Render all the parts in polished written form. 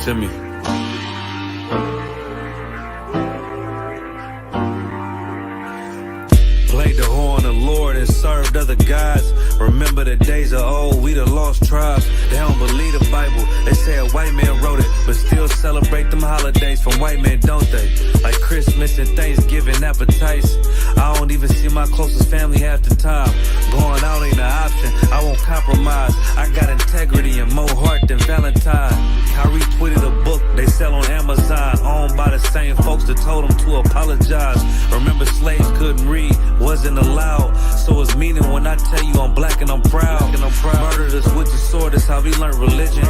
to me. Played the horn of the Lord and served other gods. Remember the days of old, we the lost tribes. They don't believe the Bible, they say a white man wrote it, but still celebrate them holidays from white men, don't they? Like Christmas and Thanksgiving appetites. I don't even see my closest family half the time. Going out ain't an option, I won't compromise. I got integrity and more heart than Valentine. I retweeted a book they sell on Amazon, owned by the same folks that told them to apologize. Remember slaves couldn't read, wasn't allowed, so it's meaning when I tell you I'm black and I'm proud. Murdered us with the sword, that's how we learned religion.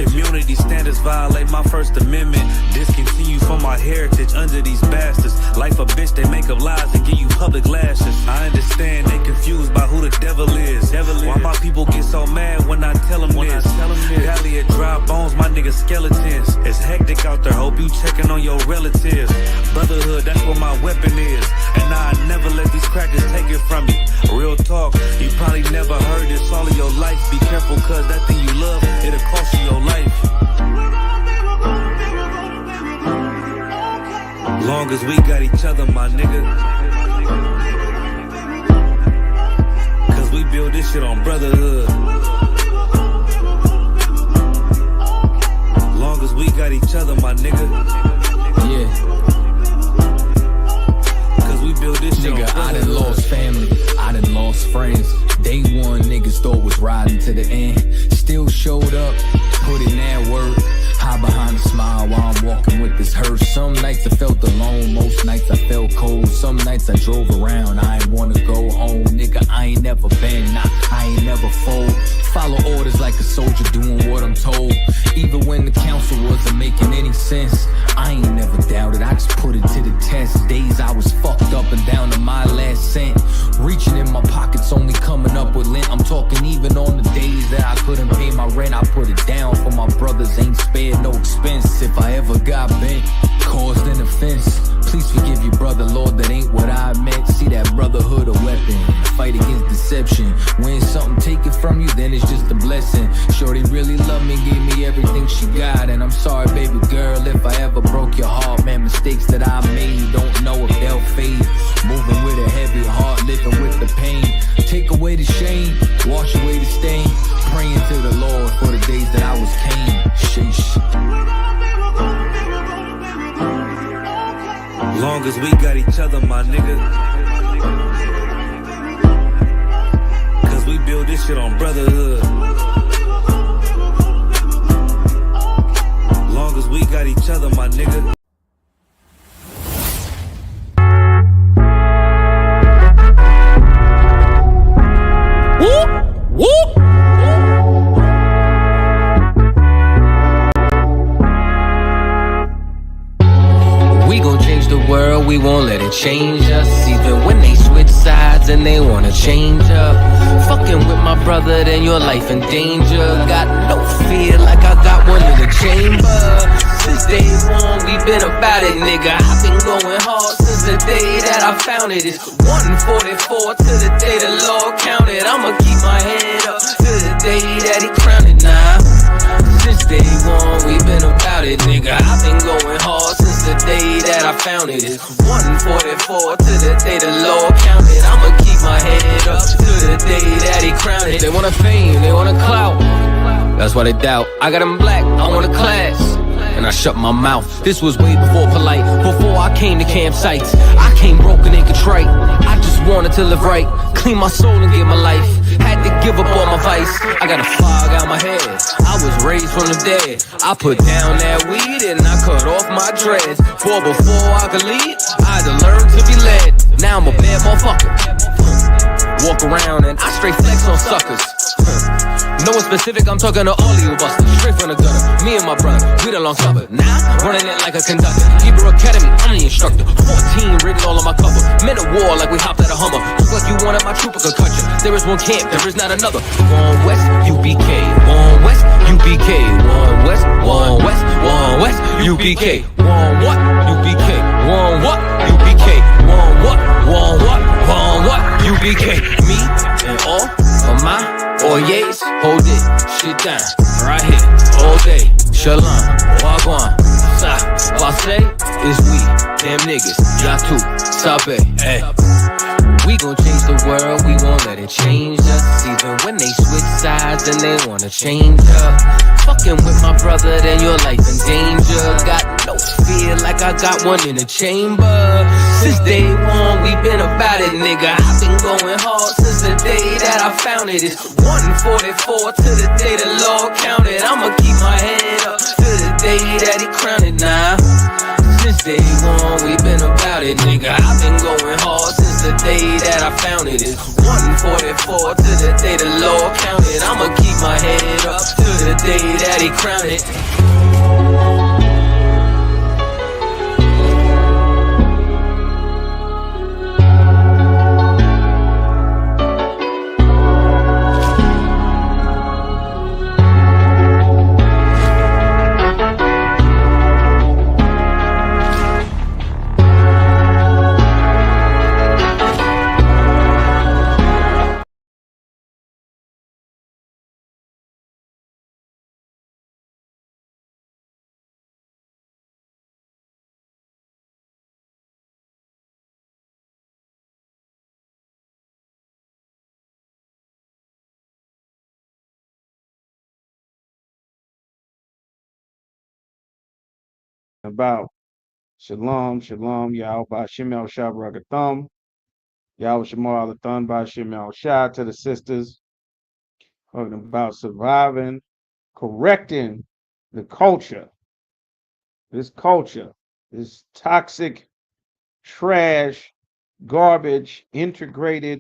Community standards violate my First Amendment. Discontinue from my heritage under these bastards. Life a bitch, they make up lies and give you public lashes. I understand they confused by who the devil is. Why my people get so mad when I tell them this? Valley of dry bones, my niggas skeletons. It's hectic out there, hope you checking on your relatives. Brotherhood, that's what my weapon is, and I never let these crackers take it from me. Real talk, you probably never heard this all of your life. Be careful, cause that thing you love, it'll cost you your life. Long as we got each other, my nigga. Cause we build this shit on brotherhood. Long as we got each other, my nigga. Yeah. We build this shit. Nigga, I done lost family, I done lost friends. Day one niggas thought was riding to the end. Still showed up, put in that work. Hide behind a smile while I'm walking with this hearse. Some nights I felt alone, most nights I felt cold. Some nights I drove around, I ain't wanna go home. Nigga, I ain't never been, nah, I ain't never fold. Follow orders like a soldier doing what I'm told. Even when the council wasn't making any sense, I ain't never doubted, I just put it to the test. Days I was fucked up and down to my last cent. Reaching in my pockets, only coming up with lint. I'm talking even on the days that I couldn't pay my rent. I put it down for my brothers, ain't spared no expense. If I ever got bent, caused an offense, please forgive you, brother, Lord, that ain't what I meant. See that brotherhood a weapon, fight against deception. When something taken from you, then it's just a blessing. Shorty really loved me, gave me everything she got, and I'm sorry, baby girl, if I ever broke your heart. Man, mistakes that I made, don't know if they'll fade. Moving with a heavy heart, living with the pain. Take away the shame, wash away the stain. Praying to the Lord for the days that I was Cain. Sheesh. Long as we got each other, my nigga. Cause we build this shit on brotherhood. Long as we got each other, my nigga. Whoop, whoop. We gon' change the world, we won't let it change us. Even when they switch sides and they wanna change up. Fucking with my brother, then your life in danger. Got no fear like I got one in the chamber. Since day one, we been about it, nigga. I've been going hard since the day that I found it. It's 144 to the day the Lord counted. I'ma keep my head up to the day that he crowned it now. Since day one, we been about it, nigga. I've been going hard since the day that I found it. It's 144 to the day the Lord counted. I'ma keep my head up to the day that he crowned it. They want a fame, they want a clout. That's why they doubt. I got them black, I want a class. And I shut my mouth. This was way before polite, before I came to campsites. I came broken and contrite. I just wanted to live right, clean my soul and give my life. Had to give up all my vice. I got a fog out my head. I was raised from the dead. I put down that weed and I cut off my dreads. For before I could lead, I had to learn to be led. Now I'm a bad motherfucker. Walk around and I straight flex on suckers. No one specific, I'm talking to all of you busters. Straight from the gutter, me and my brother, we done long suffered. Now, running it like a conductor. Hebrew Academy, I'm the instructor. 14 written all on my cover. Men of war like we hopped at a Hummer. Look like you wanted my trooper could cut you. There is one camp, there is not another. One West, UPK. One West, UPK. One West, one West, one West, UPK. One what? UPK. One what? UPK. One what? One what? One what? UPK. Me and all of my yes, hold it, shit down, right here, all day. Shalom, wagwan, sa, passe, is we, them niggas, y'all too, sabe, hey. We gon' change the world, we won't let it change us. Even when they switch sides and they wanna change up. Fucking with my brother, then your life in danger. Got no fear like I got one in the chamber. Since day one, we been about it, nigga. I've been going hard since the day that I found it. It's 144 to the day the Lord counted. I'ma keep my head up to the day that he crowned it now. Since day one, we been about it, nigga. I've been going hard since the day that I found it. It's 144 to the day the Lord counted. I'ma keep my head up to the day that he crowned it. About Shalom, Shalom, Yahweh Shemel Shabragathum, Yahweh Shemal Athon by Shemel Shah to the sisters, talking about surviving, correcting the culture, this toxic, trash, garbage, integrated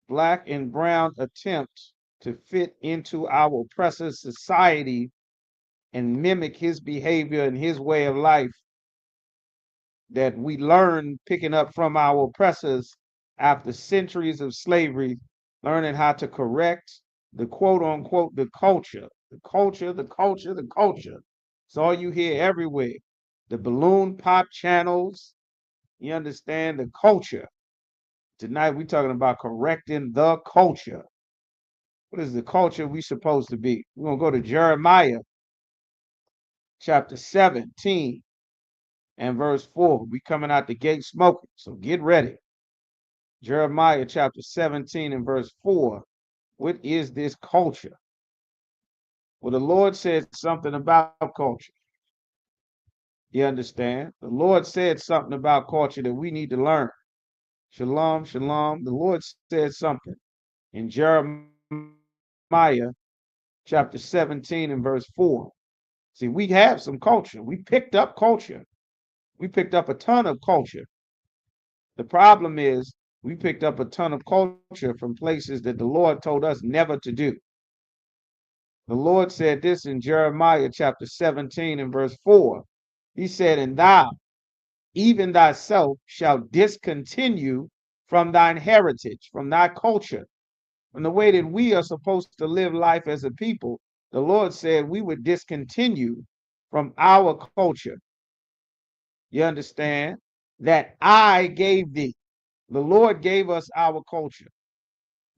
black and brown attempt to fit into our oppressive society and mimic his behavior and his way of life that we learn picking up from our oppressors after centuries of slavery, learning how to correct the quote unquote the culture, the culture, the culture, the culture. It's all you hear everywhere. The balloon pop channels, you understand the culture. Tonight we're talking about correcting the culture. What is the culture we supposed to be? We're gonna go to Jeremiah chapter 17 and verse 4. We coming out the gate smoking, so get ready. Jeremiah chapter 17 and verse 4. What is this culture? Well, the Lord said something about culture. You understand? The Lord said something about culture that we need to learn. Shalom, shalom. The Lord said something in Jeremiah chapter 17 and verse 4. See, we have some culture. We picked up culture. We picked up a ton of culture. The problem is we picked up a ton of culture from places that the Lord told us never to do. The Lord said this in Jeremiah chapter 17 and verse 4. He said, "And thou, even thyself, shall discontinue from thine heritage, from thy culture, from the way that we are supposed to live life as a people." The Lord said we would discontinue from our culture. You understand? That I gave thee. The Lord gave us our culture.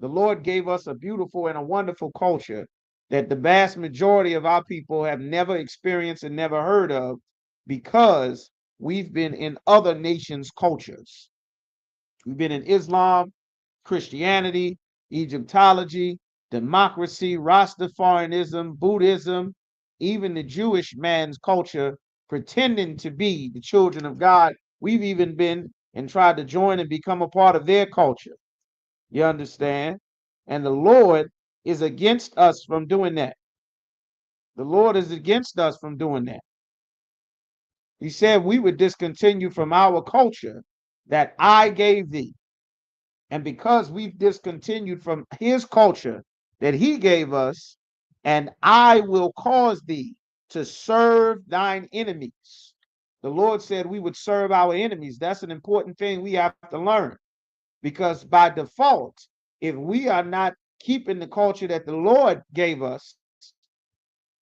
The Lord gave us a beautiful and a wonderful culture that the vast majority of our people have never experienced and never heard of because we've been in other nations' cultures. We've been in Islam, Christianity, Egyptology, democracy, Rastafarianism, Buddhism, even the Jewish man's culture, pretending to be the children of God. We've even been and tried to join and become a part of their culture. You understand? And the Lord is against us from doing that. The Lord is against us from doing that. He said we would discontinue from our culture that I gave thee. And because we've discontinued from his culture that he gave us, and I will cause thee to serve thine enemies. The Lord said we would serve our enemies. That's an important thing we have to learn. Because by default, if we are not keeping the culture that the Lord gave us,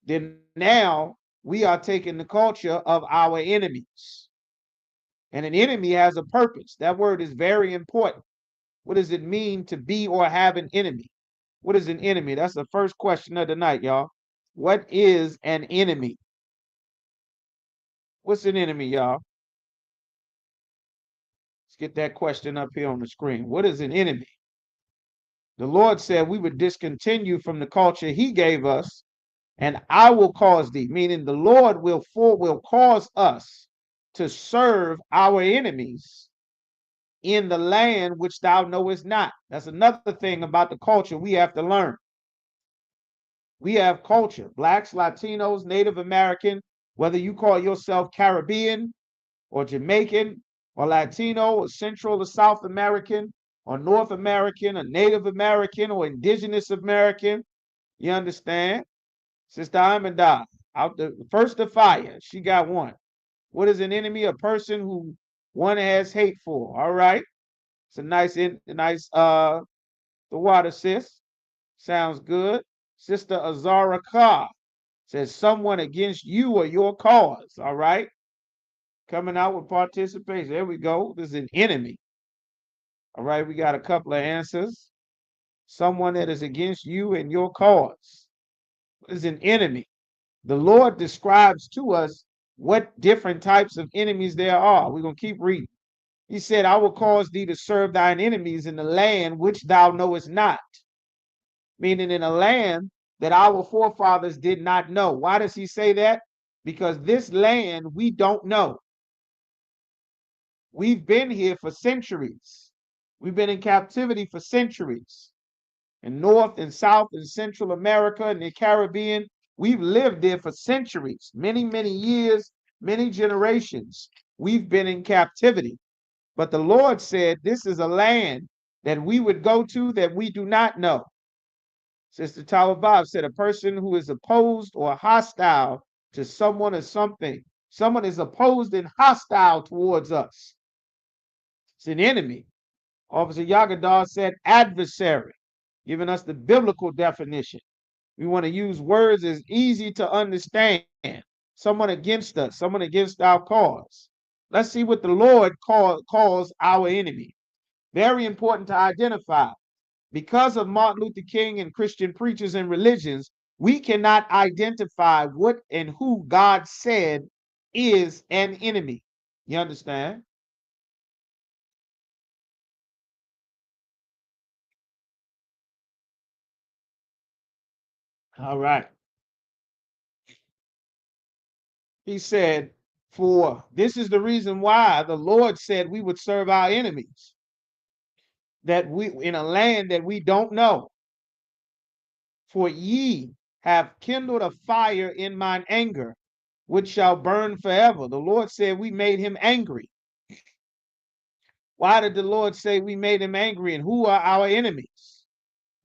then now we are taking the culture of our enemies. And an enemy has a purpose. That word is very important. What does it mean to be or have an enemy? What is an enemy? That's the first question of the night, y'all. What is an enemy? What's an enemy, y'all? Let's get that question up here on the screen. What is an enemy? The Lord said we would discontinue from the culture he gave us, and I will cause thee, meaning the Lord will cause us to serve our enemies in the land which thou knowest not. That's another thing about the culture we have to learn. We have culture, blacks, Latinos, Native American, whether you call yourself Caribbean or Jamaican or Latino or Central or South American or North American or Native American or Indigenous American. You understand? Sister Amanda, out the first to fire, she got one. What is an enemy? A person who one has hate for. All right. It's a nice the water, sis. Sounds good. Sister Azara Carr says someone against you or your cause. All right. Coming out with participation. There we go. This is an enemy. All right. We got a couple of answers. Someone that is against you and your cause is an enemy. The Lord describes to us what different types of enemies there are. We're going to keep reading. He said, I will cause thee to serve thine enemies in the land which thou knowest not. Meaning in a land that our forefathers did not know. Why does he say that? Because this land we don't know. We've been here for centuries. We've been in captivity for centuries. In North and South and Central America and the Caribbean, we've lived there for centuries, many, many years, many generations. We've been in captivity. But the Lord said, this is a land that we would go to that we do not know. Sister Tower Bob said, a person who is opposed or hostile to someone or something. Someone is opposed and hostile towards us. It's an enemy. Officer Yagadar said adversary, giving us the biblical definition. We want to use words as easy to understand. Someone against us, someone against our cause. Let's see what the Lord calls our enemy. Very important to identify. Because of Martin Luther King and Christian preachers and religions, we cannot identify what and who God said is an enemy. You understand? All right. He said, for this is the reason why the Lord said we would serve our enemies, that we in a land that we don't know. For ye have kindled a fire in mine anger, which shall burn forever. The Lord said we made him angry. Why did the Lord say we made him angry, and who are our enemies?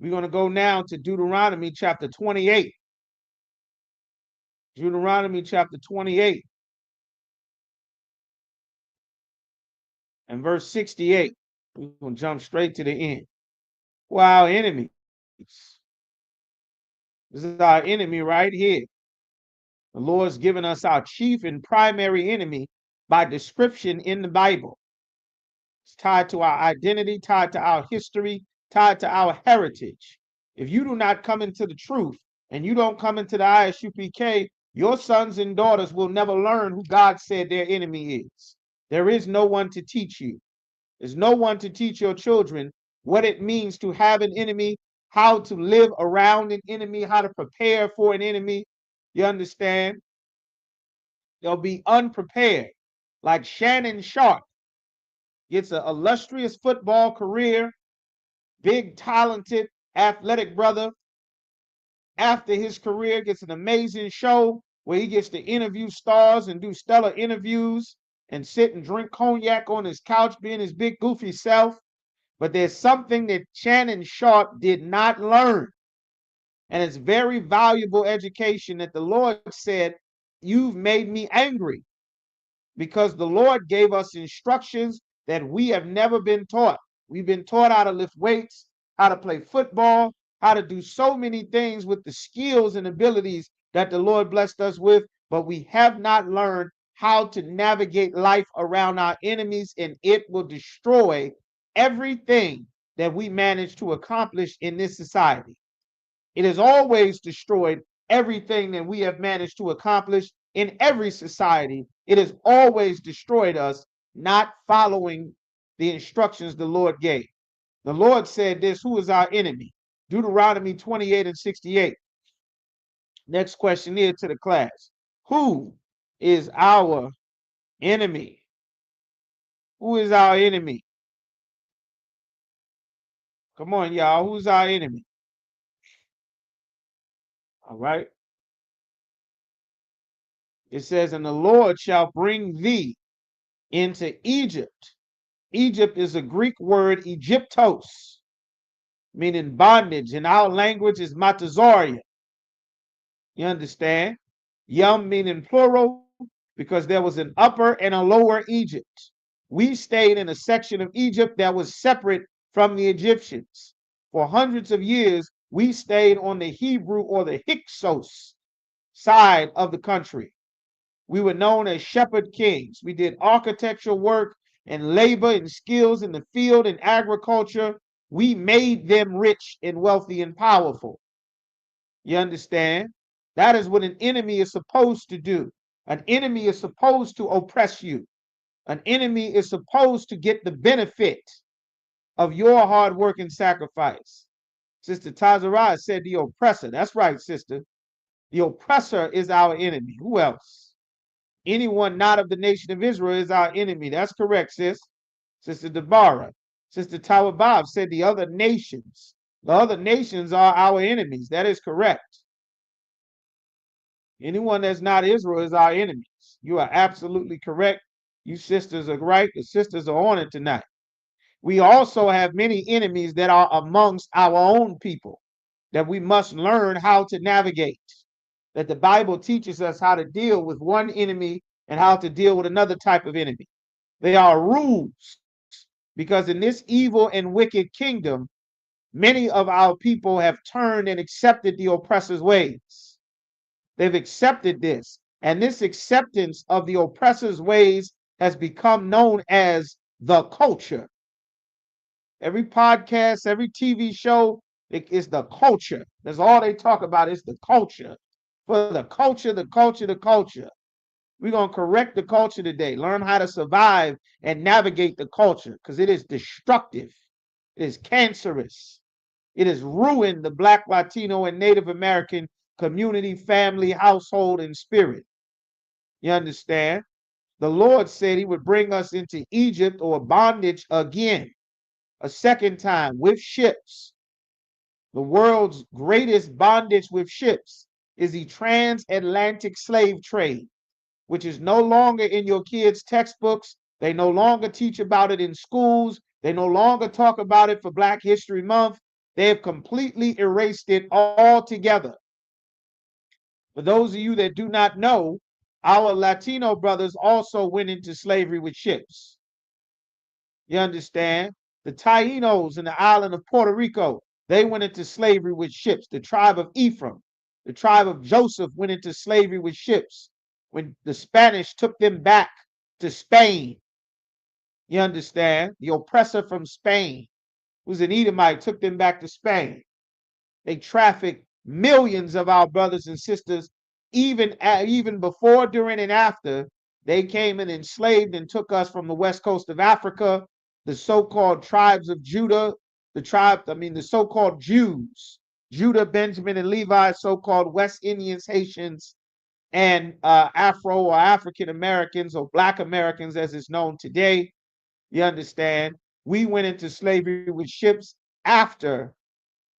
We're going to go now to Deuteronomy chapter 28. Deuteronomy chapter 28 and verse 68. We're going to jump straight to the end. Who are our enemies? This is our enemy right here. The Lord's given us our chief and primary enemy by description in the Bible. It's tied to our identity, tied to our history, tied to our heritage. If you do not come into the truth and you don't come into the ISUPK, your sons and daughters will never learn who God said their enemy is. There is no one to teach you. There's no one to teach your children what it means to have an enemy, how to live around an enemy, how to prepare for an enemy. You understand? They'll be unprepared. Like Shannon Sharp gets an illustrious football career, big, talented, athletic brother. After his career, gets an amazing show where he gets to interview stars and do stellar interviews and sit and drink cognac on his couch, being his big, goofy self. But there's something that Shannon Sharp did not learn. And it's very valuable education that the Lord said, you've made me angry, because the Lord gave us instructions that we have never been taught. We've been taught how to lift weights, how to play football, how to do so many things with the skills and abilities that the Lord blessed us with, but we have not learned how to navigate life around our enemies, and it will destroy everything that we manage to accomplish in this society. It has always destroyed everything that we have managed to accomplish in every society. It has always destroyed us not following the instructions the Lord gave. The Lord said this, who is our enemy? Deuteronomy 28 and 68. Next question here to the class. Who is our enemy? Who is our enemy? Come on, y'all. Who's our enemy? All right. It says, and the Lord shall bring thee into Egypt. Egypt is a Greek word, Egyptos, meaning bondage. In our language is matazaria. You understand? Yum meaning plural, because there was an upper and a lower Egypt. We stayed in a section of Egypt that was separate from the Egyptians. For hundreds of years, we stayed on the Hebrew or the Hyksos side of the country. We were known as shepherd kings. We did architectural work and labor and skills in the field and agriculture. We made them rich and wealthy and powerful. You understand? That is what an enemy is supposed to do. An enemy is supposed to oppress you. An enemy is supposed to get the benefit of your hard work and sacrifice. Sister Tazarah said the oppressor. That's right, sister. The oppressor is our enemy. Who else? Anyone not of the nation of Israel is our enemy. That's correct, sis. Sister Deborah. Sister Tawabab said the other nations. The other nations are our enemies. That is correct. Anyone that's not Israel is our enemies. You are absolutely correct. You sisters are right. The sisters are on it tonight. We also have many enemies that are amongst our own people that we must learn how to navigate. That the Bible teaches us how to deal with one enemy and how to deal with another type of enemy. They are rules, because in this evil and wicked kingdom, many of our people have turned and accepted the oppressor's ways. They've accepted this, and this acceptance of the oppressor's ways has become known as the culture. Every podcast, every TV show, it is the culture. That's all they talk about is the culture. For the culture, the culture, the culture. We're going to correct the culture today. Learn how to survive and navigate the culture, because it is destructive. It is cancerous. It has ruined the Black, Latino, and Native American community, family, household, and spirit. You understand? The Lord said he would bring us into Egypt or bondage again, a second time with ships. The world's greatest bondage with ships is the transatlantic slave trade, which is no longer in your kids' textbooks. They no longer teach about it in schools. They no longer talk about it for Black History Month. They have completely erased it altogether. For those of you that do not know, our Latino brothers also went into slavery with ships. You understand? The Tainos in the island of Puerto Rico, they went into slavery with ships. The tribe of Ephraim, the tribe of Joseph went into slavery with ships when the Spanish took them back to Spain. You understand? The oppressor from Spain, who's an Edomite, took them back to Spain. They trafficked millions of our brothers and sisters, even before, during, and after. They came and enslaved and took us from the west coast of Africa, the so-called tribes of Judah, the so-called Jews, Judah, Benjamin, and Levi, so-called West Indians, Haitians, and Afro or African Americans or Black Americans, as it's known today. You understand? We went into slavery with ships after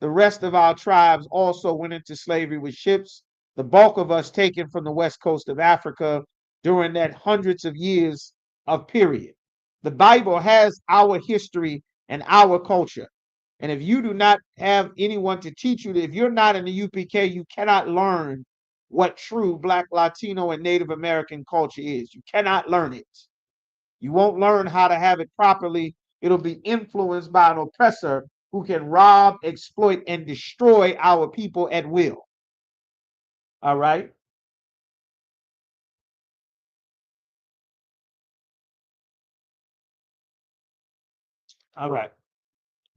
the rest of our tribes also went into slavery with ships. The bulk of us taken from the west coast of Africa during that hundreds of years of period. The Bible has our history and our culture. And if you do not have anyone to teach you, if you're not in the UPK, you cannot learn what true Black, Latino, and Native American culture is. You cannot learn it. You won't learn how to have it properly. It'll be influenced by an oppressor who can rob, exploit, and destroy our people at will. All right? All right.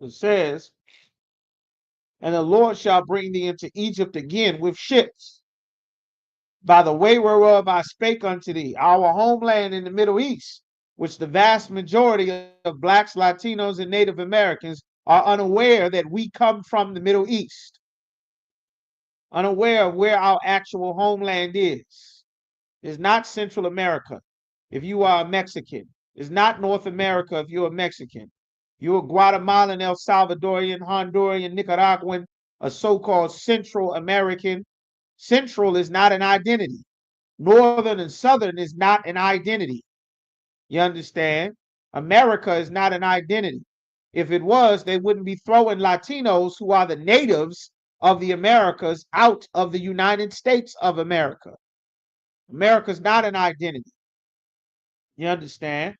It says, And the Lord shall bring thee into Egypt again with ships, by the way whereof I spake unto thee, our homeland in the Middle East, which the vast majority of blacks, Latinos, and Native Americans are unaware that we come from the Middle East, unaware of where our actual homeland is. It's not Central America if you are a Mexican. It's not North America if you're a Mexican. You're a Guatemalan, El Salvadorian, Honduran, Nicaraguan, a so-called Central American. Central is not an identity. Northern and Southern is not an identity. You understand? America is not an identity. If it was, they wouldn't be throwing Latinos, who are the natives of the Americas, out of the United States of America. America's not an identity. You understand?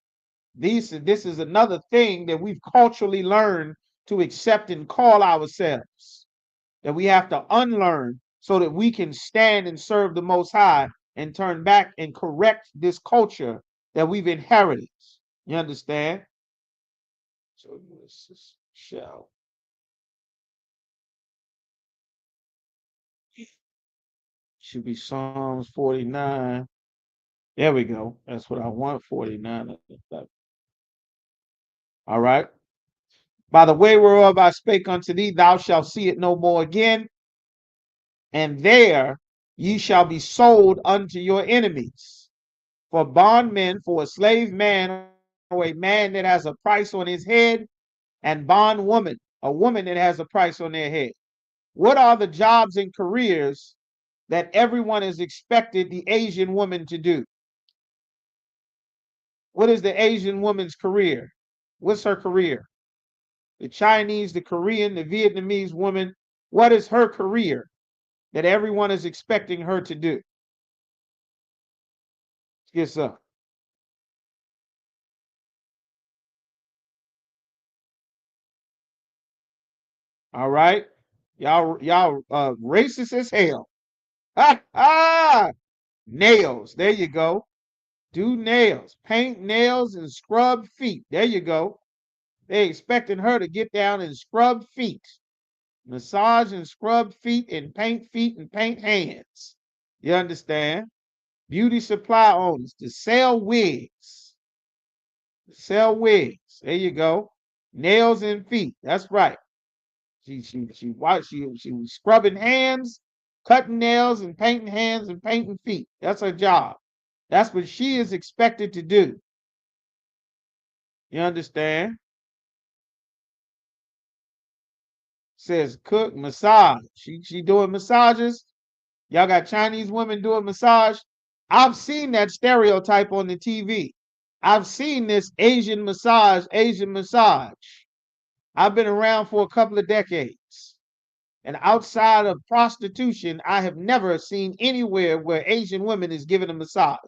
This is another thing that we've culturally learned to accept and call ourselves, that we have to unlearn so that we can stand and serve the Most High and turn back and correct this culture that we've inherited. You understand? So this is shall. Should be Psalms 49. There we go. That's what I want. 49. All right. By the way whereof I spake unto thee, thou shalt see it no more again. And there ye shall be sold unto your enemies, for bondmen, for a slave man, or a man that has a price on his head, and bondwoman, a woman that has a price on their head. What are the jobs and careers that everyone is expected the Asian woman to do? What is the Asian woman's career? What's her career? The Chinese, the Korean, the Vietnamese woman, what is her career that everyone is expecting her to do? Let's get some. All right. Y'all racist as hell. Ha ha! Nails. There you go. Do nails. Paint nails and scrub feet. There you go. They expecting her to get down and scrub feet. Massage and scrub feet and paint hands. You understand? Beauty supply owners to sell wigs. Sell wigs. There you go. Nails and feet. That's right. She was scrubbing hands, cutting nails, and painting hands and painting feet. That's her job. That's what she is expected to do. You understand? Says cook, massage. She doing massages. Y'all got Chinese women doing massage. I've seen that stereotype on the TV. I've seen this Asian massage, Asian massage. I've been around for a couple of decades. And outside of prostitution, I have never seen anywhere where Asian women is given a massage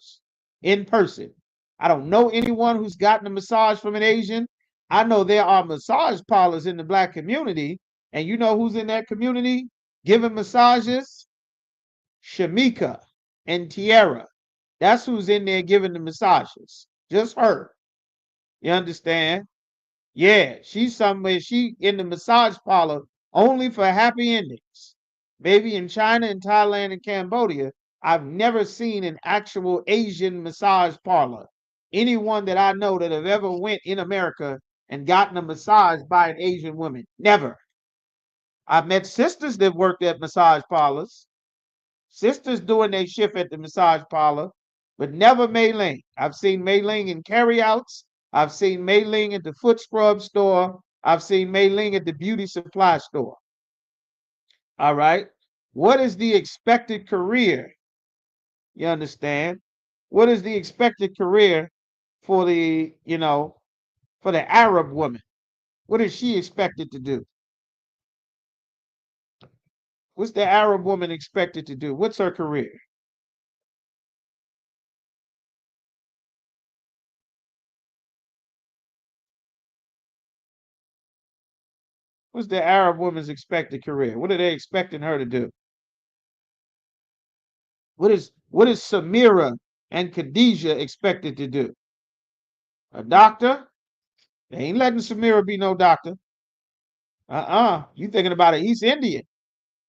in person. I don't know anyone who's gotten a massage from an Asian. I know there are massage parlors in the black community. And you know who's in that community giving massages? Shamika and Tiara. That's who's in there giving the massages. Just her. You understand? Yeah, she's somewhere. She in the massage parlor only for happy endings. Maybe in China and Thailand and Cambodia, I've never seen an actual Asian massage parlor. Anyone that I know that have ever went in America and gotten a massage by an Asian woman. Never. I've met sisters that worked at massage parlors. Sisters doing their shift at the massage parlor, but never Mei Ling. I've seen Mei Ling in carryouts. I've seen Mei Ling at the foot scrub store. I've seen Mei Ling at the beauty supply store. All right. What is the expected career? You understand? What is the expected career for for the Arab woman? What is she expected to do? What's the Arab woman expected to do? What's her career? What's the Arab woman's expected career? What are they expecting her to do? What is Samira and Khadijah expected to do? A doctor? They ain't letting Samira be no doctor. You thinking about an East Indian.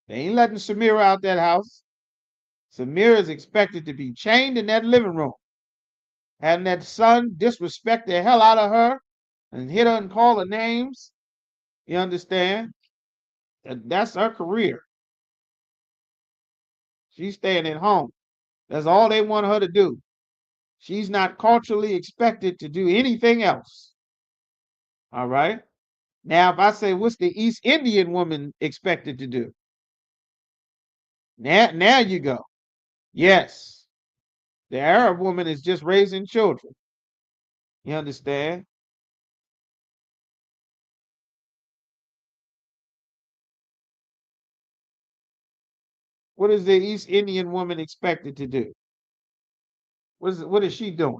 They ain't letting Samira out that house. Samira is expected to be chained in that living room. Having that son disrespect the hell out of her and hit her and call her names. You understand? That's her career. She's staying at home. That's all they want her to do. She's not culturally expected to do anything else. All right. Now, if I say, what's the East Indian woman expected to do? Now you go. Yes, the Arab woman is just raising children. You understand? What is the East Indian woman expected to do? What is she doing?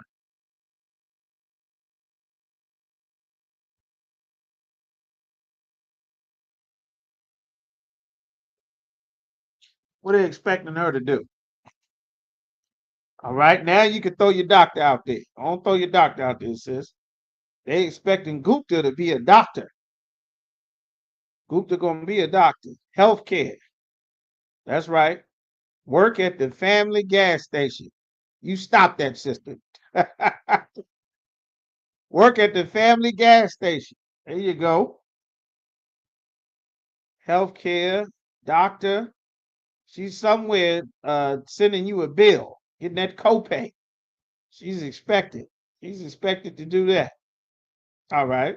What are they expecting her to do? All right, now you can throw your doctor out there. Don't throw your doctor out there, sis. They expecting Gupta to be a doctor. Gupta gonna be a doctor. Healthcare. That's right. Work at the family gas station. You stop that, sister. Work at the family gas station. There you go. Healthcare, doctor. She's somewhere sending you a bill, getting that copay. She's expected. She's expected to do that. All right.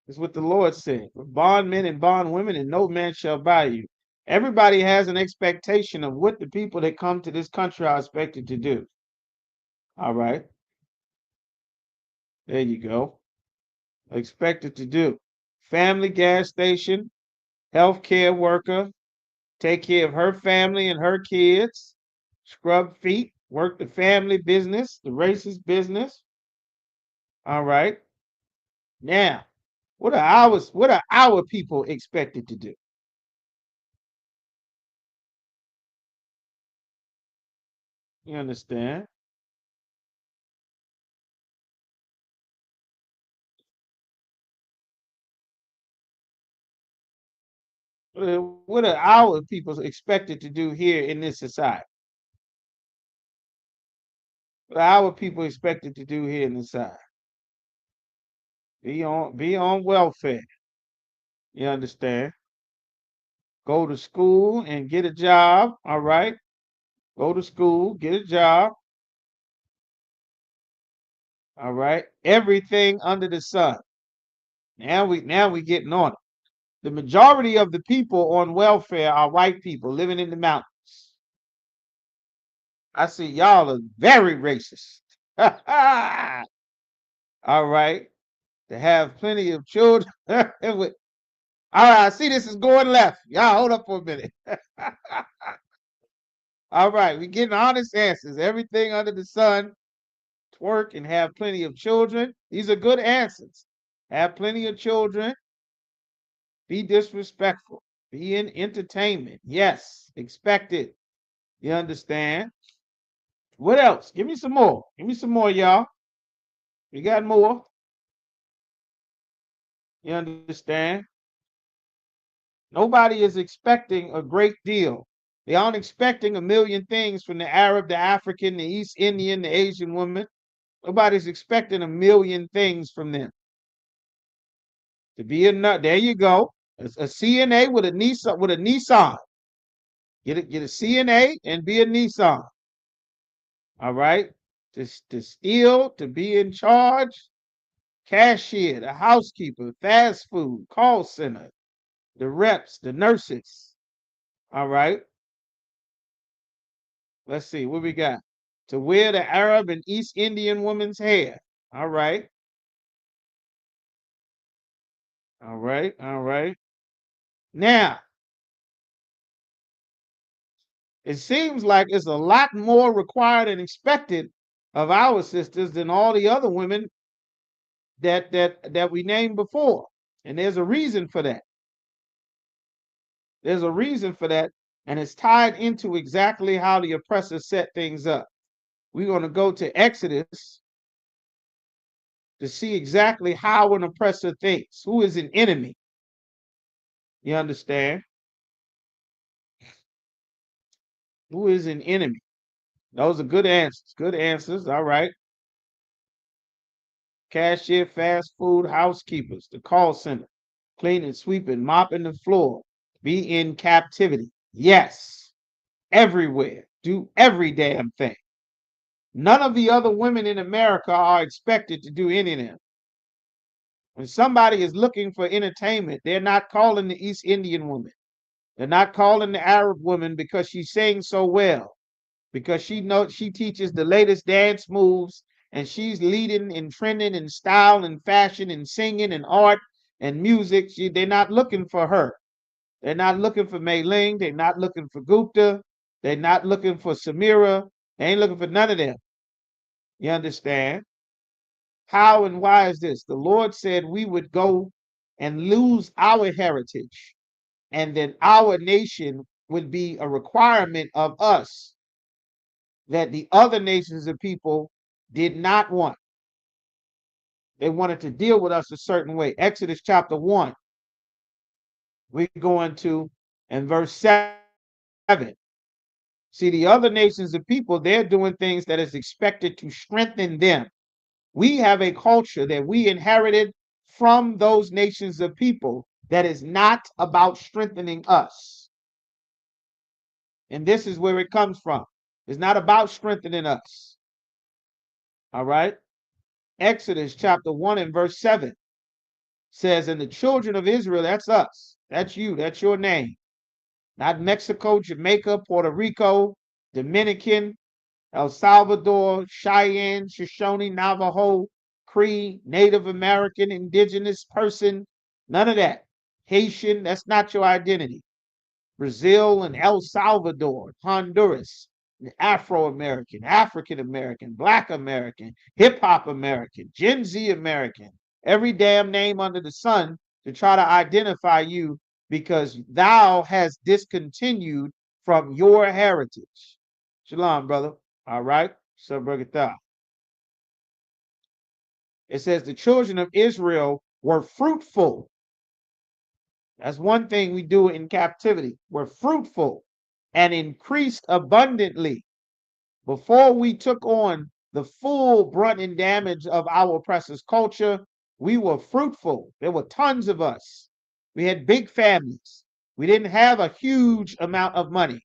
It's what the Lord said. Bondmen and bondwomen, and no man shall buy you. Everybody has an expectation of what the people that come to this country are expected to do. All right. There you go. Expected to do. Family gas station, healthcare worker, take care of her family and her kids, scrub feet, work the family business, the racist business. All right. Now, what are our people expected to do? You understand? What are our people expected to do here in this society? What are our people expected to do here in this society? Be on welfare. You understand? Go to school and get a job. All right. Go to school, get a job. All right. Everything under the sun. Now we getting on it. The majority of the people on welfare are white people living in the mountains. I see y'all are very racist. All right. To have plenty of children. All right, I see this is going left. Y'all hold up for a minute. All right, we getting honest answers. Everything under the sun, twerk and have plenty of children. These are good answers. Have plenty of children. Be disrespectful. Be in entertainment. Yes, expect it. You understand? What else? Give me some more. Give me some more, y'all. We got more. You understand? Nobody is expecting a great deal. They aren't expecting a million things from the Arab, the African, the East Indian, the Asian woman. Nobody's expecting a million things from them. To be a nut, there you go. A CNA with a Nissan. Get a CNA and be a Nissan. All right. To steal, to be in charge, cashier, the housekeeper, fast food, call center, the reps, the nurses. All right. Let's see what we got. To wear the Arab and East Indian woman's hair. All right. All right. All right. Now, it seems like it's a lot more required and expected of our sisters than all the other women that we named before. And there's a reason for that. There's a reason for that, and it's tied into exactly how the oppressors set things up. We're going to go to Exodus to see exactly how an oppressor thinks, who is an enemy. You understand? Who is an enemy? Those are good answers. Good answers. All right. Cashier, fast food, housekeepers, the call center, cleaning, sweeping, mopping the floor, be in captivity. Yes, everywhere. Do every damn thing. None of the other women in America are expected to do any of them. When somebody is looking for entertainment, they're not calling the East Indian woman. They're not calling the Arab woman because she sings so well, because she teaches the latest dance moves and she's leading and trending in style and fashion and singing and art and music. They're not looking for her. They're not looking for Mei Ling. They're not looking for Gupta. They're not looking for Samira. They ain't looking for none of them. You understand? How and why is this? The Lord said we would go and lose our heritage, and then our nation would be a requirement of us that the other nations of people did not want. They wanted to deal with us a certain way. Exodus chapter 1, we go into in verse 7. See, the other nations of people, they're doing things that is expected to strengthen them. We have a culture that we inherited from those nations of people that is not about strengthening us. And this is where it comes from. It's not about strengthening us. All right. Exodus chapter 1 and verse 7 says, and the children of Israel, that's us. That's you. That's your name. Not Mexico, Jamaica, Puerto Rico, Dominican, El Salvador, Cheyenne, Shoshone, Navajo, Cree, Native American, indigenous person, none of that. Haitian, that's not your identity. Brazil and El Salvador, Honduras, Afro American, African American, Black American, Hip Hop American, Gen Z American, every damn name under the sun to try to identify you because thou has discontinued from your heritage. Shalom, brother. All right. It says the children of Israel were fruitful. That's one thing we do in captivity. We're fruitful and increased abundantly. Before we took on the full brunt and damage of our oppressor's culture, we were fruitful. There were tons of us. We had big families. We didn't have a huge amount of money,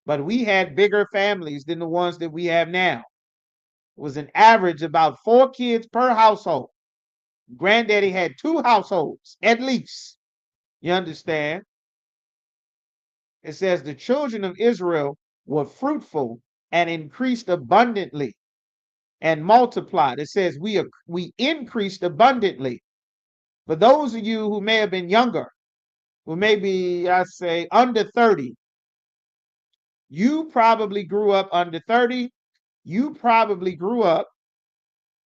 but we had bigger families than the ones that we have now. It was an average about 4 kids per household. Granddaddy had 2 households at least. You understand? It says the children of Israel were fruitful and increased abundantly and multiplied. It says we increased abundantly. For those of you who may have been younger, who may be, I say, under 30, you probably grew up under 30. You probably grew up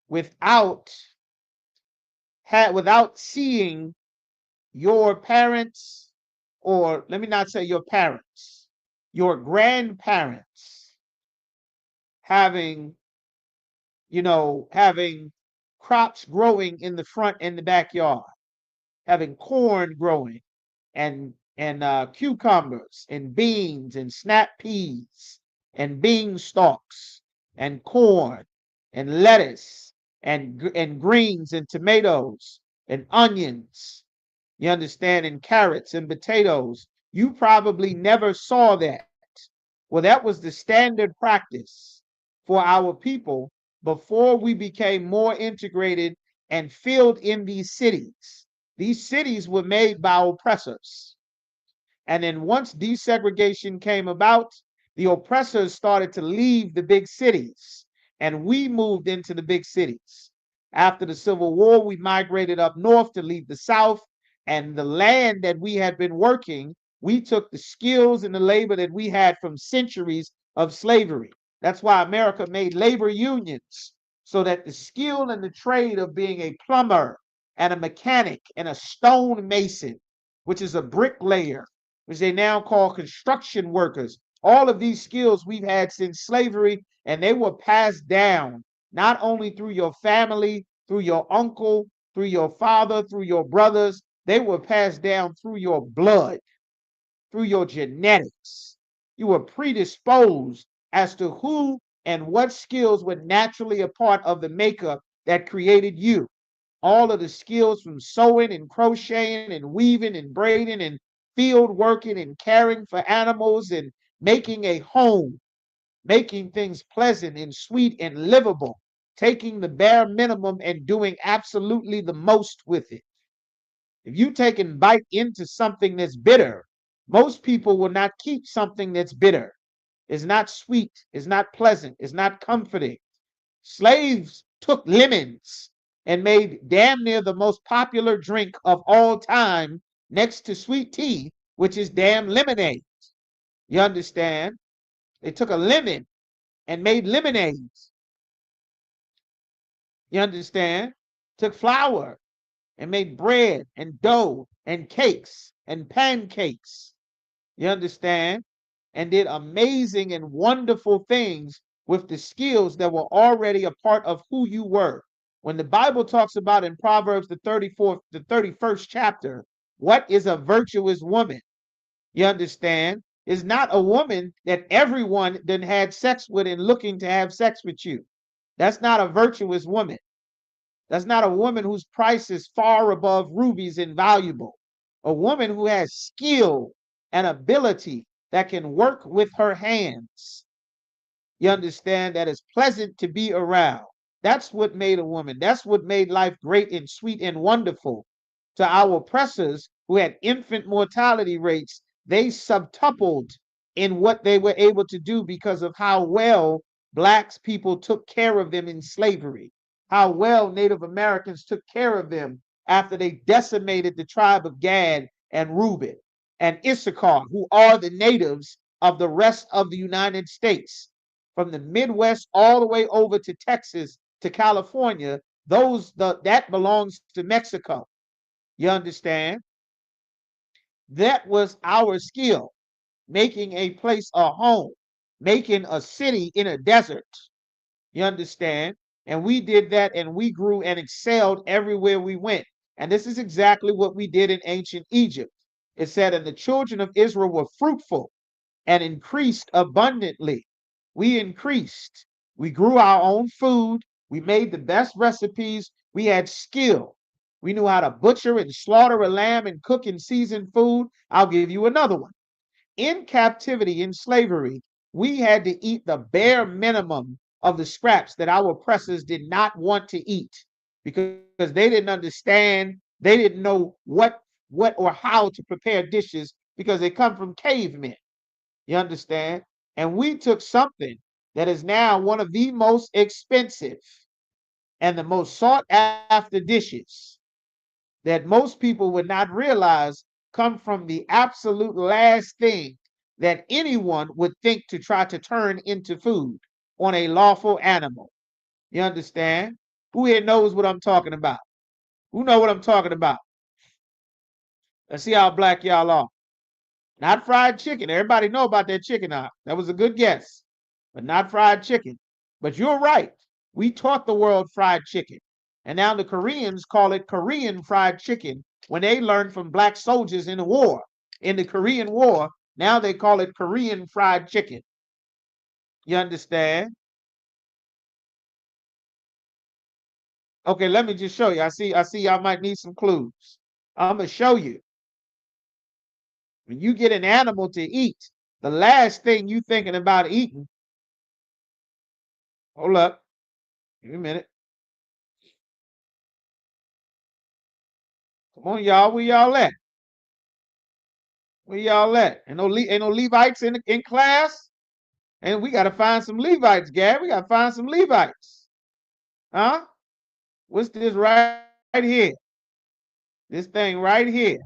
without seeing your parents, or let me not say your parents, your grandparents having crops growing in the front and the backyard, having corn growing and cucumbers and beans and snap peas and bean stalks and corn and lettuce and greens and tomatoes and onions. You understand? And carrots and potatoes. You probably never saw that. Well, that was the standard practice for our people before we became more integrated and filled in these cities. These cities were made by oppressors. And then once desegregation came about, the oppressors started to leave the big cities, and we moved into the big cities. After the Civil War, we migrated up north to leave the South, and the land that we had been working, we took the skills and the labor that we had from centuries of slavery. That's why America made labor unions, so that the skill and the trade of being a plumber and a mechanic and a stone mason, which is a bricklayer, which they now call construction workers, all of these skills we've had since slavery, and they were passed down not only through your family, through your uncle, through your father, through your brothers. They were passed down through your blood, through your genetics. You were predisposed as to who and what skills were naturally a part of the makeup that created you. All of the skills from sewing and crocheting and weaving and braiding and field working and caring for animals and making a home, making things pleasant and sweet and livable, taking the bare minimum and doing absolutely the most with it. If you take and bite into something that's bitter, most people will not keep something that's bitter. It's not sweet, it's not pleasant, it's not comforting. Slaves took lemons and made damn near the most popular drink of all time next to sweet tea, which is damn lemonade. You understand? They took a lemon and made lemonades. You understand? Took flour and made bread and dough and cakes and pancakes. You understand? And did amazing and wonderful things with the skills that were already a part of who you were. When the Bible talks about in Proverbs the 31st chapter, what is a virtuous woman? You understand? Is not a woman that everyone then had sex with and looking to have sex with you. That's not a virtuous woman. That's not a woman whose price is far above rubies and valuable. A woman who has skill and ability that can work with her hands. You understand? That is pleasant to be around. That's what made a woman. That's what made life great and sweet and wonderful. To our oppressors who had infant mortality rates, they subtupled in what they were able to do because of how well blacks people took care of them in slavery, how well Native Americans took care of them after they decimated the tribe of Gad and Reuben and Issachar, who are the natives of the rest of the United States. From the Midwest all the way over to Texas to California, that belongs to Mexico. You understand? That was our skill, making a place a home, making a city in a desert. You understand? And we did that and we grew and excelled everywhere we went. And this is exactly what we did in ancient Egypt. It said, and the children of Israel were fruitful and increased abundantly. We increased. We grew our own food. We made the best recipes. We had skill. We knew how to butcher and slaughter a lamb and cook and season food. I'll give you another one. In captivity, in slavery, we had to eat the bare minimum of the scraps that our oppressors did not want to eat because they didn't understand, they didn't know what or how to prepare dishes because they come from cavemen. You understand? And we took something that is now one of the most expensive and the most sought after dishes that most people would not realize come from the absolute last thing that anyone would think to try to turn into food on a lawful animal. You understand? Who here knows what I'm talking about? Who know what I'm talking about? Let's see how black y'all are. Not fried chicken. Everybody know about that chicken now. That was a good guess, but not fried chicken. But you're right. We taught the world fried chicken. And now the Koreans call it Korean fried chicken when they learned from black soldiers in the war. In the Korean War, now they call it Korean fried chicken. You understand? Okay, let me just show you. I see y'all might need some clues. I'm gonna show you. When you get an animal to eat, the last thing you thinking about eating, hold up, give me a minute. Come on, y'all. Where y'all at? Where y'all at? Ain't no Levites in class? And we gotta find some Levites, Gab. We gotta find some Levites. Huh? What's this right here? This thing right here.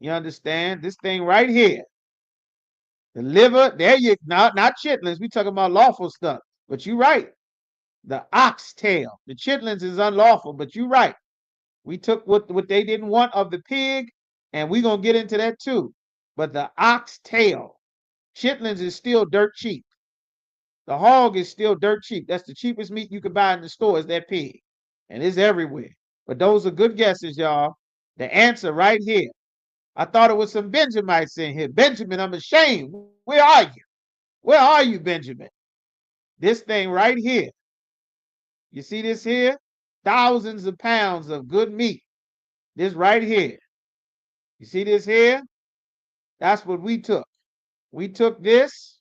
You understand? This thing right here. The liver, there you not chitlins. We talking about lawful stuff. But you right. The oxtail. The chitlins is unlawful, but you right. We took what they didn't want of the pig, and we're gonna get into that too. But the oxtail, chitlins is still dirt cheap. The hog is still dirt cheap. That's the cheapest meat you can buy in the store is that pig. And it's everywhere. But those are good guesses, y'all. The answer right here. I thought it was some Benjamites in here. Benjamin, I'm ashamed. Where are you? Where are you, Benjamin? This thing right here. You see this here? Thousands of pounds of good meat. This right here. You see this here? That's what we took. We took this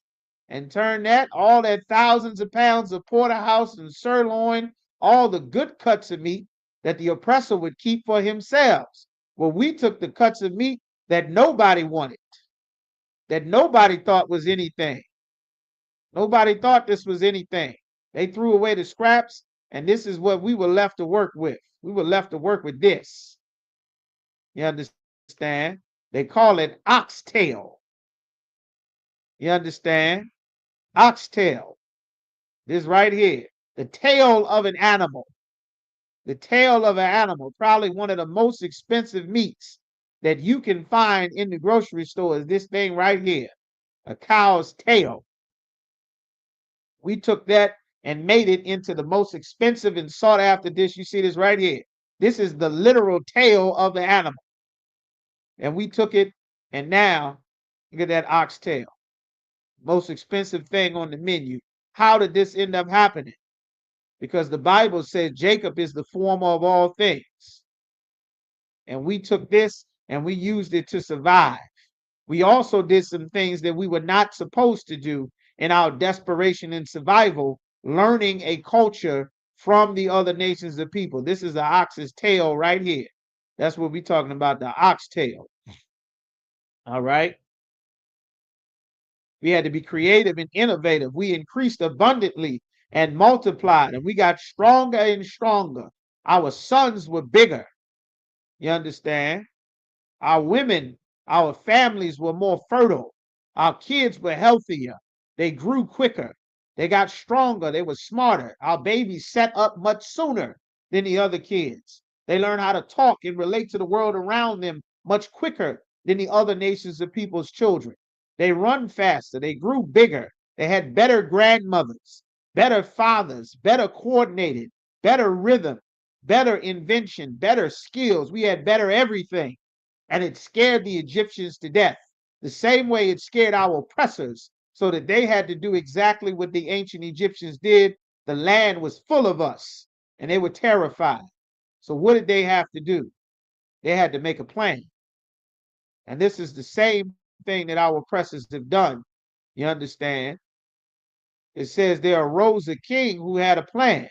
and turned that, all that thousands of pounds of porterhouse and sirloin, all the good cuts of meat that the oppressor would keep for themselves. Well, we took the cuts of meat that nobody wanted, that nobody thought was anything. Nobody thought this was anything. They threw away the scraps, and this is what we were left to work with. We were left to work with this. You understand? They call it oxtail. You understand? Oxtail. This right here. The tail of an animal. The tail of an animal. Probably one of the most expensive meats that you can find in the grocery store is this thing right here. A cow's tail. We took that and made it into the most expensive and sought after dish. You see this right here. This is the literal tail of the animal. And we took it, and now look at that oxtail. Most expensive thing on the menu. How did this end up happening? Because the Bible says Jacob is the former of all things. And we took this and we used it to survive. We also did some things that we were not supposed to do in our desperation and survival, learning a culture from the other nations of people. This is the ox's tail right here. That's what we're talking about, the oxtail. All right. We had to be creative and innovative. We increased abundantly and multiplied, and we got stronger and stronger. Our sons were bigger. You understand? Our women, our families were more fertile. Our kids were healthier. They grew quicker. They got stronger. They were smarter. Our babies set up much sooner than the other kids. They learned how to talk and relate to the world around them much quicker than the other nations of people's children. They run faster. They grew bigger. They had better grandmothers, better fathers, better coordinated, better rhythm, better invention, better skills. We had better everything. And it scared the Egyptians to death. The same way it scared our oppressors, so that they had to do exactly what the ancient Egyptians did. The land was full of us, and they were terrified. So what did they have to do? They had to make a plan. And this is the same thing that our oppressors have done. You understand? It says there arose a king who had a plan.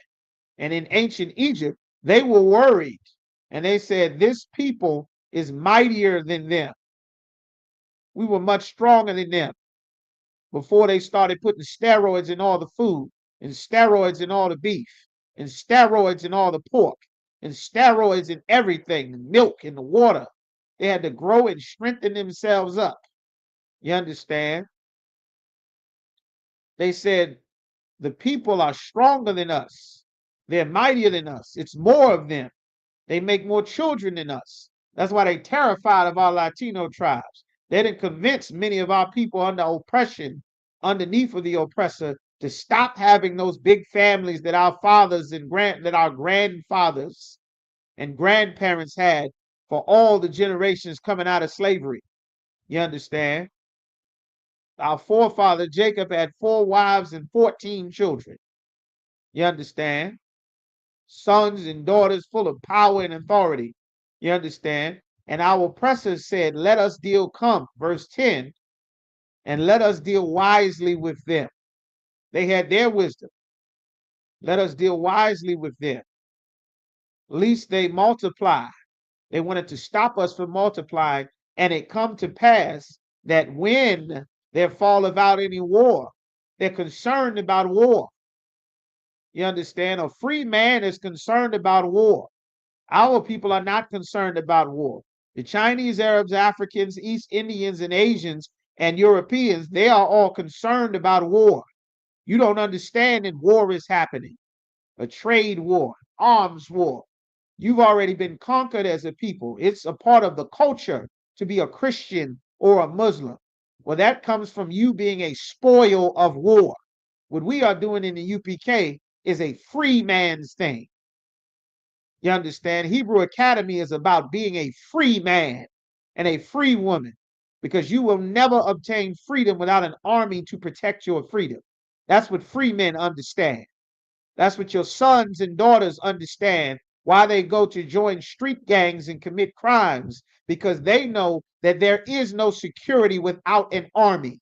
And in ancient Egypt, they were worried. And they said, this people is mightier than them. We were much stronger than them before they started putting steroids in all the food, and steroids in all the beef, and steroids in all the pork, and steroids in everything, the milk and the water. They had to grow and strengthen themselves up. You understand? They said, the people are stronger than us. They're mightier than us. It's more of them. They make more children than us. That's why they're terrified of our Latino tribes. They didn't convince many of our people under oppression, underneath of the oppressor, to stop having those big families that our fathers and that our grandfathers and grandparents had for all the generations coming out of slavery. You understand? Our forefather Jacob had 4 wives and 14 children. You understand? Sons and daughters full of power and authority. You understand? And our oppressors said, let us deal, verse 10, and let us deal wisely with them. They had their wisdom. Let us deal wisely with them, lest they multiply. They wanted to stop us from multiplying, and it come to pass that when there falleth out any war, they're concerned about war. You understand? A free man is concerned about war. Our people are not concerned about war. The Chinese, Arabs, Africans, East Indians, and Asians and Europeans, they are all concerned about war. You don't understand that war is happening. A trade war, arms war. You've already been conquered as a people. It's a part of the culture to be a Christian or a Muslim. Well, that comes from you being a spoil of war. What we are doing in the UPK is a free man's thing. You understand? Hebrew Academy is about being a free man and a free woman, because you will never obtain freedom without an army to protect your freedom. That's what free men understand. That's what your sons and daughters understand, why they go to join street gangs and commit crimes, because they know that there is no security without an army.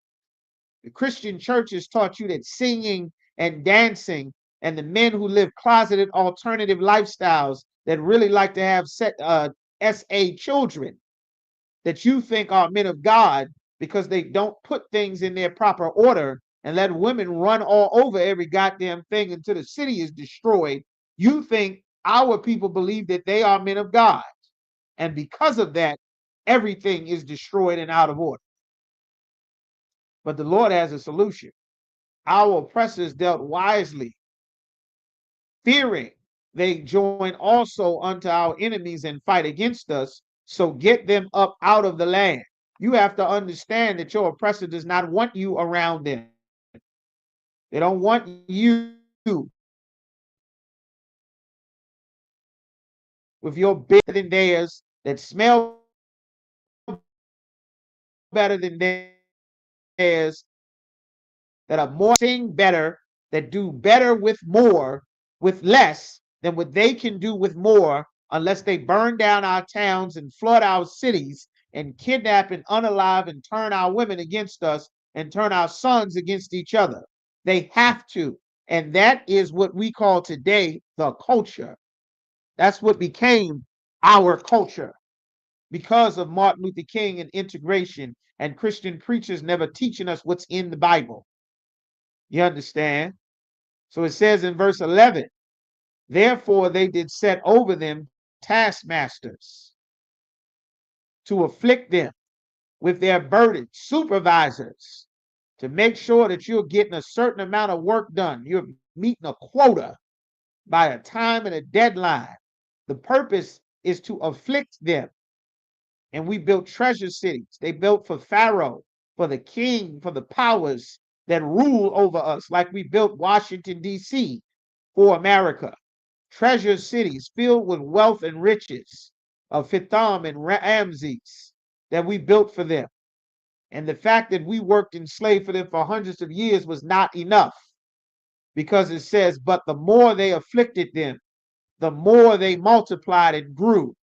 The Christian church has taught you that singing and dancing, and the men who live closeted alternative lifestyles that really like to have SA children that you think are men of God, because they don't put things in their proper order and let women run all over every goddamn thing until the city is destroyed. You think our people believe that they are men of God. And because of that, everything is destroyed and out of order. But the Lord has a solution. Our oppressors dealt wisely, fearing they join also unto our enemies and fight against us. So get them up out of the land. You have to understand that your oppressor does not want you around them. They don't want you with your better than theirs, that smell better than theirs, that are more, sing better, that do better with more, with less than what they can do with more, unless they burn down our towns and flood our cities and kidnap and unalive and turn our women against us and turn our sons against each other. They have to. And that is what we call today the culture. That's what became our culture because of Martin Luther King and integration and Christian preachers never teaching us what's in the Bible. You understand? So it says in verse 11, therefore they did set over them taskmasters to afflict them with their burdens, supervisors, to make sure that you're getting a certain amount of work done. You're meeting a quota by a time and a deadline. The purpose is to afflict them. And we built treasure cities. They built for Pharaoh, for the king, for the powers that rule over us, like we built Washington, D.C. for America. Treasure cities filled with wealth and riches of Pithom and Ramses that we built for them. And the fact that we worked enslaved for them for hundreds of years was not enough, because it says, but the more they afflicted them, the more they multiplied and grew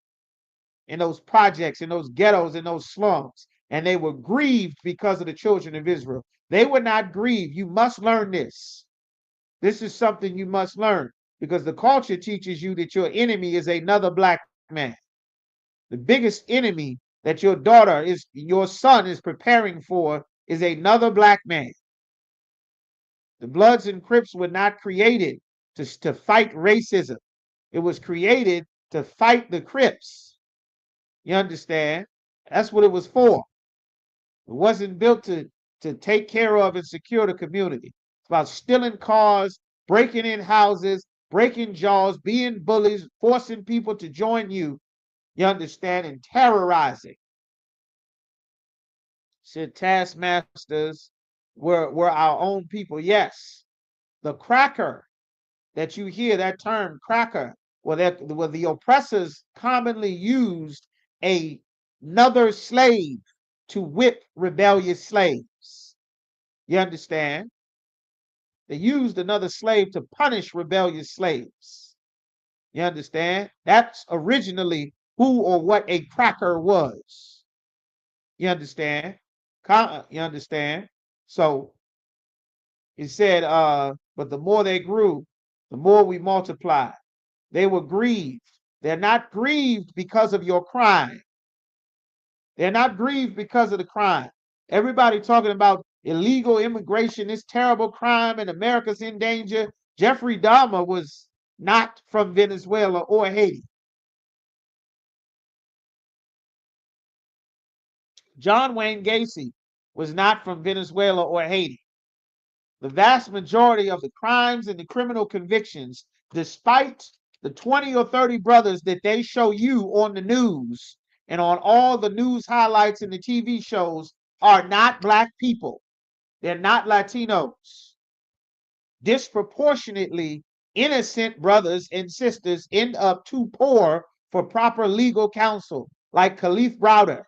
in those projects, in those ghettos, in those slums. And they were grieved because of the children of Israel. They were not grieved. You must learn this. This is something you must learn, because the culture teaches you that your enemy is another black man. The biggest enemy that your daughter is, your son is preparing for, is another black man. The Bloods and Crips were not created to fight racism. It was created to fight the Crips. You understand? That's what it was for. It wasn't built to take care of and secure the community. It's about stealing cars, breaking in houses, breaking jaws, being bullies, forcing people to join you. You understand? And terrorizing. Said taskmasters were our own people. Yes. The cracker that you hear, that term cracker, well, the oppressors commonly used another slave to whip rebellious slaves. You understand? They used another slave to punish rebellious slaves. You understand? That's originally who or what a cracker was. You understand? You understand? So he said, but the more they grew, the more we multiplied. They were grieved. They're not grieved because of your crime. They're not grieved because of the crime. Everybody talking about illegal immigration, this terrible crime, and America's in danger. Jeffrey Dahmer was not from Venezuela or Haiti. John Wayne Gacy was not from Venezuela or Haiti. The vast majority of the crimes and the criminal convictions, despite the 20 or 30 brothers that they show you on the news and on all the news highlights and the TV shows, are not black people. They're not Latinos. disproportionately innocent brothers and sisters end up too poor for proper legal counsel, like Khalif Browder.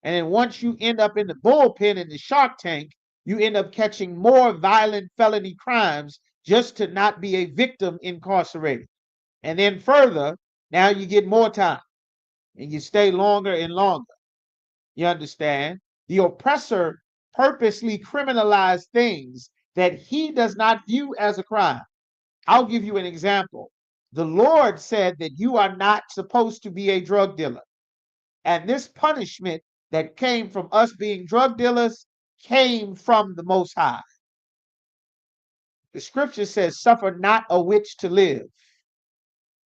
And then once you end up in the bullpen in the Shark Tank, you end up catching more violent felony crimes just to not be a victim incarcerated. And then further, now you get more time and you stay longer and longer. You understand? The oppressor purposely criminalized things that he does not view as a crime. I'll give you an example. The Lord said that you are not supposed to be a drug dealer. And this punishment that came from us being drug dealers came from the Most High. The scripture says, suffer not a witch to live.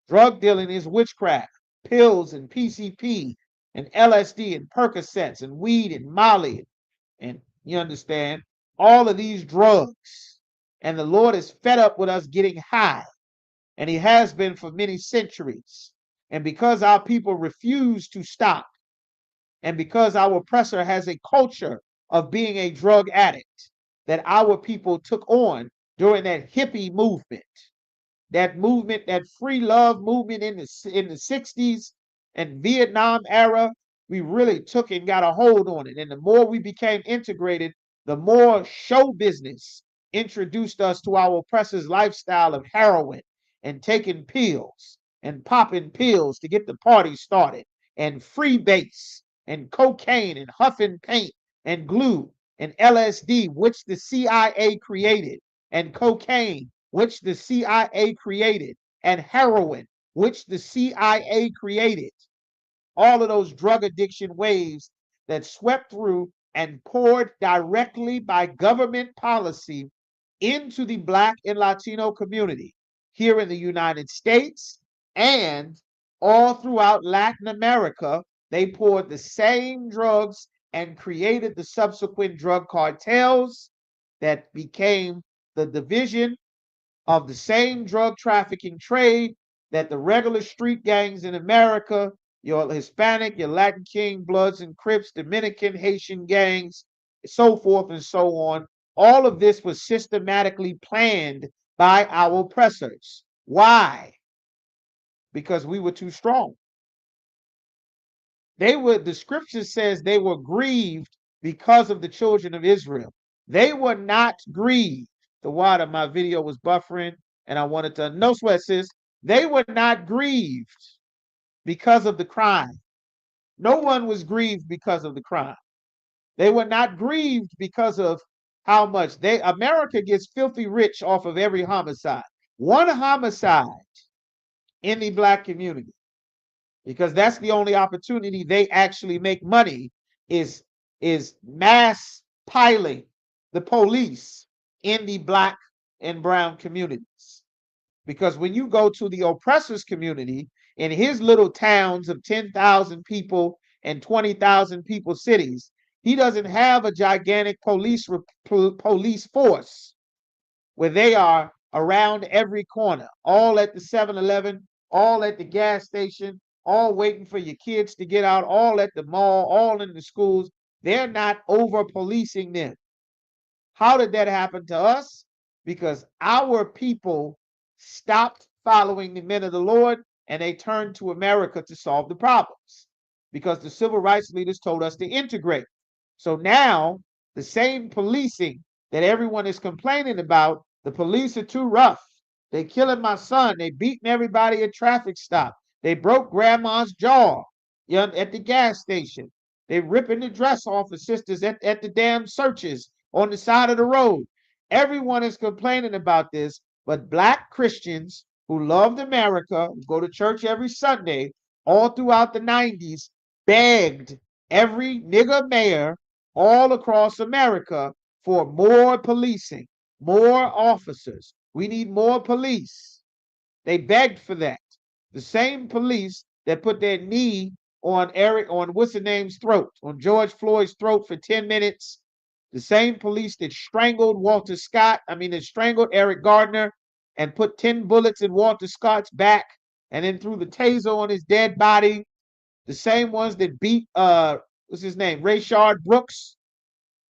Drug dealing is witchcraft, pills and PCP and LSD and Percocets and weed and Molly. And you understand, all of these drugs. And the Lord is fed up with us getting high. And he has been for many centuries. And because our people refuse to stop, and because our oppressor has a culture of being a drug addict that our people took on during that hippie movement, that free love movement in the 60s and Vietnam era, we really took and got a hold on it. And the more we became integrated, the more show business introduced us to our oppressor's lifestyle of heroin and taking pills and popping pills to get the party started, and free base and cocaine and huffing paint and glue and LSD, which the CIA created, and cocaine, which the CIA created, and heroin, which the CIA created. All of those drug addiction waves that swept through and poured directly by government policy into the Black and Latino community here in the United States and all throughout Latin America. They poured the same drugs and created the subsequent drug cartels that became the division of the same drug trafficking trade that the regular street gangs in America, your Hispanic, your Latin King, Bloods and Crips, Dominican, Haitian gangs, so forth and so on. All of this was systematically planned by our oppressors. Why? Because we were too strong. The scripture says they were grieved because of the children of Israel. They were not grieved. The water, my video was buffering, and I wanted to, no sweat, sis. They were not grieved because of the crime. No one was grieved because of the crime. They were not grieved because of how much America gets filthy rich off of every homicide. One homicide in the Black community, because that's the only opportunity they actually make money, is mass piling the police in the Black and brown communities. Because when you go to the oppressor's community in his little towns of 10,000 people and 20,000 people cities, he doesn't have a gigantic police force where they are around every corner, all at the 7-Eleven, all at the gas station, all waiting for your kids to get out, all at the mall, all in the schools. They're not over policing them. How did that happen to us? Because our people stopped following the men of the Lord and they turned to America to solve the problems, because the civil rights leaders told us to integrate. So now the same policing that everyone is complaining about, the police are too rough. They killing my son. They beating everybody at traffic stop. They broke grandma's jaw at the gas station. They ripping the dress off of sisters at the damn searches on the side of the road. Everyone is complaining about this, but Black Christians who loved America, who go to church every Sunday, all throughout the 90s, begged every nigger mayor all across America for more policing, more officers. We need more police. They begged for that. The same police that put their knee on what's the name's throat, on George Floyd's throat for 10 minutes. The same police that strangled that strangled Eric Gardner and put 10 bullets in Walter Scott's back and then threw the taser on his dead body. The same ones that beat what's his name, Rayshard Brooks.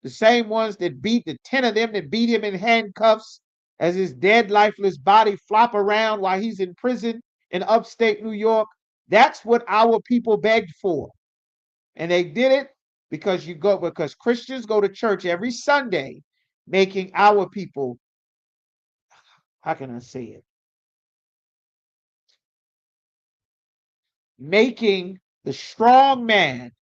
The same ones that beat the 10 of them that beat him in handcuffs as his dead, lifeless body flop around while he's in prison in upstate New York. That's what our people begged for. And they did it because Christians go to church every Sunday, making our people, how can I say it? Making the strong man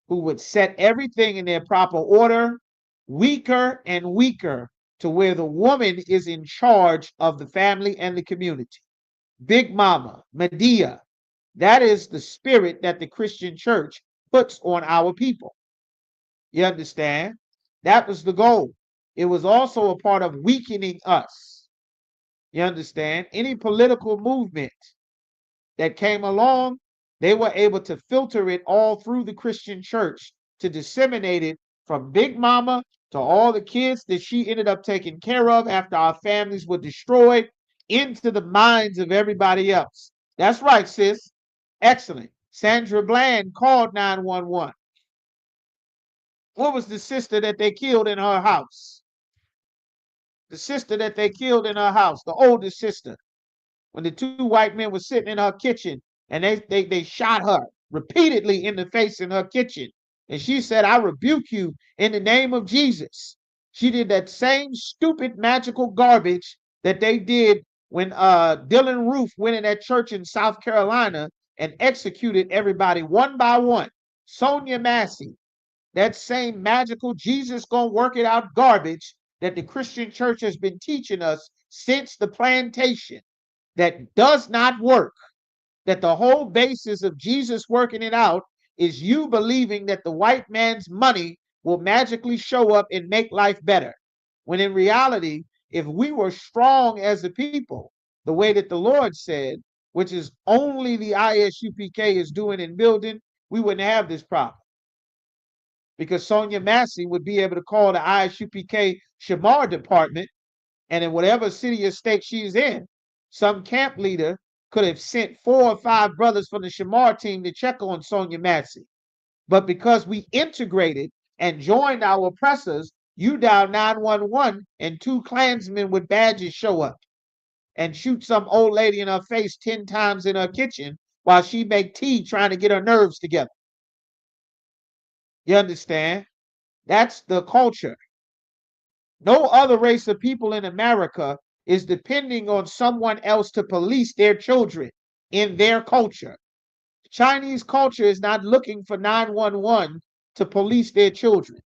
who would set everything in their proper order weaker and weaker, to where the woman is in charge of the family and the community. Big Mama, Medea, that is the spirit that the Christian church puts on our people. You understand? That was the goal. It was also a part of weakening us. You understand? Any political movement that came along, they were able to filter it all through the Christian church to disseminate it from Big Mama to all the kids that she ended up taking care of after our families were destroyed into the minds of everybody else. That's right, sis. Excellent. Sandra Bland called 911. What was the sister that they killed in her house? The sister that they killed in her house, the oldest sister, when the two white men were sitting in her kitchen and they shot her repeatedly in the face in her kitchen. And she said, I rebuke you in the name of Jesus. She did that same stupid magical garbage that they did when Dylan Roof went in that church in South Carolina and executed everybody one by one. Sonia Massey, that same magical Jesus gonna work it out garbage that the Christian church has been teaching us since the plantation, that does not work. That the whole basis of Jesus working it out is you believing that the white man's money will magically show up and make life better. When in reality, if we were strong as a people, the way that the Lord said, which is only the ISUPK is doing and building, we wouldn't have this problem. Because Sonia Massey would be able to call the ISUPK Shamar department, and in whatever city or state she's in, some camp leader could have sent 4 or 5 brothers from the Shamar team to check on Sonia Massey. But because we integrated and joined our oppressors, you dial 911 and 2 Klansmen with badges show up and shoot some old lady in her face 10 times in her kitchen while she make tea trying to get her nerves together. You understand? That's the culture. No other race of people in America is depending on someone else to police their children in their culture. Chinese culture is not looking for 911 to police their children.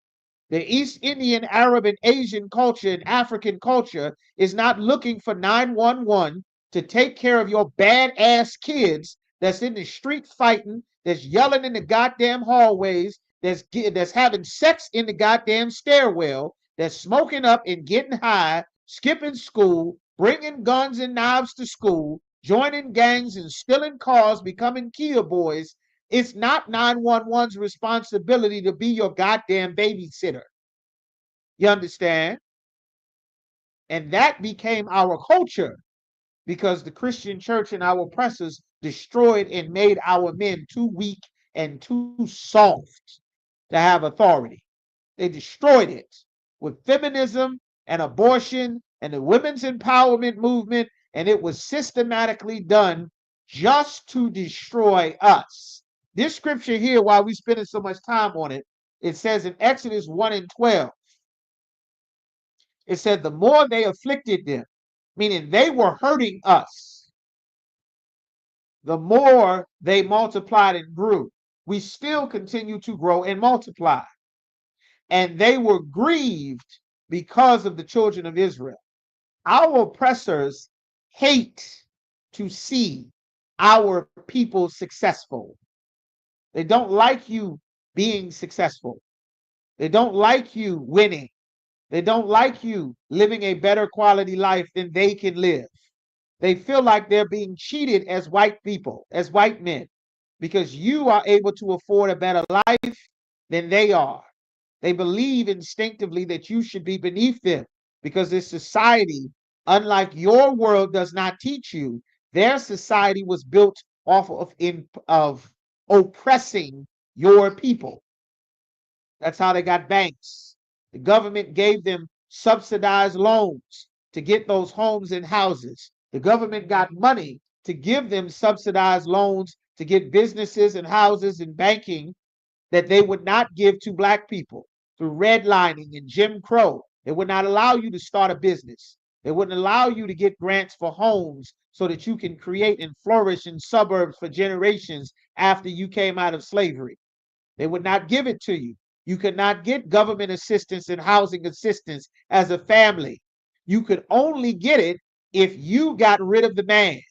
The East Indian, Arab, and Asian culture and African culture is not looking for 911 to take care of your badass kids that's in the street fighting, that's yelling in the goddamn hallways, that's having sex in the goddamn stairwell, that's smoking up and getting high, skipping school, bringing guns and knives to school, joining gangs and stealing cars, becoming Kia boys. It's not 911's responsibility to be your goddamn babysitter. You understand? And that became our culture because the Christian church and our oppressors destroyed and made our men too weak and too soft to have authority. They destroyed it with feminism and abortion and the women's empowerment movement, and it was systematically done just to destroy us. This scripture here, while we're spending so much time on it, it says in Exodus 1 and 12, it said, the more they afflicted them, meaning they were hurting us, the more they multiplied and grew. We still continue to grow and multiply. And they were grieved because of the children of Israel. Our oppressors hate to see our people successful. They don't like you being successful. They don't like you winning. They don't like you living a better quality life than they can live. They feel like they're being cheated as white people, as white men, because you are able to afford a better life than they are. They believe instinctively that you should be beneath them because this society, unlike your world, does not teach you. Their society was built off of oppressing your people. That's how they got banks. The government gave them subsidized loans to get those homes and houses. The government got money to give them subsidized loans to get businesses and houses and banking that they would not give to black people through redlining and Jim Crow. They would not allow you to start a business. They wouldn't allow you to get grants for homes so that you can create and flourish in suburbs for generations after you came out of slavery. They would not give it to you. You could not get government assistance and housing assistance as a family. You could only get it if you got rid of the man.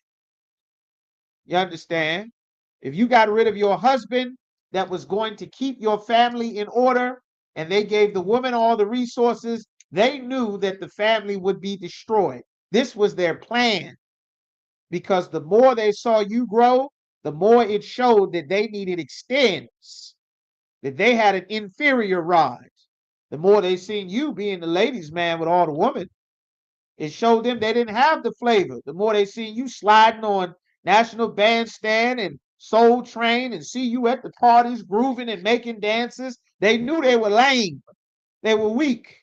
You understand? If you got rid of your husband that was going to keep your family in order and they gave the woman all the resources, they knew that the family would be destroyed. This was their plan because the more they saw you grow, the more it showed that they needed extends, that they had an inferior rod. The more they seen you being the ladies' man with all the women, it showed them they didn't have the flavor. The more they seen you sliding on National Bandstand and Soul Train and see you at the parties grooving and making dances, they knew they were lame. They were weak.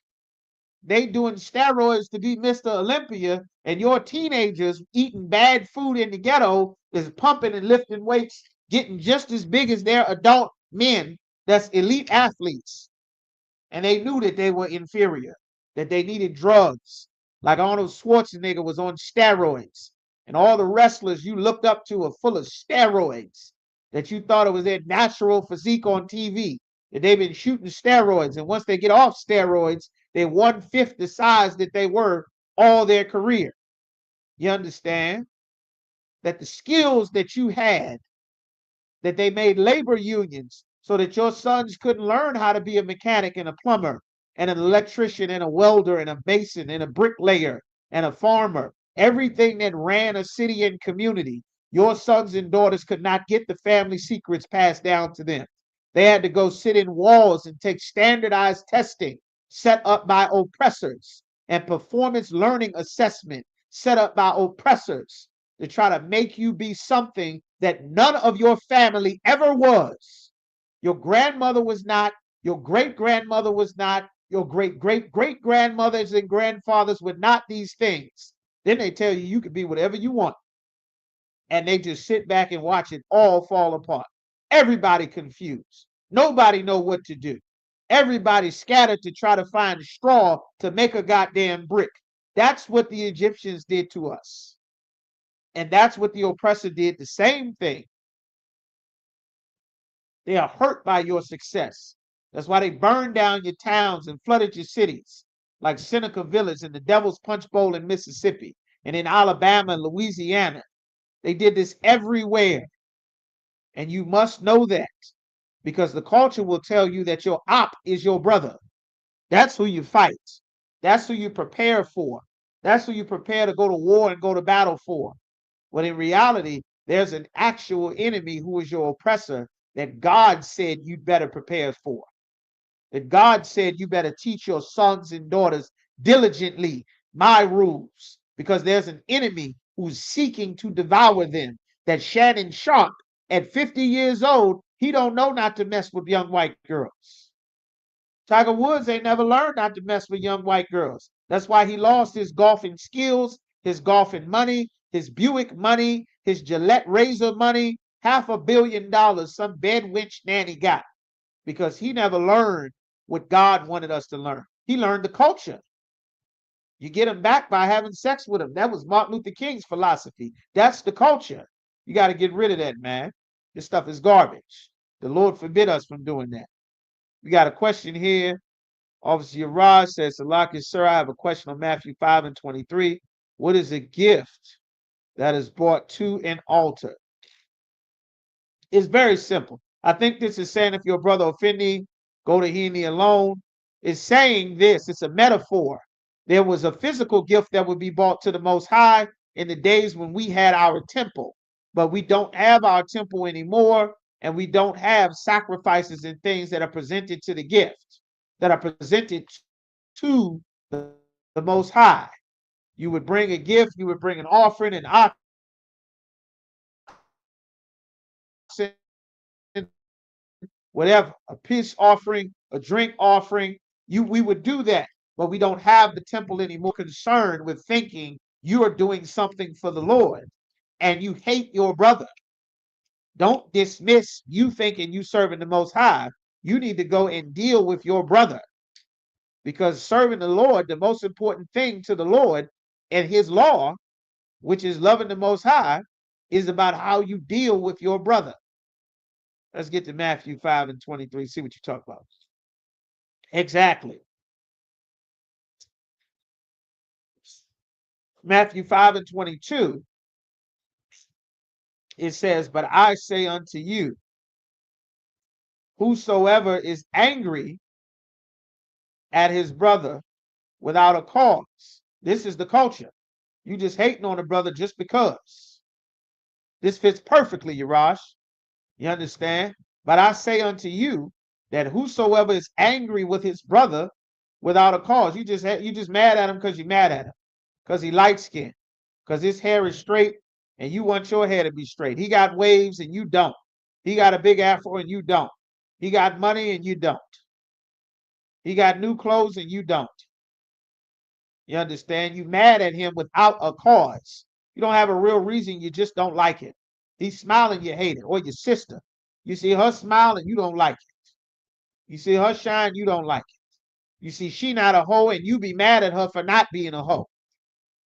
They doing steroids to be Mr. Olympia, and your teenagers eating bad food in the ghetto is pumping and lifting weights, getting just as big as their adult men that's elite athletes. And they knew that they were inferior, that they needed drugs. Like Arnold Schwarzenegger was on steroids, and all the wrestlers you looked up to are full of steroids, that you thought it was their natural physique on TV, that they've been shooting steroids. And once they get off steroids, they're 1/5 the size that they were all their career. You understand? That the skills that you had, that they made labor unions so that your sons couldn't learn how to be a mechanic and a plumber and an electrician and a welder and a mason and a bricklayer and a farmer. Everything that ran a city and community, your sons and daughters could not get the family secrets passed down to them. They had to go sit in walls and take standardized testing set up by oppressors and performance learning assessment set up by oppressors to try to make you be something that none of your family ever was. Your grandmother was not, your great grandmother was not, your great great great grandmothers and grandfathers were not these things. Then they tell you you could be whatever you want. And they just sit back and watch it all fall apart. Everybody confused. Nobody know what to do. Everybody scattered to try to find a straw to make a goddamn brick. That's what the Egyptians did to us. And that's what the oppressor did, the same thing. They are hurt by your success. That's why they burned down your towns and flooded your cities, like Seneca Village and the Devil's Punch Bowl in Mississippi and in Alabama and Louisiana. They did this everywhere. And you must know that because the culture will tell you that your op is your brother. That's who you fight. That's who you prepare for. That's who you prepare to go to war and go to battle for. When in reality, there's an actual enemy who is your oppressor that God said you'd better prepare for. That God said you better teach your sons and daughters diligently my rules because there's an enemy who's seeking to devour them. That Shannon Sharp at 50 years old, he don't know not to mess with young white girls. Tiger Woods ain't never learned not to mess with young white girls. That's why he lost his golfing skills, his golfing money, his Buick money, his Gillette razor money, $500 million some bed wench nanny got because he never learned what God wanted us to learn. He learned the culture. You get him back by having sex with him. That was Martin Luther King's philosophy. That's the culture. You got to get rid of that, man. This stuff is garbage. The Lord forbid us from doing that. We got a question here. Officer Yaraj says, Salaki, sir, I have a question on Matthew 5 and 23. What is a gift that is brought to an altar? It's very simple. I think this is saying if your brother offend thee, go to he and he alone. It's saying this. It's a metaphor. There was a physical gift that would be brought to the Most High in the days when we had our temple. But we don't have our temple anymore, and we don't have sacrifices and things that are presented to the gift, that are presented to the Most High. You would bring a gift, you would bring an offering, an oxen, whatever, a peace offering, a drink offering. We would do that. but we don't have the temple anymore, concerned with thinking you are doing something for the Lord and you hate your brother. Don't dismiss you thinking you serving the Most High. You need to go and deal with your brother, because serving the Lord, the most important thing to the Lord and his law, which is loving the Most High, is about how you deal with your brother. Let's get to Matthew 5 and 23, see what you talk about. Exactly. Matthew 5 and 22, it says, but I say unto you, whosoever is angry at his brother without a cause. This is the culture. You just hating on a brother just because. This fits perfectly, Yarash. You understand? But I say unto you that whosoever is angry with his brother without a cause, you just mad at him because you're mad at him, because he light skinned, because his hair is straight and you want your hair to be straight. He got waves and you don't. He got a big afro and you don't. He got money and you don't. He got new clothes and you don't. You understand? You mad at him without a cause. You don't have a real reason. You just don't like it. He's smiling, you hate it. Or your sister. You see her smiling, you don't like it. You see her shine, you don't like it. You see she not a hoe and you be mad at her for not being a hoe.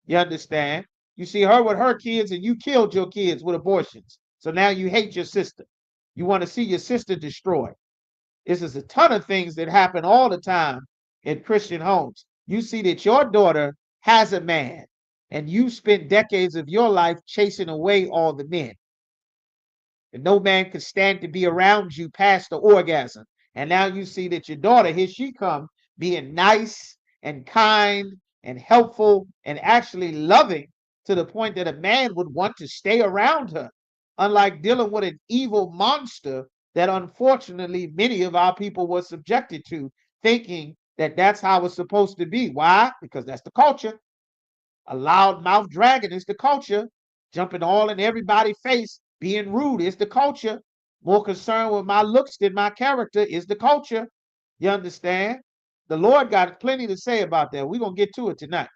You understand? You see her with her kids and you killed your kids with abortions. So now you hate your sister. You want to see your sister destroyed. This is a ton of things that happen all the time in Christian homes. You see that your daughter has a man and you spent decades of your life chasing away all the men. And no man could stand to be around you past the orgasm. And now you see that your daughter, here she come, being nice and kind and helpful and actually loving to the point that a man would want to stay around her, unlike dealing with an evil monster that unfortunately many of our people were subjected to, thinking that that's how it's supposed to be. Why? Because that's the culture. A loudmouth dragon is the culture. Jumping all in everybody's face, being rude is the culture. More concerned with my looks than my character is the culture. You understand? The Lord got plenty to say about that. We're going to get to it tonight.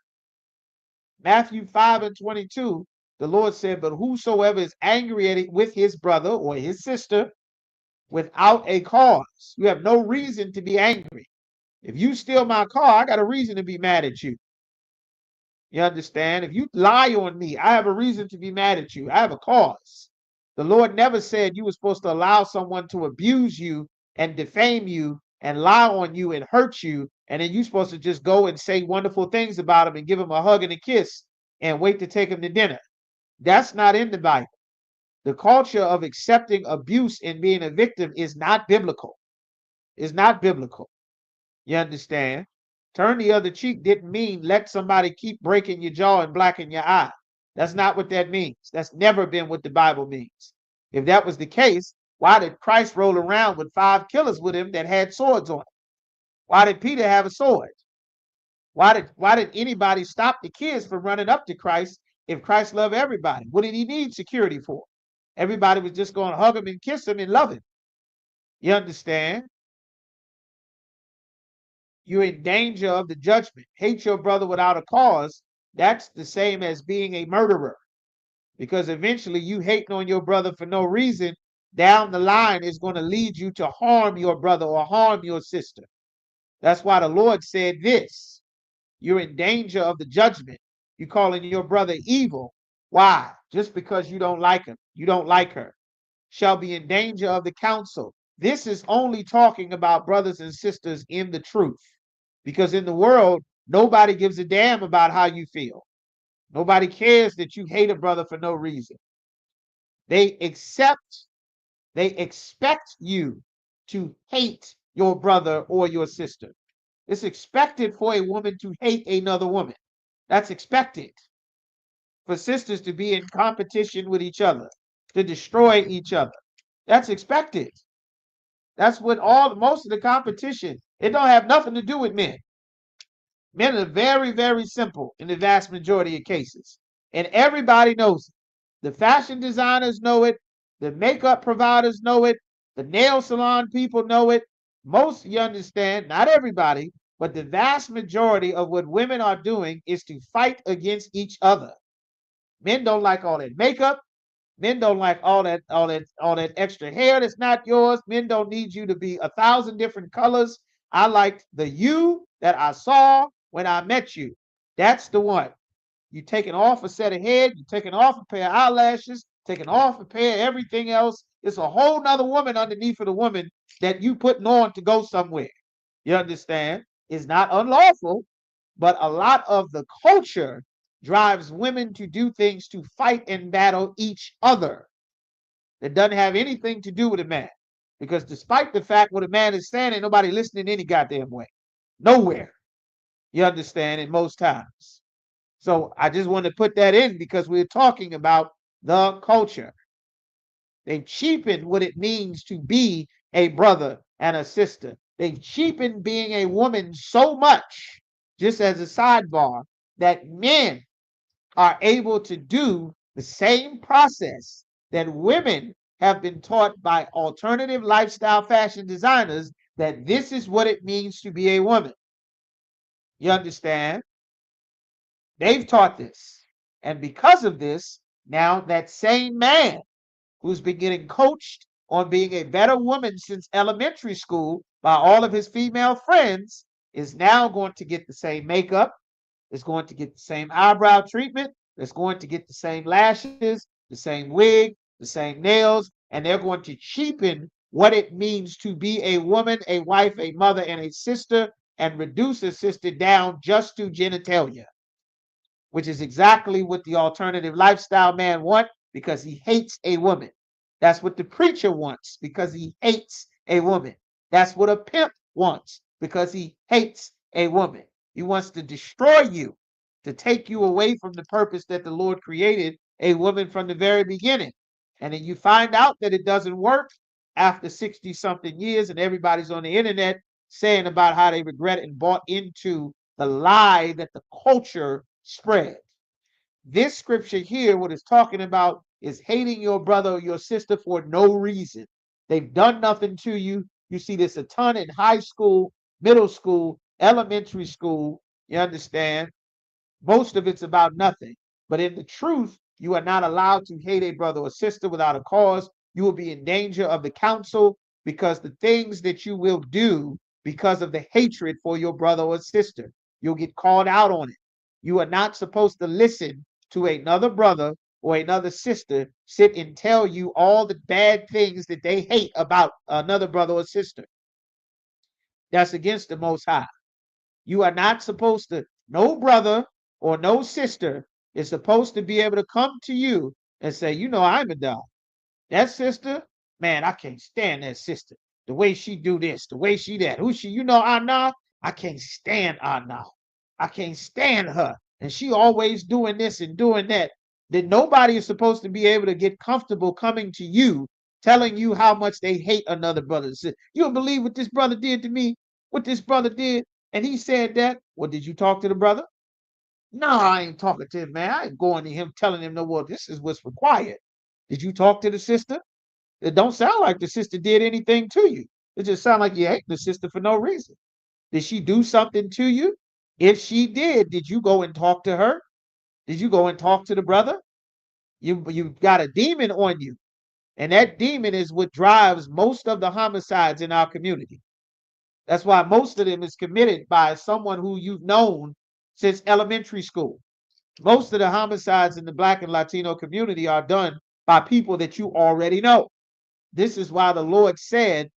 Matthew 5 and 22, the Lord said, but whosoever is angry at it with his brother or his sister without a cause, you have no reason to be angry. If you steal my car, I got a reason to be mad at you. You understand? If you lie on me, I have a reason to be mad at you. I have a cause. The Lord never said you were supposed to allow someone to abuse you and defame you and lie on you and hurt you, and then you're supposed to just go and say wonderful things about him and give him a hug and a kiss and wait to take him to dinner. That's not in the Bible. The culture of accepting abuse and being a victim is not biblical. It's not biblical. You understand? Turn the other cheek didn't mean let somebody keep breaking your jaw and blacken your eye. That's not what that means. That's never been what the Bible means. If that was the case, why did Christ roll around with 5 killers with him that had swords on him? Why did Peter have a sword? Why did anybody stop the kids from running up to Christ if Christ loved everybody? What did he need security for? Everybody was just going to hug him and kiss him and love him. You understand? You're in danger of the judgment. Hate your brother without a cause. That's the same as being a murderer. Because eventually you hating on your brother for no reason, down the line is going to lead you to harm your brother or harm your sister. That's why the Lord said this. You're in danger of the judgment. You're calling your brother evil. Why? Just because you don't like him. You don't like her. Shall be in danger of the council. This is only talking about brothers and sisters in the truth. Because in the world, nobody gives a damn about how you feel. Nobody cares that you hate a brother for no reason. They expect They expect you to hate your brother or your sister. It's expected for a woman to hate another woman. That's expected. For sisters to be in competition with each other, to destroy each other. That's expected. That's what most of the competition. It don't have nothing to do with men. Men are very, very simple in the vast majority of cases. And everybody knows it. The fashion designers know it. The makeup providers know it. The nail salon people know it. Most, you understand, not everybody, But the vast majority of what women are doing is to fight against each other. Men don't like all that makeup. Men don't like all that extra hair that's not yours. Men don't need you to be 1,000 different colors. I liked the you that I saw when I met you. That's the one. You taking off a set of head, you taking off a pair of eyelashes, taking off a pair of everything else. It's a whole nother woman underneath of the woman that you putting on to go somewhere. You understand? It's not unlawful, but a lot of the culture drives women to do things to fight and battle each other. That doesn't have anything to do with a man. Because despite the fact what a man is saying, ain't nobody listening any goddamn way. Nowhere. You understand? In most times. So I just want to put that in because we're talking about the culture. They've cheapened what it means to be a brother and a sister. They've cheapened being a woman so much, just as a sidebar, that men are able to do the same process that women have been taught by alternative lifestyle fashion designers, that this is what it means to be a woman. You understand? They've taught this. And because of this, now that same man who's been getting coached on being a better woman since elementary school by all of his female friends is now going to get the same makeup, is going to get the same eyebrow treatment, is going to get the same lashes, the same wig, the same nails, and they're going to cheapen what it means to be a woman, a wife, a mother, and a sister, and reduce a sister down just to genitalia, which is exactly what the alternative lifestyle man wants because he hates a woman. That's what the preacher wants because he hates a woman. That's what a pimp wants because he hates a woman. He wants to destroy you, to take you away from the purpose that the Lord created a woman from the very beginning. And then you find out that it doesn't work after 60 something years, and everybody's on the internet saying about how they regret it and bought into the lie that the culture spread. This scripture here, what it's talking about is hating your brother or your sister for no reason. They've done nothing to you. You see this a ton in high school, middle school, elementary school. You understand? Most of it's about nothing. But in the truth, you are not allowed to hate a brother or sister without a cause. You will be in danger of the council because the things that you will do because of the hatred for your brother or sister, you'll get called out on it. You are not supposed to listen to another brother or another sister sit and tell you all the bad things that they hate about another brother or sister. That's against the Most High. You are not supposed to, no brother or no sister is supposed to be able to come to you and say, you know, I'm a dog. That sister, man, I can't stand that sister. The way she do this, the way she that. Who she, you know, Anna? I can't stand Anna. I can't stand her. And she always doing this and doing that. That nobody is supposed to be able to get comfortable coming to you, telling you how much they hate another brother. You don't believe what this brother did to me, what this brother did. And he said that. Well, did you talk to the brother? No, I ain't talking to him, man. I ain't going to him telling him, no, well, this is what's required. Did you talk to the sister? It don't sound like the sister did anything to you. It just sounds like you hate the sister for no reason. Did she do something to you? If she did you go and talk to her? Did you go and talk to the brother? You've got a demon on you. And that demon is what drives most of the homicides in our community. That's why most of them is committed by someone who you've known since elementary school. Most of the homicides in the Black and Latino community are done by people that you already know. This is why the Lord said,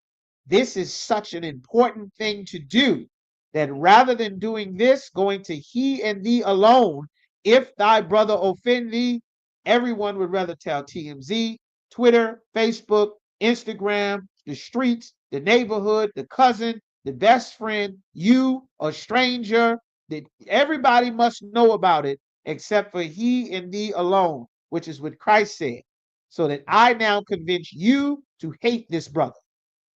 this is such an important thing to do, that rather than doing this, going to he and thee alone, if thy brother offend thee, everyone would rather tell TMZ, Twitter, Facebook, Instagram, the streets, the neighborhood, the cousin, the best friend, you, a stranger, that everybody must know about it except for he and thee alone, which is what Christ said. So that I now convince you to hate this brother,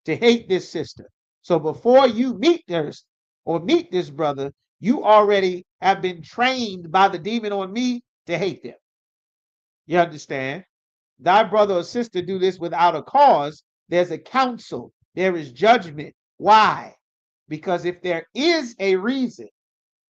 to hate this sister. So before you meet this or meet this brother, you already have been trained by the demon on me to hate them. You understand? Thy brother or sister do this without a cause. There's a counsel. There is judgment. Why? Because if there is a reason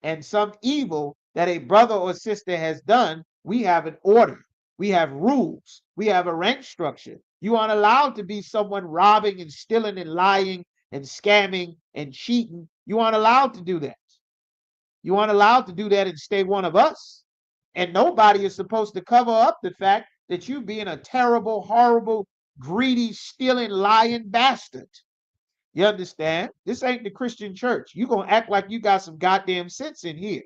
and some evil that a brother or sister has done, we have an order, we have rules, we have a rank structure. You aren't allowed to be someone robbing and stealing and lying and scamming and cheating. You aren't allowed to do that. You aren't allowed to do that and stay one of us. And nobody is supposed to cover up the fact that you being a terrible, horrible, greedy, stealing, lying bastard. You understand? This ain't the Christian church. You gonna act like you got some goddamn sense in here.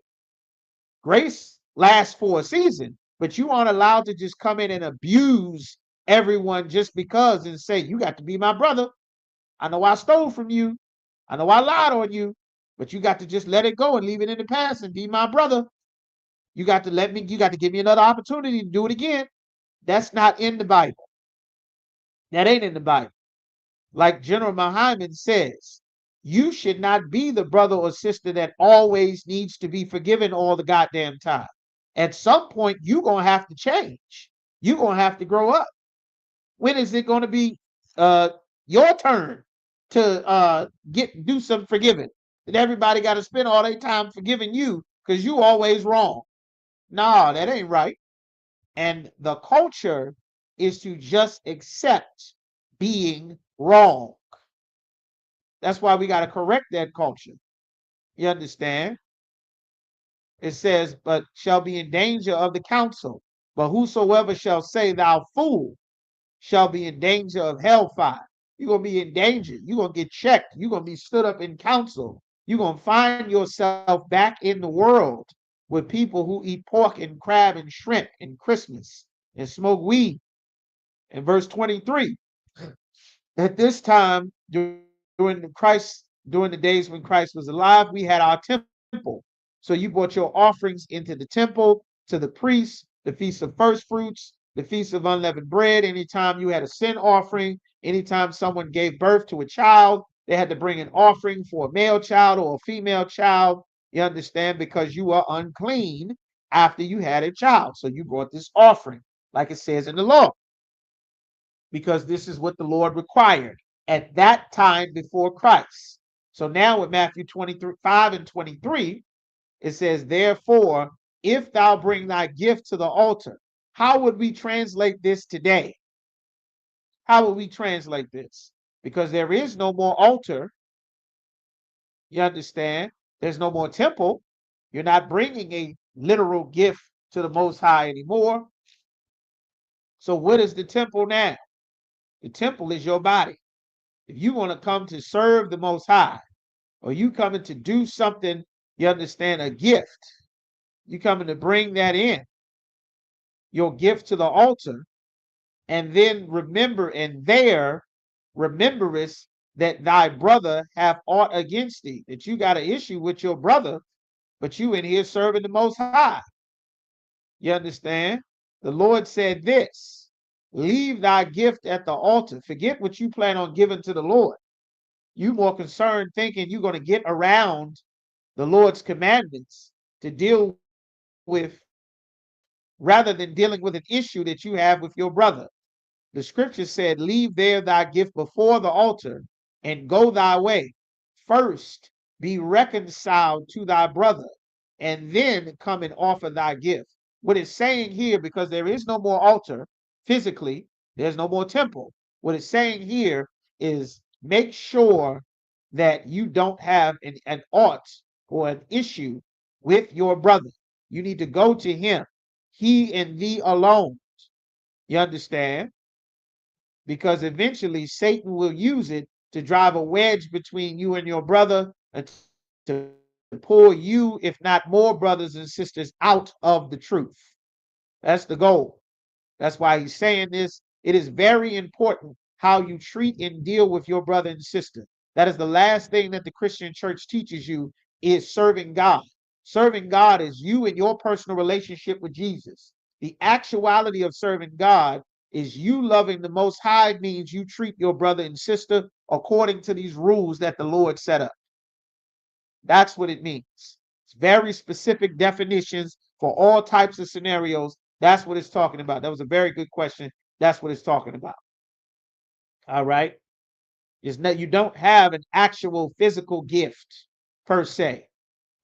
Grace lasts for a season, but you aren't allowed to just come in and abuse everyone just because and say, you got to be my brother. I know I stole from you. I know I lied on you, but you got to just let it go and leave it in the past and be my brother. You got to you got to give me another opportunity to do it again. That's not in the Bible. That ain't in the Bible. Like General Muhammad says, you should not be the brother or sister that always needs to be forgiven all the goddamn time. At some point, you're going to have to change. You're going to have to grow up. When is it going to be your turn to do some forgiving? And everybody got to spend all their time forgiving you because you always wrong. No, that ain't right. And the culture is to just accept being wrong. That's why we got to correct that culture. You understand? It says, but shall be in danger of the council. But whosoever shall say, thou fool, shall be in danger of hellfire. You're going to be in danger. You're going to get checked. You're going to be stood up in council. You're going to find yourself back in the world with people who eat pork and crab and shrimp and Christmas and smoke weed. In verse 23, at this time, during the days when Christ was alive, we had our temple. So you brought your offerings into the temple to the priests, the feast of first fruits, the feast of unleavened bread. Anytime you had a sin offering, anytime someone gave birth to a child, they had to bring an offering for a male child or a female child. You understand? Because you were unclean after you had a child. So you brought this offering, like it says in the law, because this is what the Lord required at that time before Christ. So now with Matthew 25 and 23, it says, therefore, if thou bring thy gift to the altar, how would we translate this today? How would we translate this? Because there is no more altar. You understand? There's no more temple. You're not bringing a literal gift to the Most High anymore. So what is the temple now? The temple is your body. If you want to come to serve the Most High, or you coming to do something, you understand, a gift, you coming to bring that in, your gift to the altar, and then remember, and there rememberest that thy brother hath aught against thee, that you got an issue with your brother, but you in here serving the Most High. You understand? The Lord said this, leave thy gift at the altar. Forget what you plan on giving to the Lord. You more concerned thinking you're going to get around the Lord's commandments to deal with, rather than dealing with an issue that you have with your brother. The scripture said, leave there thy gift before the altar and go thy way. First be reconciled to thy brother, and then come and offer thy gift. What it's saying here, because there is no more altar physically, there's no more temple. What it's saying here is make sure that you don't have an ought or an issue with your brother. You need to go to him, he and thee alone. You understand? Because eventually Satan will use it to drive a wedge between you and your brother and to pull you, if not more brothers and sisters, out of the truth. That's the goal. That's why he's saying this. It is very important how you treat and deal with your brother and sister. That is the last thing that the Christian church teaches you, is serving God. Serving God is you and your personal relationship with Jesus. The actuality of serving God is you loving the Most High, means you treat your brother and sister according to these rules that the Lord set up. That's what it means. It's very specific definitions for all types of scenarios. That's what it's talking about. That was a very good question. That's what it's talking about. All right. It's not, you don't have an actual physical gift per se,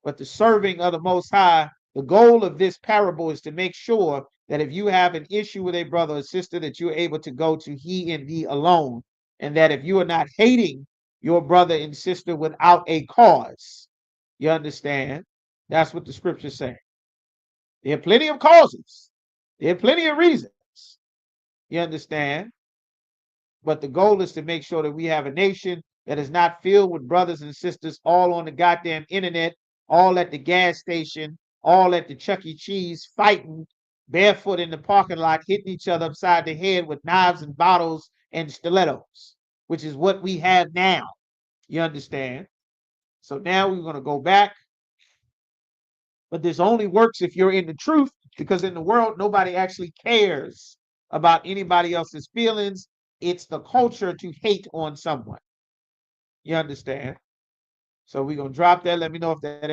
but the serving of the Most High. The goal of this parable is to make sure that if you have an issue with a brother or sister, that you're able to go to he and thee alone, and that if you are not hating your brother and sister without a cause, you understand? That's what the scriptures say. There are plenty of causes. There are plenty of reasons. You understand? But the goal is to make sure that we have a nation that is not filled with brothers and sisters all on the goddamn internet, all at the gas station, all at the Chuck E. Cheese, fighting barefoot in the parking lot, hitting each other upside the head with knives and bottles and stilettos, which is what we have now. You understand? So now we're going to go back. But this only works if you're in the truth, because in the world, nobody actually cares about anybody else's feelings. It's the culture to hate on someone. You understand? So we're going to drop that. Let me know if that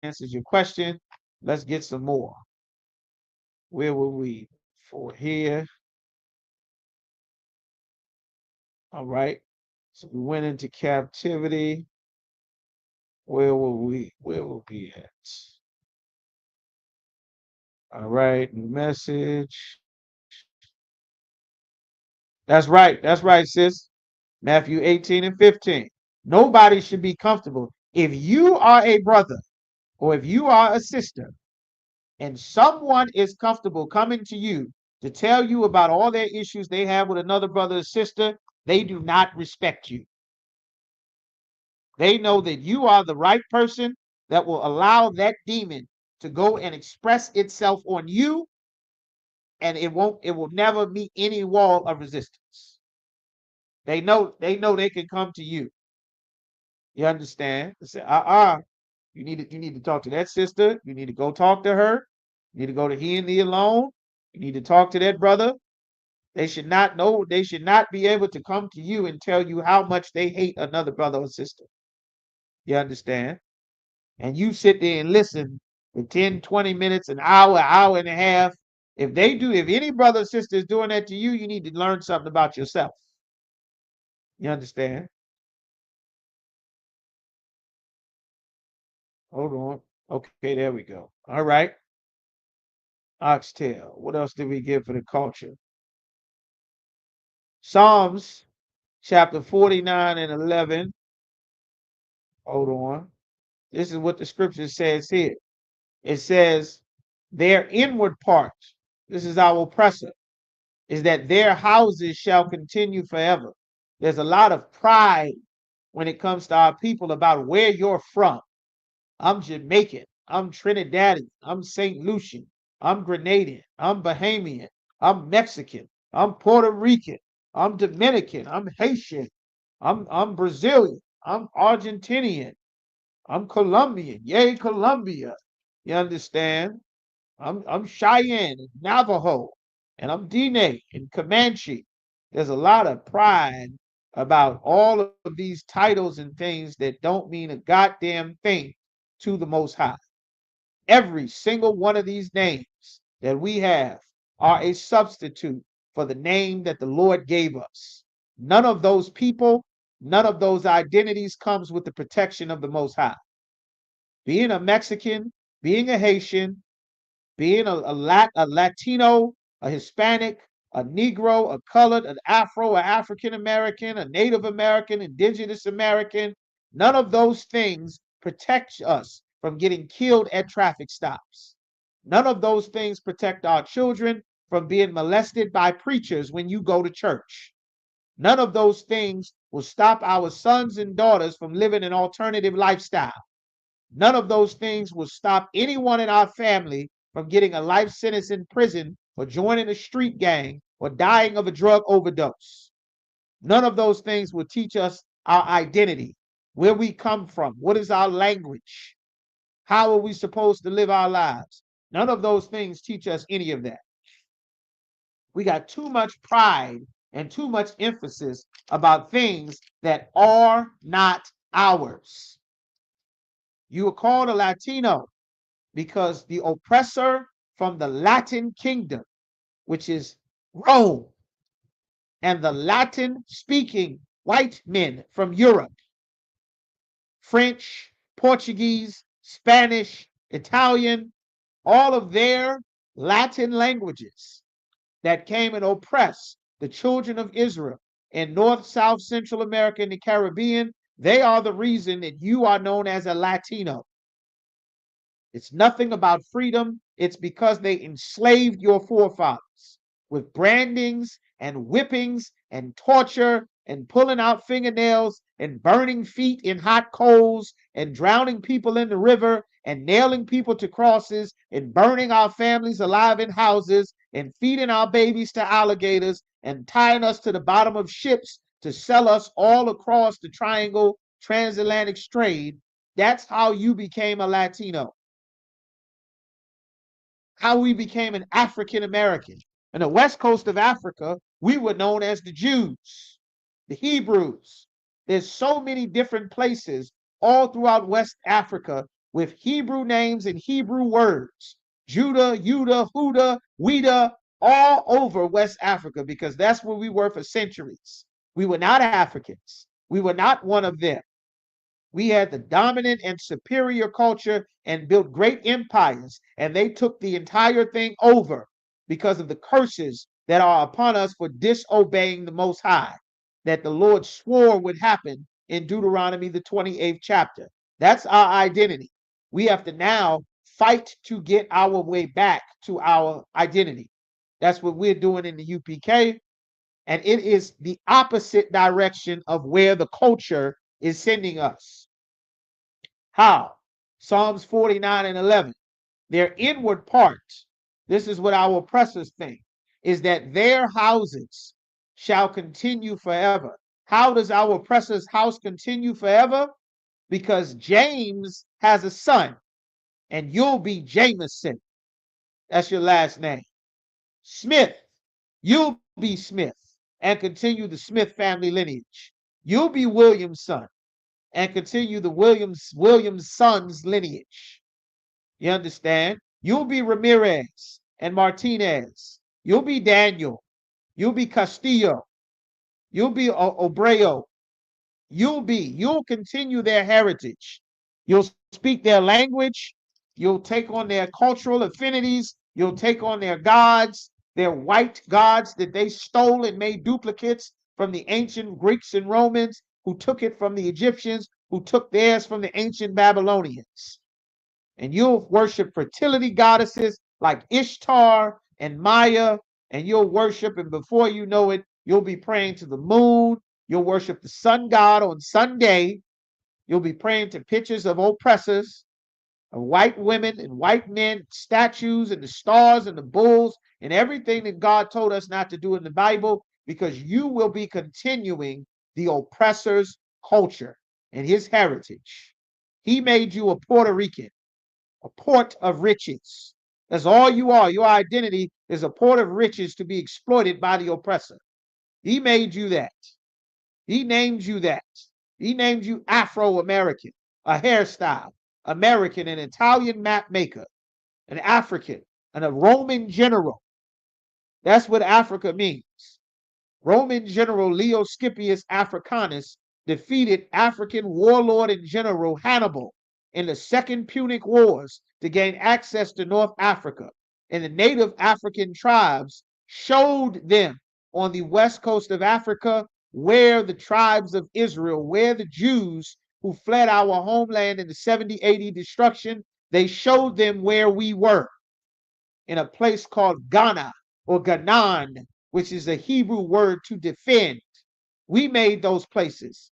answers your question. Let's get some more. Where were we? For here. All right. So we went into captivity. Where were we? Where were we at? All right. Message. That's right. That's right, sis. Matthew 18 and 15. Nobody should be comfortable. If you are a brother or if you are a sister and someone is comfortable coming to you to tell you about all their issues they have with another brother or sister, they do not respect you. They know that you are the right person that will allow that demon to go and express itself on you, and it will never meet any wall of resistance. They know they can come to you. You understand? They say, you need to talk to that sister. You need to go talk to her. You need to go to he and thee alone. You need to talk to that brother. They should not know, they should not be able to come to you and tell you how much they hate another brother or sister. You understand? And you sit there and listen for 10, 20 minutes, an hour and a half. If any brother or sister is doing that to you, you need to learn something about yourself. You understand? Hold on. Okay, there we go. All right. Oxtail. What else did we get for the culture? Psalms chapter 49 and 11. Hold on. This is what the scripture says here. It says, their inward part, this is our oppressor, is that their houses shall continue forever. There's a lot of pride when it comes to our people about where you're from. I'm Jamaican. I'm Trinidadian. I'm St. Lucian. I'm Grenadian. I'm Bahamian. I'm Mexican. I'm Puerto Rican. I'm Dominican. I'm Haitian. I'm Brazilian. I'm Argentinian. I'm Colombian. Yay, Colombia. You understand? I'm Cheyenne and Navajo, and I'm Dene and Comanche. There's a lot of pride about all of these titles and things that don't mean a goddamn thing to the Most High. Every single one of these names that we have are a substitute for the name that the Lord gave us. None of those people, none of those identities comes with the protection of the Most High. Being a Mexican, being a Haitian, being a Latino, a Hispanic, a Negro, a colored, an Afro, an African American, a Native American, Indigenous American, none of those things protect us from getting killed at traffic stops. None of those things protect our children from being molested by preachers when you go to church. None of those things will stop our sons and daughters from living an alternative lifestyle. None of those things will stop anyone in our family from getting a life sentence in prison or joining a street gang or dying of a drug overdose. None of those things will teach us our identity, where we come from, what is our language, how are we supposed to live our lives. None of those things teach us any of that. We got too much pride and too much emphasis about things that are not ours. You are called a Latino because the oppressor from the Latin kingdom, which is Rome, and the Latin speaking white men from Europe, French, Portuguese, Spanish, Italian, all of their Latin languages that came and oppressed the children of Israel in North, South, Central America, and the Caribbean. They are the reason that you are known as a Latino. It's nothing about freedom. It's because they enslaved your forefathers with brandings and whippings and torture and pulling out fingernails and burning feet in hot coals and drowning people in the river and nailing people to crosses and burning our families alive in houses and feeding our babies to alligators and tying us to the bottom of ships to sell us all across the triangle transatlantic trade. That's how you became a Latino. How we became an African American. In the west coast of Africa, we were known as the Jews, the Hebrews. There's so many different places all throughout West Africa with Hebrew names and Hebrew words. Judah, Yudah, Huda, Wida, all over West Africa, because that's where we were for centuries. We were not Africans. We were not one of them. We had the dominant and superior culture and built great empires, and they took the entire thing over because of the curses that are upon us for disobeying the Most High, that the Lord swore would happen in Deuteronomy, the 28th chapter. That's our identity. We have to now fight to get our way back to our identity. That's what we're doing in the UPK, and it is the opposite direction of where the culture is sending us. How? Psalms 49 and 11. Their inward parts, this is what our oppressors think, is that their houses shall continue forever. How does our oppressor's house continue forever? Because James has a son, and you'll be Jameson. That's your last name. Smith, you'll be Smith and continue the Smith family lineage. You'll be William's son and continue the Williams sons lineage. You understand? You'll be Ramirez and Martinez. You'll be Daniel. You'll be Castillo. You'll be Obreo. You'll continue their heritage. You'll speak their language. You'll take on their cultural affinities. You'll take on their gods, their white gods that they stole and made duplicates from the ancient Greeks and Romans, who took it from the Egyptians, who took theirs from the ancient Babylonians. And you'll worship fertility goddesses like Ishtar and Maya, and you'll worship, and before you know it, you'll be praying to the moon. You'll worship the sun god on Sunday. You'll be praying to pictures of oppressors, of white women and white men, statues and the stars and the bulls and everything that God told us not to do in the Bible, because you will be continuing the oppressor's culture and his heritage. He made you a Puerto Rican, a port of riches. That's all you are. Your identity is a port of riches to be exploited by the oppressor. He made you that. He named you that. He named you Afro-American, a hairstyle, American, an Italian map maker, an African, and a Roman general. That's what Africa means. Roman general Leo Scipius Africanus defeated African warlord and general Hannibal in the Second Punic Wars to gain access to North Africa. And the native African tribes showed them on the west coast of Africa where the tribes of Israel, where the Jews who fled our homeland in the 70 AD destruction, they showed them where we were, in a place called Ghana or Ganan, which is a Hebrew word to defend. We made those places.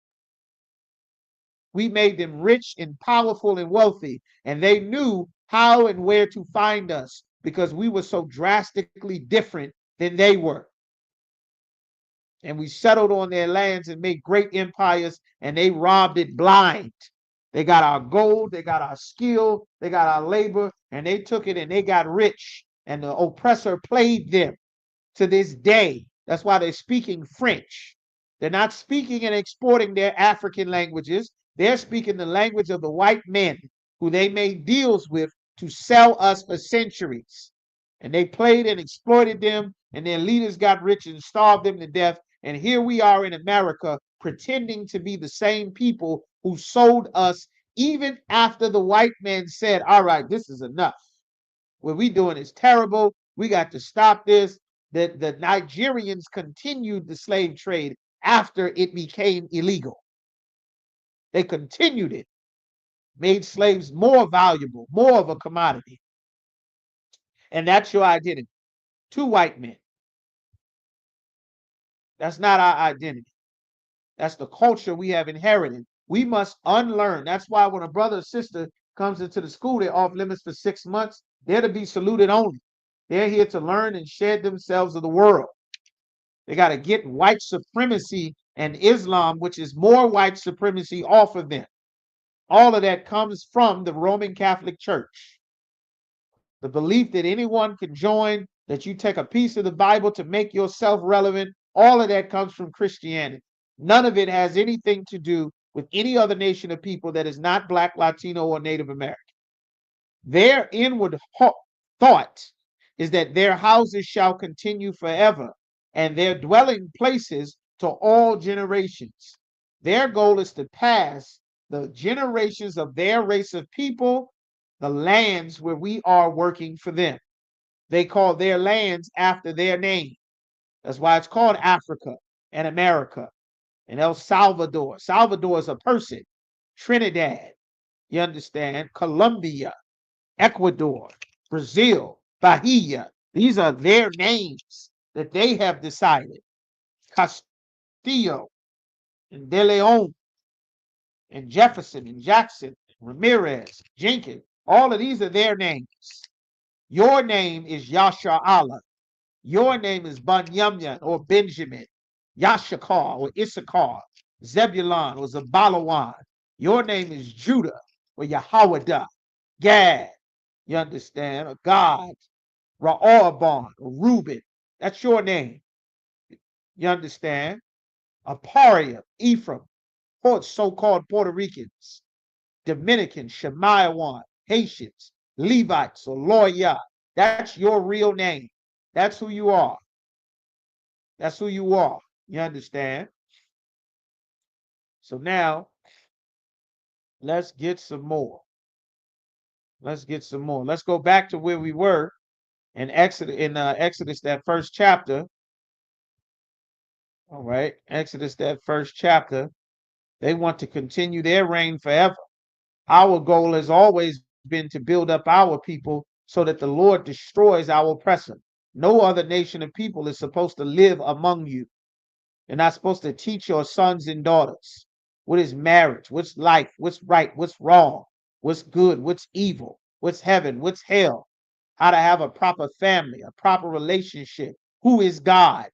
We made them rich and powerful and wealthy, and they knew how and where to find us because we were so drastically different than they were. And we settled on their lands and made great empires, and they robbed it blind. They got our gold, they got our skill, they got our labor, and they took it and they got rich. And the oppressor played them to this day. That's why they're speaking French. They're not speaking and exporting their African languages. They're speaking the language of the white men who they made deals with to sell us for centuries. And they played and exploited them, and their leaders got rich and starved them to death. And here we are in America pretending to be the same people who sold us even after the white man said, all right, this is enough. What we doing is terrible. We got to stop this. That the Nigerians continued the slave trade after it became illegal. They continued it, made slaves more valuable, more of a commodity. And that's your identity. Two white men. That's not our identity. That's the culture we have inherited. We must unlearn. That's why when a brother or sister comes into the school, they're off limits for 6 months. They're to be saluted only. They're here to learn and shed themselves of the world. They got to get white supremacy and Islam, which is more white supremacy, off of them. All of that comes from the Roman Catholic Church. The belief that anyone can join, that you take a piece of the Bible to make yourself relevant, all of that comes from Christianity. None of it has anything to do with any other nation of people that is not Black, Latino, or Native American. Their inward thought is that their houses shall continue forever and their dwelling places to all generations. Their goal is to pass the generations of their race of people the lands where we are working for them. They call their lands after their name. That's why it's called Africa and America and El Salvador. Salvador is a person. Trinidad, you understand? Colombia, Ecuador, Brazil, Bahia. These are their names that they have decided. Castillo and De Leon and Jefferson and Jackson, Ramirez, Jenkins. All of these are their names. Your name is Yasha Allah. Your name is Banyamyan or Benjamin, Yashakar or Issachar, Zebulon or Zabalawan. Your name is Judah or Yahwadah, Gad, you understand, or God, Ra'orban or Reuben. That's your name. You understand? Aparia, Ephraim, so-called Puerto Ricans, Dominicans, Shemaiawan, Haitians, Levites, or Loya. That's your real name. That's who you are. That's who you are. You understand? So now, let's get some more. Let's get some more. Let's go back to where we were in Exodus, that first chapter. All right, Exodus, that first chapter. They want to continue their reign forever. Our goal has always been to build up our people so that the Lord destroys our oppressor. No other nation of people is supposed to live among you. You're not supposed to teach your sons and daughters what is marriage, what's life, what's right, what's wrong, what's good, what's evil, what's heaven, what's hell, how to have a proper family, a proper relationship. Who is God?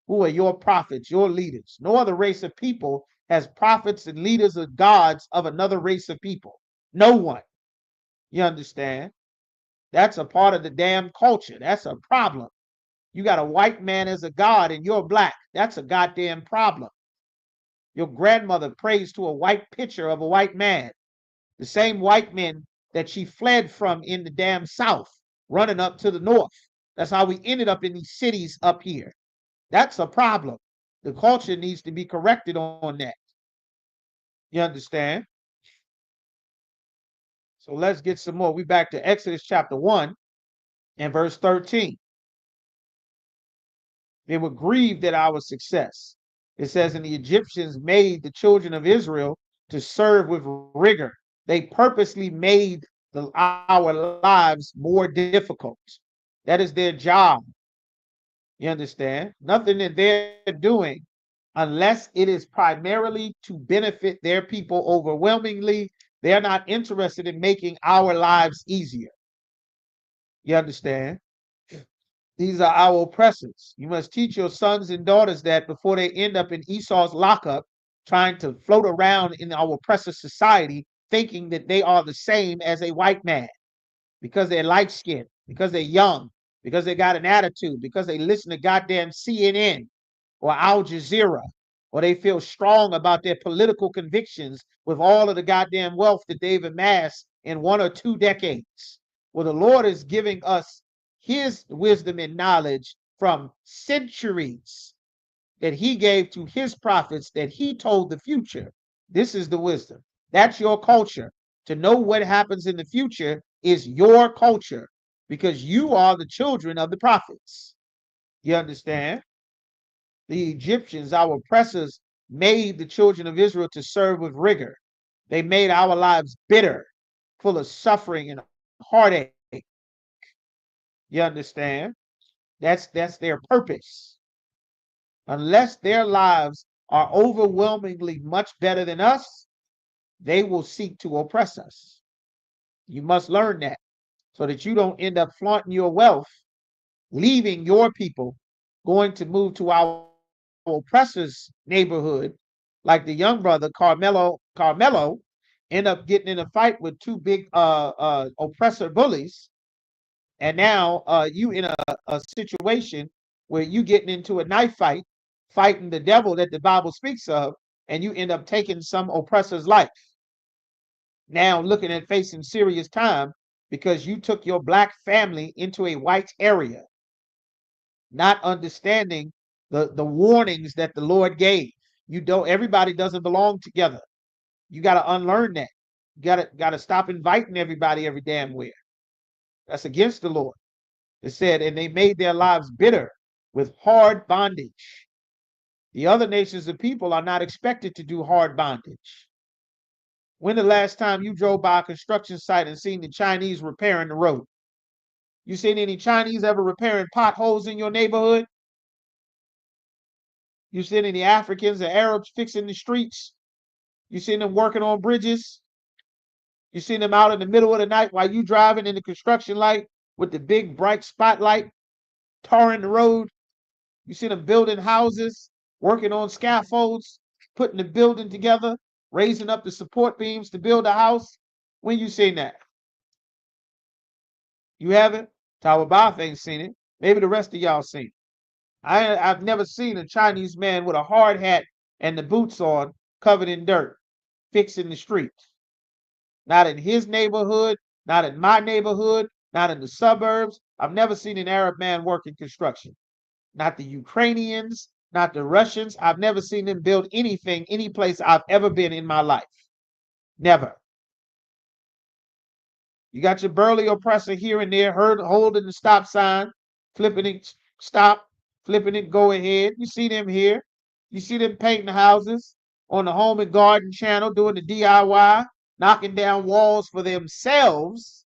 Who are your prophets, your leaders? No other race of people has prophets and leaders of gods of another race of people. No one. You understand? That's a part of the damn culture. That's a problem. You got a white man as a god and you're black. That's a goddamn problem. Your grandmother prays to a white picture of a white man. The same white men that she fled from in the damn South, running up to the North. That's how we ended up in these cities up here. That's a problem. The culture needs to be corrected on that. You understand? So let's get some more. We back to Exodus chapter 1 and verse 13. They were grieved at our success. It says, and the Egyptians made the children of Israel to serve with rigor. They purposely made our lives more difficult. That is their job. You understand? Nothing that they're doing, unless it is primarily to benefit their people overwhelmingly, they're not interested in making our lives easier. You understand? These are our oppressors. You must teach your sons and daughters that before they end up in Esau's lockup, trying to float around in our oppressor society, thinking that they are the same as a white man because they're light skinned, because they're young, because they got an attitude, because they listen to goddamn CNN or Al Jazeera, or they feel strong about their political convictions with all of the goddamn wealth that they've amassed in 1 or 2 decades. Well, the Lord is giving us his wisdom and knowledge from centuries. that he gave to his prophets that he told the future. This is the wisdom. That's your culture. To know what happens in the future is your culture because you are the children of the prophets. You understand? The Egyptians, our oppressors, made the children of Israel to serve with rigor. They made our lives bitter, full of suffering and heartache. You understand? That's their purpose. Unless their lives are overwhelmingly much better than us, they will seek to oppress us. You must learn that so that you don't end up flaunting your wealth, leaving your people, going to move to our oppressor's neighborhood, like the young brother Carmelo, end up getting in a fight with two big oppressor bullies, and now you in a situation where you getting into a knife fight, fighting the devil that the Bible speaks of, and you end up taking some oppressor's life. Now looking at facing serious time because you took your black family into a white area, not understanding the warnings that the Lord gave. You don't everybody doesn't belong together. You got to unlearn that. You got to stop inviting everybody every damn where. That's against the Lord. It said, and they made their lives bitter with hard bondage. The other nations of people are not expected to do hard bondage. When the last time you drove by a construction site and seen the Chinese repairing the road? You seen any Chinese ever repairing potholes in your neighborhood? You seen any Africans or Arabs fixing the streets? You seen them working on bridges? You seen them out in the middle of the night while you driving in the construction light with the big bright spotlight, tarring the road? You see them building houses, working on scaffolds, putting the building together, raising up the support beams to build a house. When you seen that? You haven't? Tower Bath ain't seen it. Maybe the rest of y'all seen it. I've never seen a Chinese man with a hard hat and the boots on, covered in dirt, fixing the streets. Not in his neighborhood, not in my neighborhood, not in the suburbs. I've never seen an Arab man working construction. Not the Ukrainians, not the Russians. I've never seen them build anything, any place I've ever been in my life. Never. You got your burly oppressor here and there, holding the stop sign, flipping it, stop, flipping it, go ahead. You see them here. You see them painting houses on the Home and Garden channel, doing the DIY, knocking down walls for themselves,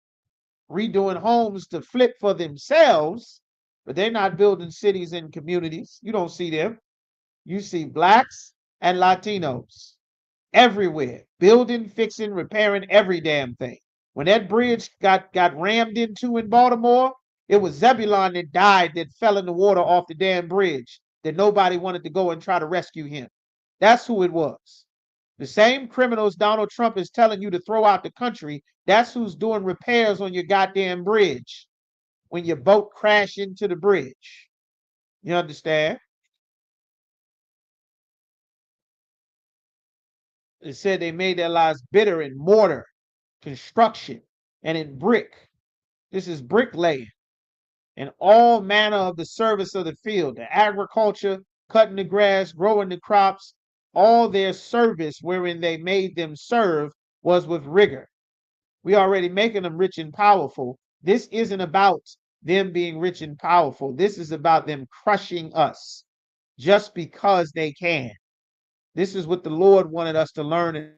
redoing homes to flip for themselves, but they're not building cities and communities. You don't see them. You see blacks and Latinos everywhere, building, fixing, repairing every damn thing. When that bridge got rammed into in Baltimore, it was Zebulon that died, that fell in the water off the damn bridge, that nobody wanted to go and try to rescue him. That's who it was. The same criminals Donald Trump is telling you to throw out the country, that's who's doing repairs on your goddamn bridge when your boat crashed into the bridge. You understand? It said they made their lives bitter in mortar, construction, and in brick. This is bricklaying and all manner of the service of the field, the agriculture, cutting the grass, growing the crops. All their service wherein they made them serve was with rigor. We already making them rich and powerful. This isn't about them being rich and powerful. This is about them crushing us just because they can. This is what the Lord wanted us to learn and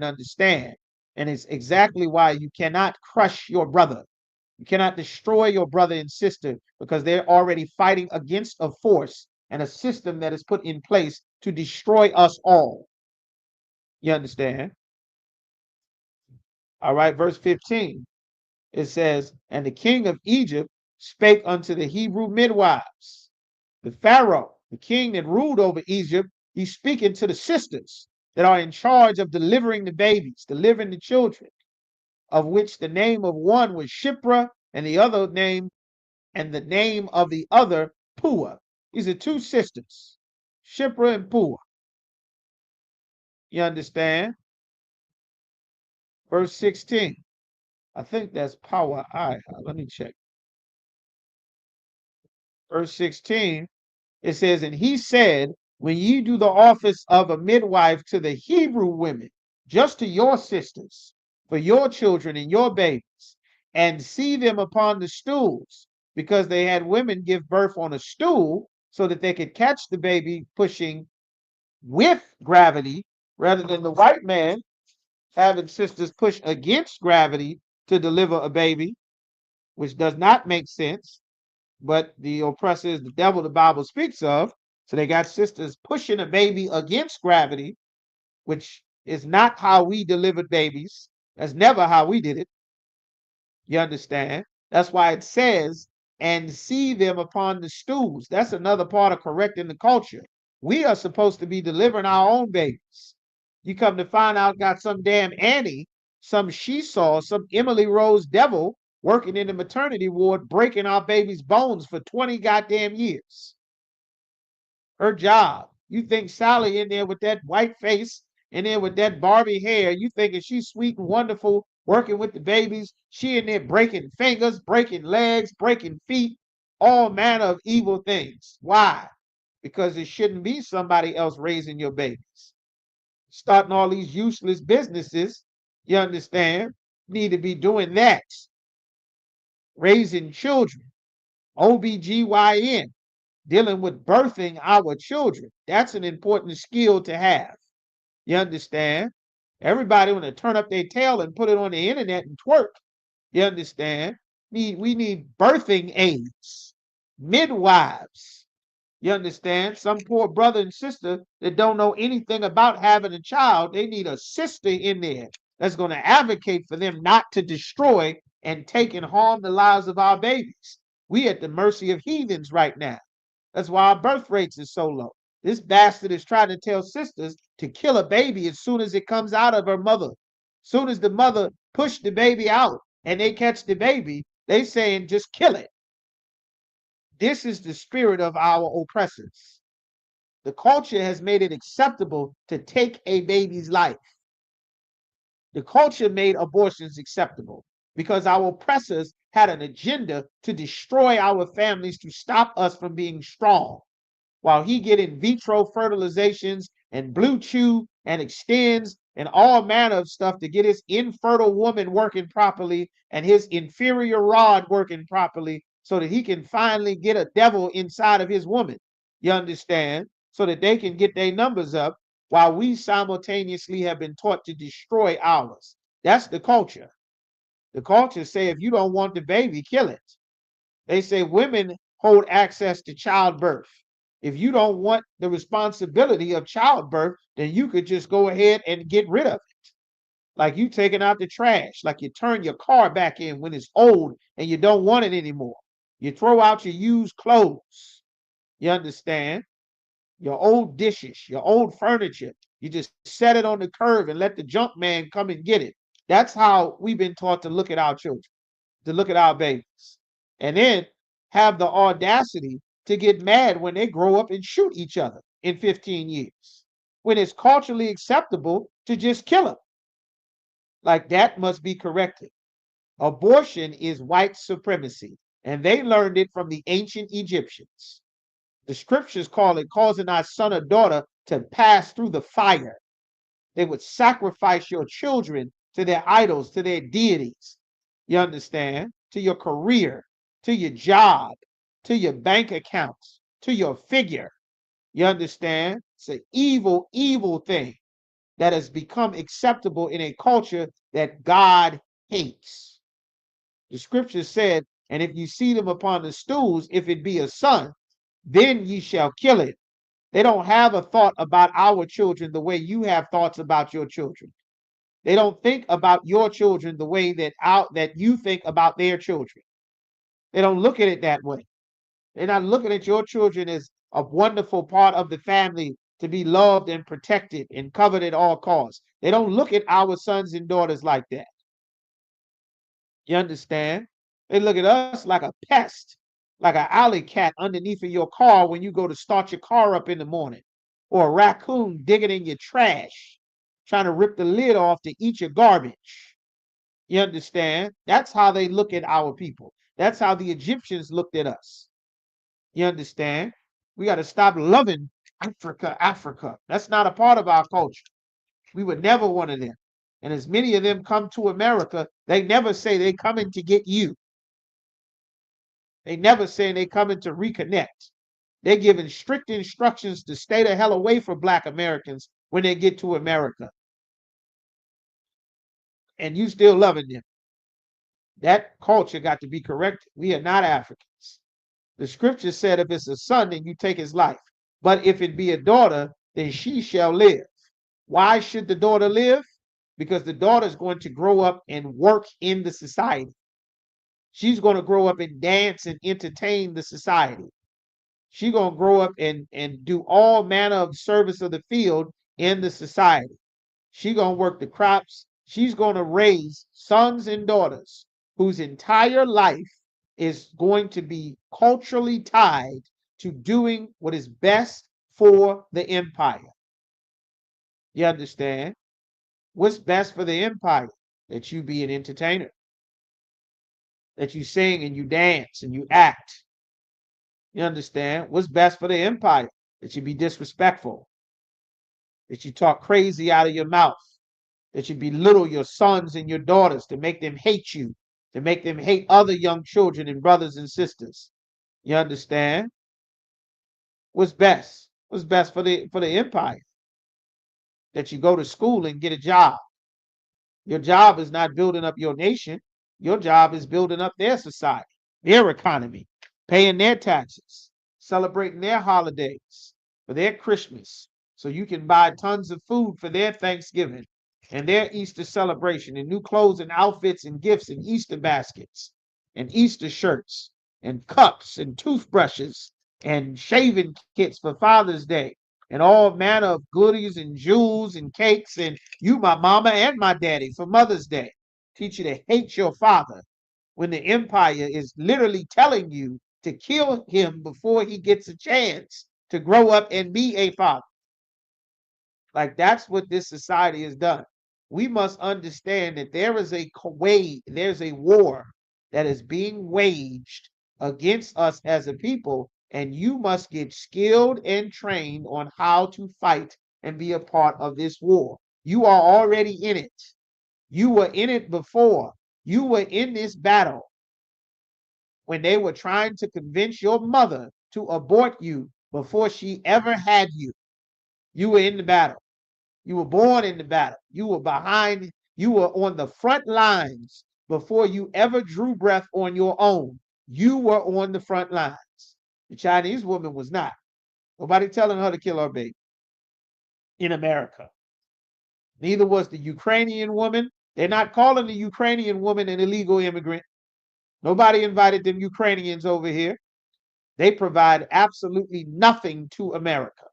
understand. And it's exactly why you cannot crush your brother. You cannot destroy your brother and sister because they're already fighting against a force and a system that is put in place to destroy us all. You understand? All right, verse 15. It says, and the king of Egypt spake unto the Hebrew midwives. The Pharaoh, the king that ruled over Egypt, he's speaking to the sisters that are in charge of delivering the babies, delivering the children, of which the name of one was Shipra and the other name and the name of the other Puah. These are two sisters, Shipra and Puah. You understand? Verse 16. I think that's Power I. Let me check. Verse 16. It says, and he said, when ye do the office of a midwife to the Hebrew women, just to your sisters, for your children and your babies, and see them upon the stools, because they had women give birth on a stool so that they could catch the baby pushing with gravity rather than the white man having sisters push against gravity to deliver a baby, which does not make sense. But the oppressor is the devil the Bible speaks of. So they got sisters pushing a baby against gravity, which is not how we delivered babies. That's never how we did it. You understand? That's why it says, and see them upon the stools. That's another part of correcting the culture. We are supposed to be delivering our own babies. You come to find out, got some damn Annie, some she saw, some Emily Rose devil working in the maternity ward, breaking our baby's bones for 20 goddamn years. Her job. You think Sally in there with that white face, in there with that Barbie hair, you thinking she's sweet and wonderful, working with the babies. She in there breaking fingers, breaking legs, breaking feet, all manner of evil things. Why? Because it shouldn't be somebody else raising your babies. Starting all these useless businesses, you understand, need to be doing that. Raising children, OBGYN, dealing with birthing our children. That's an important skill to have. You understand? Everybody want to turn up their tail and put it on the internet and twerk. You understand? We need birthing aides, midwives. You understand? Some poor brother and sister that don't know anything about having a child, they need a sister in there that's going to advocate for them not to destroy and take and harm the lives of our babies. We at the mercy of heathens right now. That's why our birth rates is so low. This bastard is trying to tell sisters to kill a baby as soon as it comes out of her mother. Soon as the mother push the baby out and they catch the baby, they saying just kill it. This is the spirit of our oppressors. The culture has made it acceptable to take a baby's life. The culture made abortions acceptable because our oppressors had an agenda to destroy our families to stop us from being strong. While he get in vitro fertilizations and blue chew and extends and all manner of stuff to get his infertile woman working properly and his inferior rod working properly so that he can finally get a devil inside of his woman. You understand? So that they can get their numbers up while we simultaneously have been taught to destroy ours. That's the culture. The culture say if you don't want the baby, kill it. They say women hold access to childbirth. If you don't want the responsibility of childbirth, then you could just go ahead and get rid of it. Like you taking out the trash, like you turn your car back in when it's old and you don't want it anymore. You throw out your used clothes. You understand? Your old dishes, your old furniture. You just set it on the curb and let the junk man come and get it. That's how we've been taught to look at our children, to look at our babies. And then have the audacity to get mad when they grow up and shoot each other in 15 years, when it's culturally acceptable to just kill them. Like that must be corrected. Abortion is white supremacy, and they learned it from the ancient Egyptians. The scriptures call it causing our son or daughter to pass through the fire. They would sacrifice your children to their idols, to their deities. You understand? To your career, to your job, to your bank accounts, to your figure. You understand? It's an evil, evil thing that has become acceptable in a culture that God hates. The scripture said, and if you see them upon the stools, if it be a son, then ye shall kill it. They don't have a thought about our children the way you have thoughts about your children. They don't think about your children the way that you think about their children. They don't look at it that way. They're not looking at your children as a wonderful part of the family to be loved and protected and covered at all costs. They don't look at our sons and daughters like that. You understand? They look at us like a pest, like an alley cat underneath of your car when you go to start your car up in the morning, or a raccoon digging in your trash, trying to rip the lid off to eat your garbage. You understand? That's how they look at our people. That's how the Egyptians looked at us. You understand? We got to stop loving Africa, Africa. That's not a part of our culture. We were never one of them. And as many of them come to America, they never say they coming to get you. They never say they coming to reconnect. They're giving strict instructions to stay the hell away from Black Americans when they get to America. And you still loving them. That culture got to be corrected. We are not Africans. The scripture said if it's a son, then you take his life. But if it be a daughter, then she shall live. Why should the daughter live? Because the daughter is going to grow up and work in the society. She's going to grow up and dance and entertain the society. She's going to grow up and do all manner of service of the field in the society. She's going to work the crops. She's going to raise sons and daughters whose entire life is going to be culturally tied to doing what is best for the empire. You understand? What's best for the empire? That you be an entertainer, that you sing and you dance and you act. You understand? What's best for the empire? That you be disrespectful, that you talk crazy out of your mouth, that you belittle your sons and your daughters to make them hate you, to make them hate other young children and brothers and sisters. You understand? What's best? What's best for the empire? That you go to school and get a job. Your job is not building up your nation. Your job is building up their society, their economy, paying their taxes, celebrating their holidays for their Christmas, so you can buy tons of food for their Thanksgiving and their Easter celebration, and new clothes and outfits and gifts and Easter baskets and Easter shirts and cups and toothbrushes and shaving kits for Father's Day and all manner of goodies and jewels and cakes, and you, my mama and my daddy, for Mother's Day. Teach you to hate your father when the empire is literally telling you to kill him before he gets a chance to grow up and be a father. Like, that's what this society has done. We must understand that there is there's a war that is being waged against us as a people, and you must get skilled and trained on how to fight and be a part of this war. You are already in it. You were in it before. You were in this battle when they were trying to convince your mother to abort you before she ever had you. You were in the battle. You were born in the battle. You were behind. You were on the front lines before you ever drew breath on your own. You were on the front lines. The Chinese woman was not. Nobody telling her to kill her baby in America. Neither was the Ukrainian woman. They're not calling the Ukrainian woman an illegal immigrant. Nobody invited them Ukrainians over here. They provide absolutely nothing to America.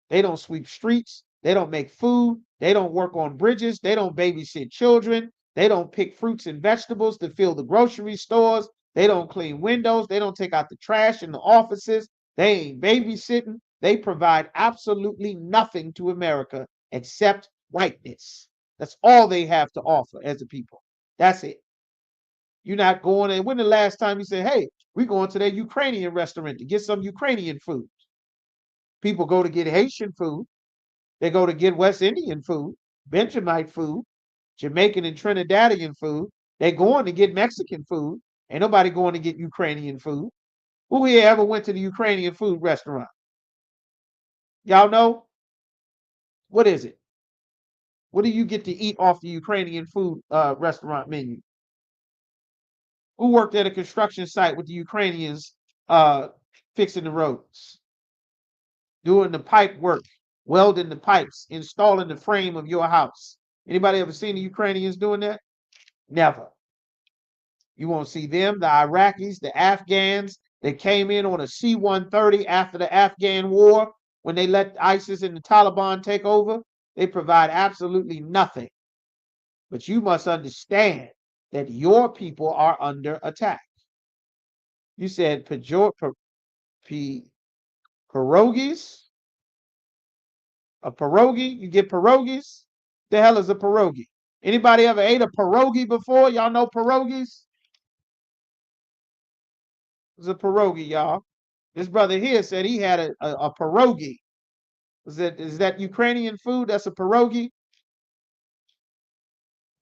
They don't sweep streets. They don't make food. They don't work on bridges. They don't babysit children. They don't pick fruits and vegetables to fill the grocery stores. They don't clean windows. They don't take out the trash in the offices. They ain't babysitting. They provide absolutely nothing to America except whiteness. That's all they have to offer as a people. That's it. You're not going. And when the last time you said, hey, we're going to that Ukrainian restaurant to get some Ukrainian food? People go to get Haitian food. They go to get West Indian food, Benjamite food, Jamaican and Trinidadian food. They going to get Mexican food. Ain't nobody going to get Ukrainian food. Who here ever went to the Ukrainian food restaurant? Y'all know? What is it? What do you get to eat off the Ukrainian food restaurant menu? Who worked at a construction site with the Ukrainians fixing the roads, doing the pipe work, welding the pipes, installing the frame of your house? Anybody ever seen the Ukrainians doing that? Never. You won't see them, the Iraqis, the Afghans that came in on a C-130 after the Afghan war when they let ISIS and the Taliban take over. They provide absolutely nothing. But you must understand that your people are under attack. You said pierogies? A pierogi? You get pierogies? The hell is a pierogi? Anybody ever ate a pierogi before? Y'all know pierogies? It's a pierogi, y'all. This brother here said he had a pierogi. Is that Ukrainian food? That's a pierogi.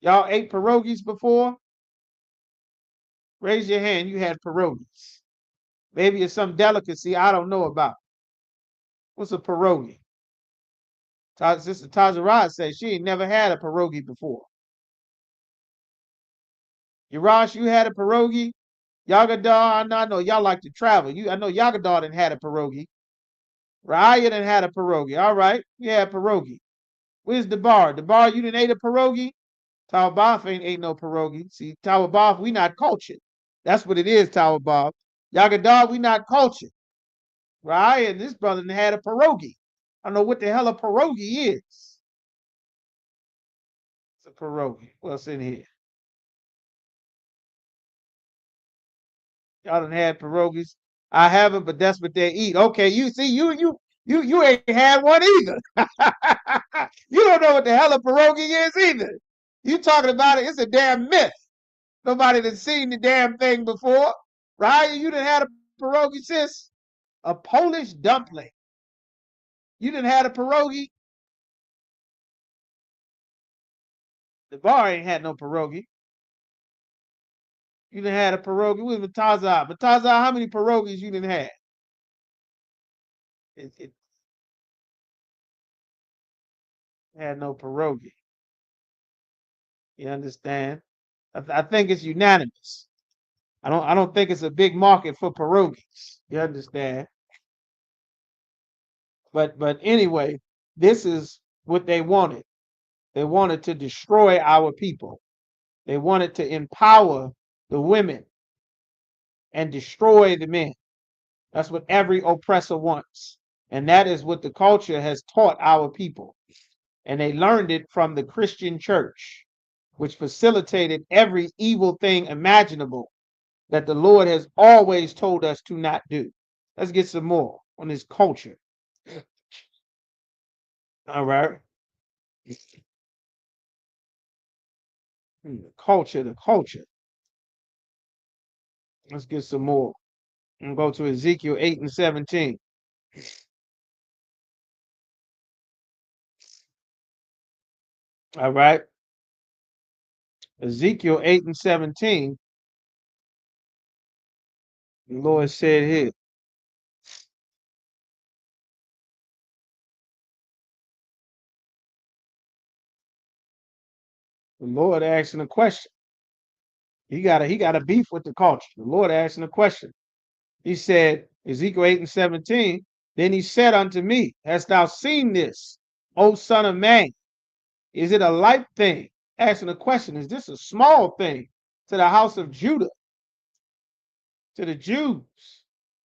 Y'all ate pierogies before? Raise your hand. You had pierogies. Maybe it's some delicacy I don't know about. What's a pierogi? Sister Tazaraj says she ain't never had a pierogi before. Yarash, you had a pierogi? Yagadar, I know y'all like to travel. I know Yagadar done had a pierogi. Raya done had a pierogi. All right, you had pierogi. Where's the bar? The bar, you didn't ate a pierogi? Tawabaf ain't ate no pierogi. See, Tawabaf, we not cultured. That's what it is, Tawabaf. Yagadar, we not cultured. Raya and this brother done had a pierogi. I don't know what the hell a pierogi is. It's a pierogi. What's in here? Y'all done had pierogies. I haven't, but that's what they eat. Okay, you see, you ain't had one either. You don't know what the hell a pierogi is either. You talking about it? It's a damn myth. Nobody done seen the damn thing before. Right? You done had a pierogi, sis? A Polish dumpling. You done had a pierogi? The bar ain't had no pierogi. You done had a pierogi with Matazah. Matazah, how many pierogies you done had? It had no pierogi. You understand? I think it's unanimous. I don't think it's a big market for pierogies. You understand? But anyway, this is what they wanted. They wanted to destroy our people. They wanted to empower the women and destroy the men. That's what every oppressor wants. And that is what the culture has taught our people. And they learned it from the Christian church, which facilitated every evil thing imaginable that the Lord has always told us to not do. Let's get some more on this culture. All right. The culture, the culture. Let's get some more. And go to Ezekiel 8 and 17. All right. Ezekiel 8 and 17. The Lord said here. The Lord asking a question. He got a beef with the culture. The Lord asking a question. He said, Ezekiel 8 and 17, then he said unto me, hast thou seen this, O son of man? Is it a light thing? Asking a question, is this a small thing to the house of Judah, to the Jews,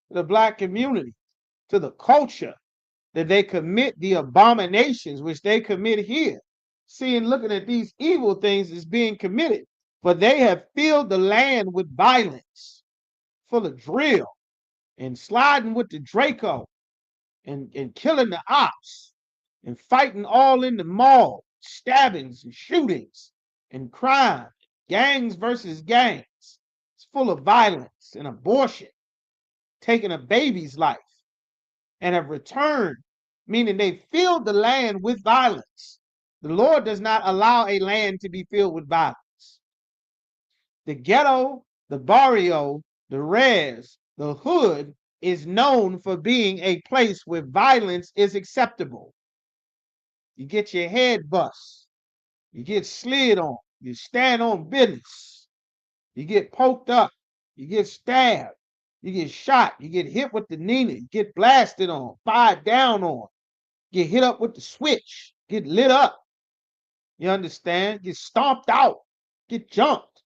to the black community, to the culture, that they commit the abominations which they commit here? Seeing, looking at these evil things is being committed, for they have filled the land with violence, full of drill, and sliding with the Draco, and killing the ops, and fighting all in the mall, stabbings and shootings and crime, gangs versus gangs. It's full of violence and abortion, taking a baby's life, and have returned, meaning they filled the land with violence. The Lord does not allow a land to be filled with violence. The ghetto, the barrio, the res, the hood is known for being a place where violence is acceptable. You get your head bust, you get slid on, you stand on business, you get poked up, you get stabbed, you get shot, you get hit with the Nina, you get blasted on, fired down on, get hit up with the switch, get lit up. You understand? Get stomped out, get jumped,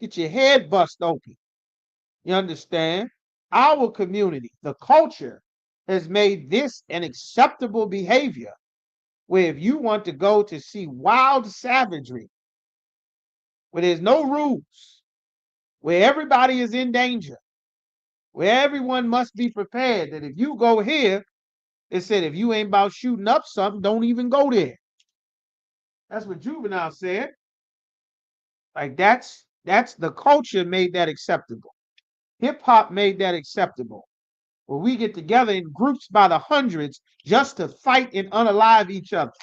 get your head bust open. You understand? Our community, the culture, has made this an acceptable behavior, where if you want to go to see wild savagery, where there's no rules, where everybody is in danger, where everyone must be prepared, that if you go here, it said if you ain't about shooting up something, don't even go there. That's what Juvenile said. Like that's the culture made that acceptable. Hip hop made that acceptable. where we get together in groups by the hundreds just to fight and unalive each other.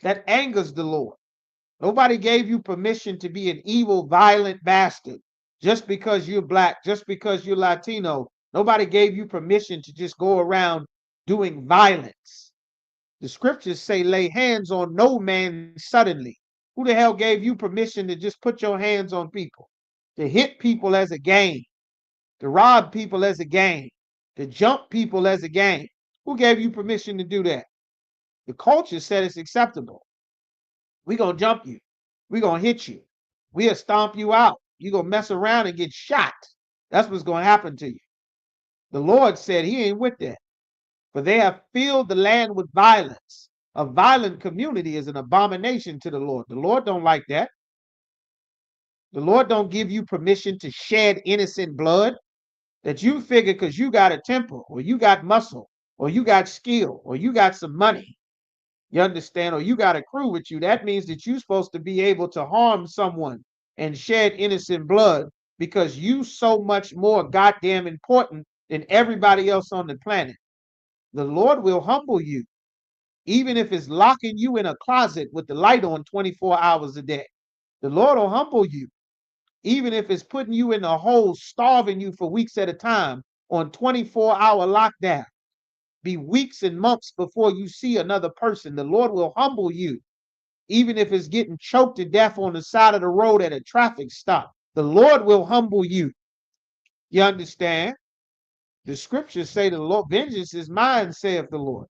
That angers the Lord. Nobody gave you permission to be an evil, violent bastard just because you're black, just because you're Latino. Nobody gave you permission to just go around doing violence. The scriptures say, lay hands on no man suddenly. Who the hell gave you permission to just put your hands on people, to hit people as a game, to rob people as a game, to jump people as a game? Who gave you permission to do that? The culture said it's acceptable. We're going to jump you. We're going to hit you. We'll stomp you out. You're going to mess around and get shot. That's what's going to happen to you. The Lord said he ain't with that. For they have filled the land with violence. A violent community is an abomination to the Lord. The Lord don't like that. The Lord don't give you permission to shed innocent blood that you figure because you got a temper or you got muscle or you got skill or you got some money. You understand? Or you got a crew with you. That means that you're supposed to be able to harm someone and shed innocent blood because you so much more goddamn important than everybody else on the planet. The Lord will humble you, even if it's locking you in a closet with the light on 24 hours a day. The Lord will humble you, even if it's putting you in a hole, starving you for weeks at a time on 24-hour lockdown. Be weeks and months before you see another person. The Lord will humble you, even if it's getting choked to death on the side of the road at a traffic stop. The Lord will humble you. You understand? The scriptures say the Lord, vengeance is mine, saith the Lord.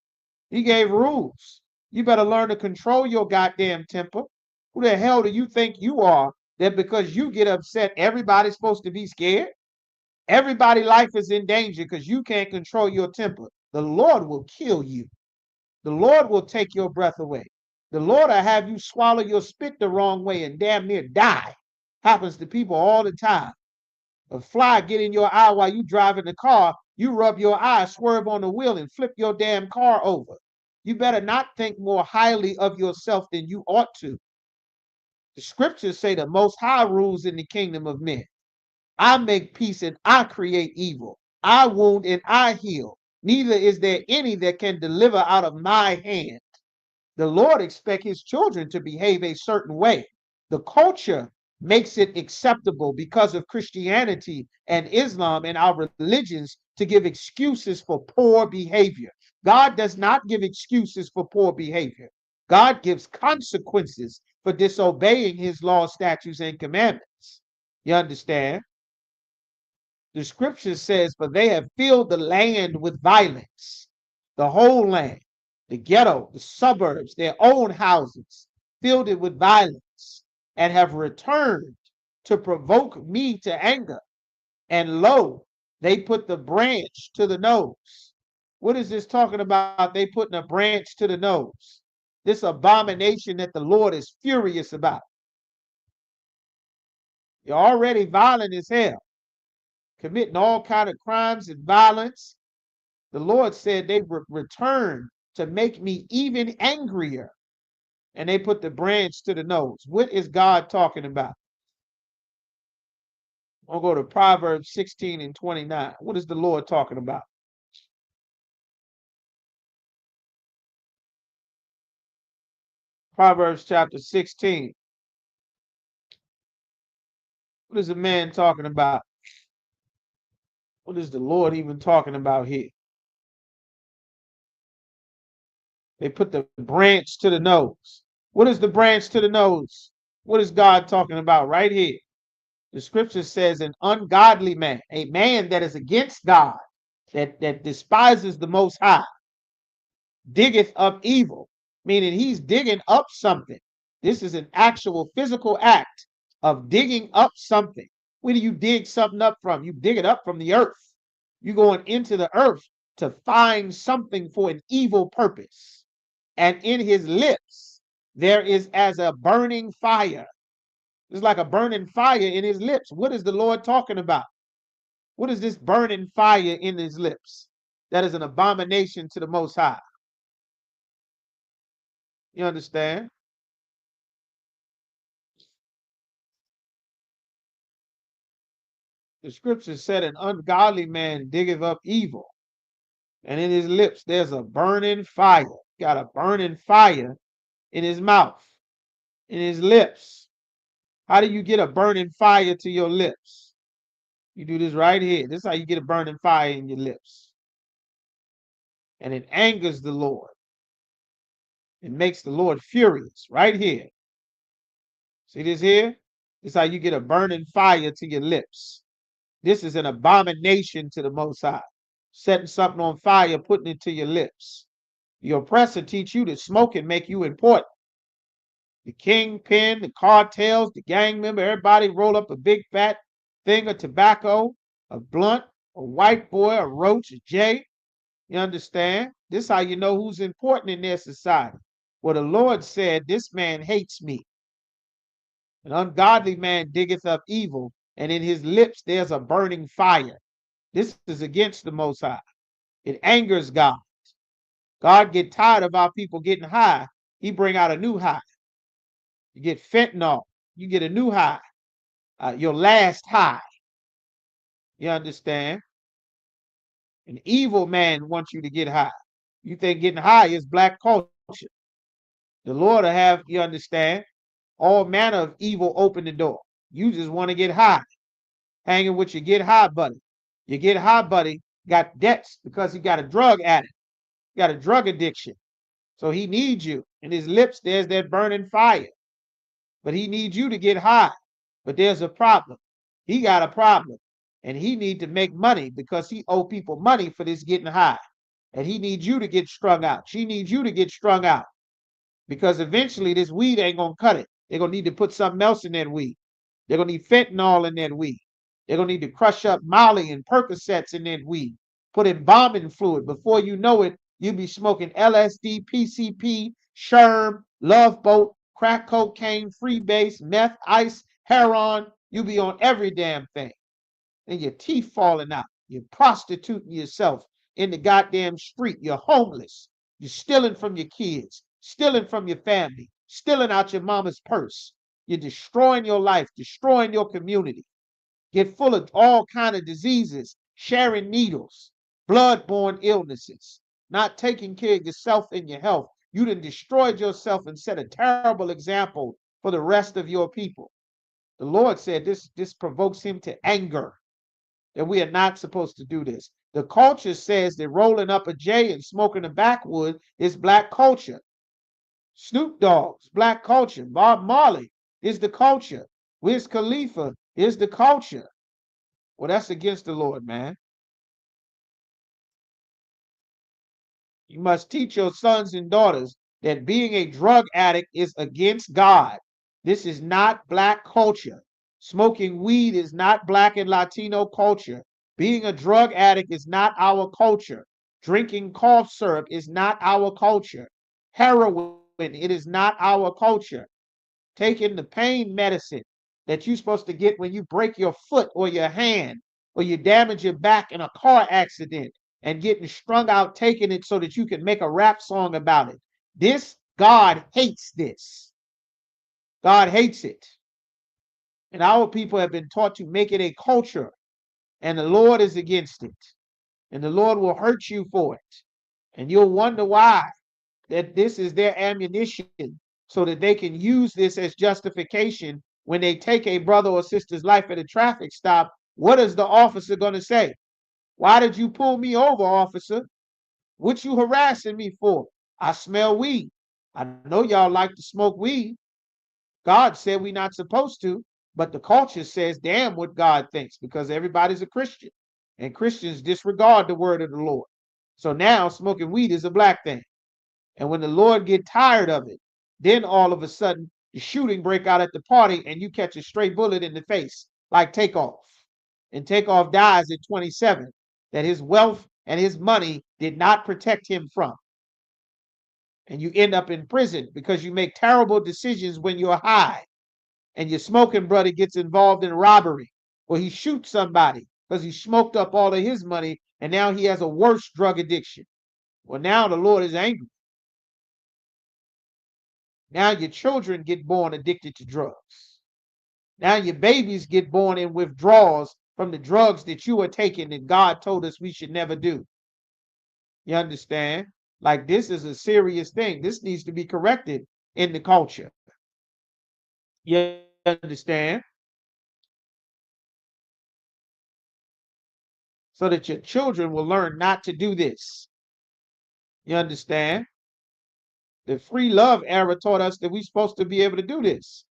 He gave rules. You better learn to control your goddamn temper. Who the hell do you think you are that because you get upset, everybody's supposed to be scared? Everybody's life is in danger because you can't control your temper. The Lord will kill you. The Lord will take your breath away. The Lord will have you swallow your spit the wrong way and damn near die. Happens to people all the time. A fly get in your eye while you driving the car, you rub your eye, swerve on the wheel, and flip your damn car over. You better not think more highly of yourself than you ought to. The scriptures say the Most High rules in the kingdom of men. I make peace and I create evil. I wound and I heal. Neither is there any that can deliver out of my hand. The Lord expects his children to behave a certain way. The culture makes it acceptable because of Christianity and Islam and our religions to give excuses for poor behavior. God does not give excuses for poor behavior. God gives consequences for disobeying his law, statutes, and commandments. You understand? The scripture says, for they have filled the land with violence, the whole land, the ghetto, the suburbs, their own houses, filled it with violence, and have returned to provoke me to anger. And lo, they put the branch to the nose. What is this talking about? They putting a branch to the nose. This abomination that the Lord is furious about. You're already violent as hell, committing all kind of crimes and violence. The Lord said they return to make me even angrier. And they put the branch to the nose. What is God talking about? I'll go to Proverbs 16 and 29. What is the Lord talking about? Proverbs chapter 16. What is the man talking about? What is the Lord even talking about here? They put the branch to the nose. What is the branch to the nose? What is God talking about right here? The scripture says an ungodly man, a man that is against God, that despises the Most High, diggeth up evil, meaning he's digging up something. This is an actual physical act of digging up something. Where do you dig something up from? You dig it up from the earth. You're going into the earth to find something for an evil purpose. And in his lips, there is as a burning fire. It's like a burning fire in his lips. What is the Lord talking about? What is this burning fire in his lips? That is an abomination to the Most High. You understand? The scripture said an ungodly man diggeth up evil. And in his lips, there's a burning fire. Got a burning fire in his mouth, in his lips. How do you get a burning fire to your lips? You do this right here. This is how you get a burning fire in your lips. And it angers the Lord. It makes the Lord furious right here. See this here? This is how you get a burning fire to your lips. This is an abomination to the Most High. Setting something on fire, putting it to your lips. The oppressor teach you to smoke and make you important. The kingpin, the cartels, the gang member, everybody roll up a big fat thing of tobacco, a blunt, a white boy, a roach, a jay. You understand? This is how you know who's important in their society. Well, the Lord said, this man hates me. An ungodly man diggeth up evil, and in his lips there's a burning fire. This is against the Most High. It angers God. God get tired of our people getting high. He bring out a new high. You get fentanyl. You get a new high. Your last high. You understand? An evil man wants you to get high. You think getting high is black culture. The Lord will have, you understand, all manner of evil open the door. You just want to get high. Hanging with your get high buddy. Your get high buddy got debts because he got a drug addict. Got a drug addiction. So he needs you. In his lips, there's that burning fire. But he needs you to get high. But there's a problem. He got a problem. And he need to make money because he owe people money for this getting high. And he needs you to get strung out. She needs you to get strung out. Because eventually this weed ain't going to cut it. They're going to need to put something else in that weed. They're going to need fentanyl in that weed. They're going to need to crush up Molly and Percocets in that weed. Put embalming fluid. Before you know it, you'll be smoking LSD, PCP, Sherm, Love Boat, crack cocaine, freebase, meth, ice, heroin. You'll be on every damn thing. And your teeth falling out. You're prostituting yourself in the goddamn street. You're homeless. You're stealing from your kids, stealing from your family, stealing out your mama's purse. You're destroying your life, destroying your community. Get full of all kind of diseases, sharing needles, blood-borne illnesses, not taking care of yourself and your health. You done destroyed yourself and set a terrible example for the rest of your people. The Lord said this provokes him to anger, that we are not supposed to do this. The culture says that rolling up a J and smoking a backwood is black culture. Snoop Dogg's black culture. Bob Marley is the culture. Wiz Khalifa is the culture. Well, that's against the Lord, man. You must teach your sons and daughters that being a drug addict is against God. This is not black culture. Smoking weed is not black and Latino culture. Being a drug addict is not our culture. Drinking cough syrup is not our culture. Heroin, it is not our culture. Taking the pain medicine that you're supposed to get when you break your foot or your hand or you damage your back in a car accident and getting strung out taking it so that you can make a rap song about it. This, God hates this. God hates it. And our people have been taught to make it a culture, and the Lord is against it. And the Lord will hurt you for it. And you'll wonder why, that this is their ammunition so that they can use this as justification when they take a brother or sister's life at a traffic stop. What is the officer going to say? Why did you pull me over, officer? What you harassing me for? I smell weed. I know y'all like to smoke weed. God said we're not supposed to, but the culture says damn what God thinks because everybody's a Christian. And Christians disregard the word of the Lord. So now smoking weed is a black thing. And when the Lord get tired of it, then all of a sudden the shooting break out at the party and you catch a stray bullet in the face like Takeoff. And Takeoff dies at 27, that his wealth and his money did not protect him from. And you end up in prison because you make terrible decisions when you're high. And your smoking brother gets involved in robbery or he shoots somebody because he smoked up all of his money and now he has a worse drug addiction. Well, now the Lord is angry. Now your children get born addicted to drugs. Now your babies get born in withdrawals from the drugs that you are taking that God told us we should never do. You understand? Like this is a serious thing. This needs to be corrected in the culture. You understand? So that your children will learn not to do this. You understand? The free love era taught us that we're supposed to be able to do this.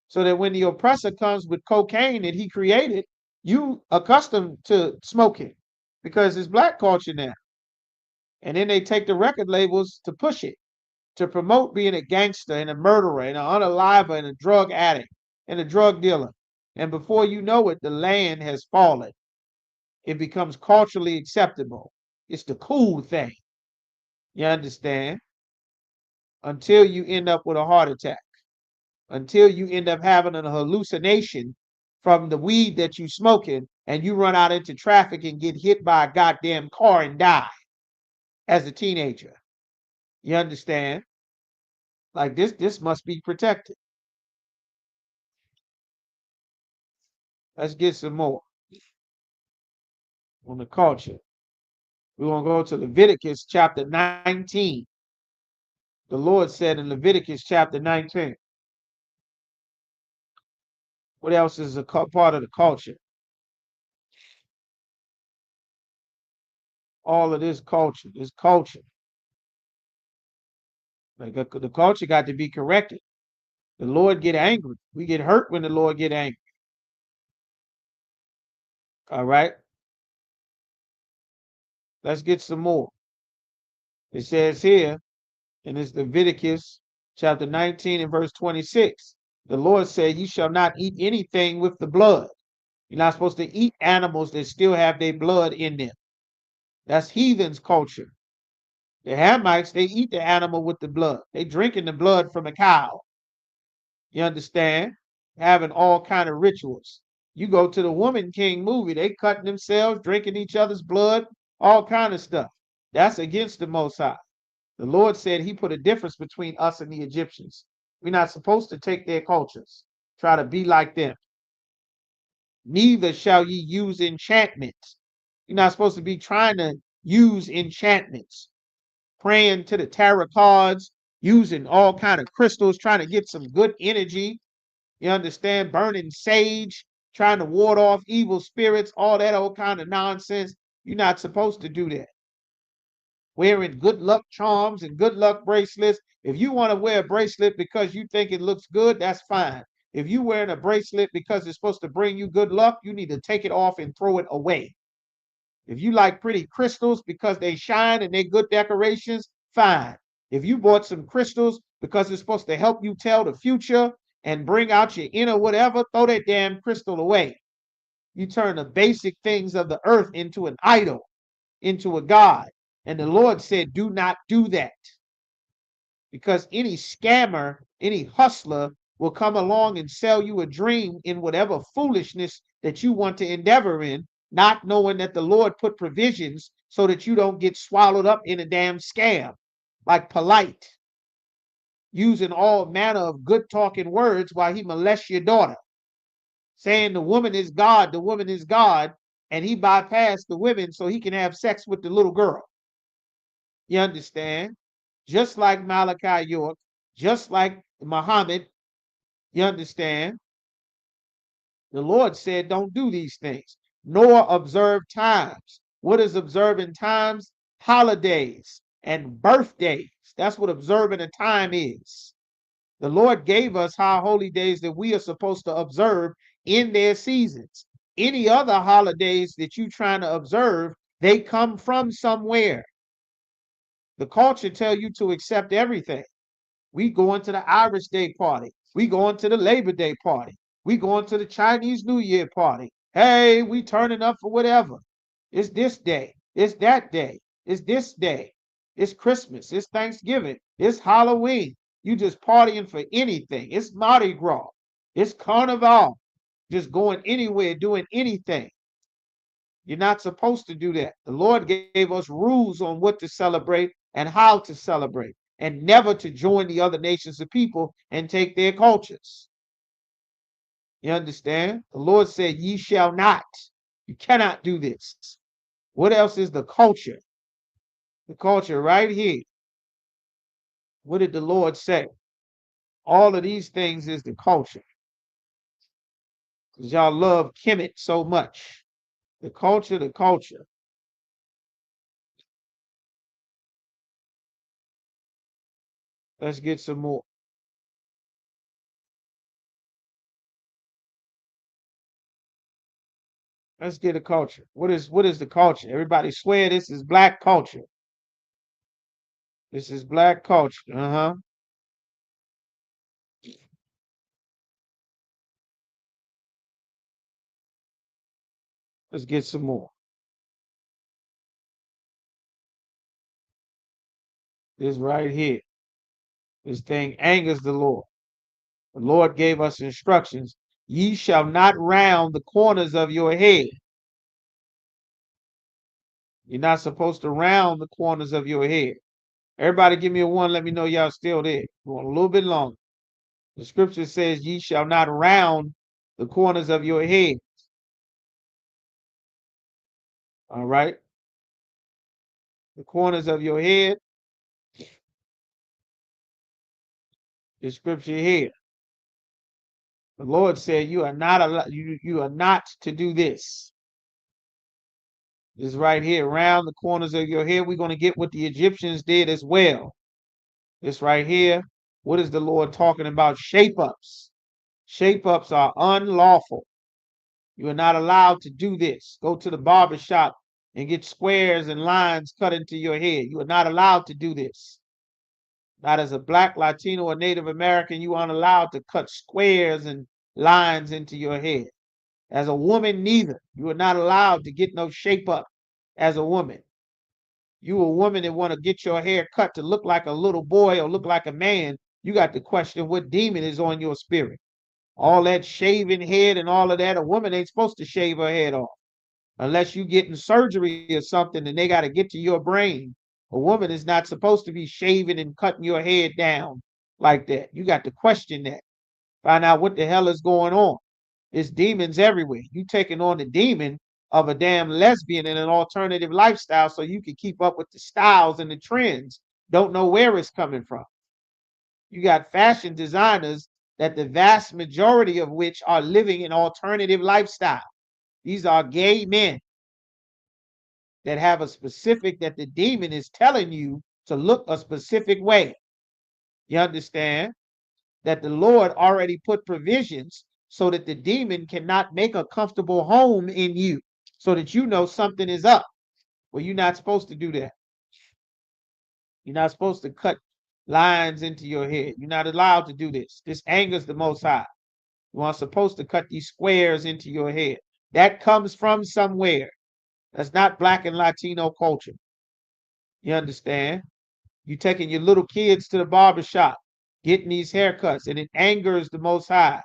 So that when the oppressor comes with cocaine that he created, you accustomed to smoking because it's black culture now. And then they take the record labels to push it, to promote being a gangster and a murderer and an unaliver and a drug addict and a drug dealer. And before you know it, the land has fallen. It becomes culturally acceptable. It's the cool thing. You understand? Until you end up with a heart attack, until you end up having a hallucination from the weed that you smoking and you run out into traffic and get hit by a goddamn car and die as a teenager. You understand? Like this must be protected. Let's get some more on the culture. We're going to go to Leviticus chapter 19. The Lord said in Leviticus chapter 19. What else is a part of the culture? All of this culture, like the culture got to be corrected. The Lord get angry. We get hurt when the Lord get angry. All right. Let's get some more. It says here, in this Leviticus chapter 19 and verse 26, the Lord said, "You shall not eat anything with the blood." You're not supposed to eat animals that still have their blood in them. That's heathens' culture. The Hamites, they eat the animal with the blood. They drinking the blood from a cow. You understand? Having all kind of rituals. You go to the Woman King movie, they cutting themselves, drinking each other's blood, all kind of stuff. That's against the Most High. The Lord said he put a difference between us and the Egyptians. We're not supposed to take their cultures, try to be like them. Neither shall ye use enchantments. You're not supposed to be trying to use enchantments, praying to the tarot cards, using all kind of crystals, trying to get some good energy. You understand? Burning sage, trying to ward off evil spirits, all that old kind of nonsense. You're not supposed to do that. Wearing good luck charms and good luck bracelets. If you want to wear a bracelet because you think it looks good, that's fine. If you're wearing a bracelet because it's supposed to bring you good luck, you need to take it off and throw it away. If you like pretty crystals because they shine and they're good decorations, fine. If you bought some crystals because it's supposed to help you tell the future and bring out your inner whatever, throw that damn crystal away. You turn the basic things of the earth into an idol, into a god. And the Lord said, do not do that. Because any scammer, any hustler will come along and sell you a dream in whatever foolishness that you want to endeavor in, not knowing that the Lord put provisions so that you don't get swallowed up in a damn scam, like polite, using all manner of good talking words while he molests your daughter, saying the woman is God, the woman is God, and he bypassed the women so he can have sex with the little girl. You understand? Just like Malachi York, just like Muhammad, you understand? The Lord said, don't do these things, nor observe times. What is observing times? Holidays and birthdays. That's what observing a time is. The Lord gave us high holy days that we are supposed to observe in their seasons. Any other holidays that you trying to observe, they come from somewhere. The culture tell you to accept everything. We going to the Irish Day party. We going to the Labor Day party. We going to the Chinese New Year party. Hey, we turning up for whatever. It's this day. It's that day. It's this day. It's Christmas. It's Thanksgiving. It's Halloween. You just partying for anything. It's Mardi Gras. It's Carnival. Just going anywhere, doing anything. You're not supposed to do that. The Lord gave us rules on what to celebrate and how to celebrate, and never to join the other nations of people and take their cultures. You understand? The Lord said, ye shall not. You cannot do this. What else is the culture? The culture right here. What did the Lord say? All of these things is the culture. Because y'all love Kemet so much. The culture, the culture. Let's get some more. Let's get a culture. What is the culture? Everybody swear this is black culture. This is black culture. Uh-huh. Let's get some more. This right here. This thing angers the Lord. The Lord gave us instructions. Ye shall not round the corners of your head. You're not supposed to round the corners of your head. Everybody give me a one. Let me know y'all still there. Going a little bit longer. The scripture says, ye shall not round the corners of your head. All right. The corners of your head. The scripture here. The Lord said, you are not you are not to do this. This right here, around the corners of your head. We're going to get what the Egyptians did as well. This right here. What is the Lord talking about? Shape ups. Shape ups are unlawful. You are not allowed to do this. Go to the barber shop and get squares and lines cut into your head. You are not allowed to do this. Not as a black, Latino, or Native American, you aren't allowed to cut squares and lines into your head. As a woman, neither. You are not allowed to get no shape up as a woman. You a woman that want to get your hair cut to look like a little boy or look like a man, you got to question what demon is on your spirit. All that shaving head and all of that, a woman ain't supposed to shave her head off unless you getting surgery or something and they got to get to your brain. A woman is not supposed to be shaving and cutting your head down like that. You got to question that. Find out what the hell is going on. There's demons everywhere. You taking on the demon of a damn lesbian in an alternative lifestyle so you can keep up with the styles and the trends. Don't know where it's coming from. You got fashion designers that the vast majority of which are living an alternative lifestyle. These are gay men that have a specific that the demon is telling you to look a specific way. You understand that the Lord already put provisions so that the demon cannot make a comfortable home in you, so that you know something is up. Well, you're not supposed to do that. You're not supposed to cut lines into your head. You're not allowed to do this. This angers the Most High. You aren't supposed to cut these squares into your head. That comes from somewhere. That's not black and Latino culture. You understand? You taking your little kids to the barber shop, getting these haircuts, and it angers the Most High.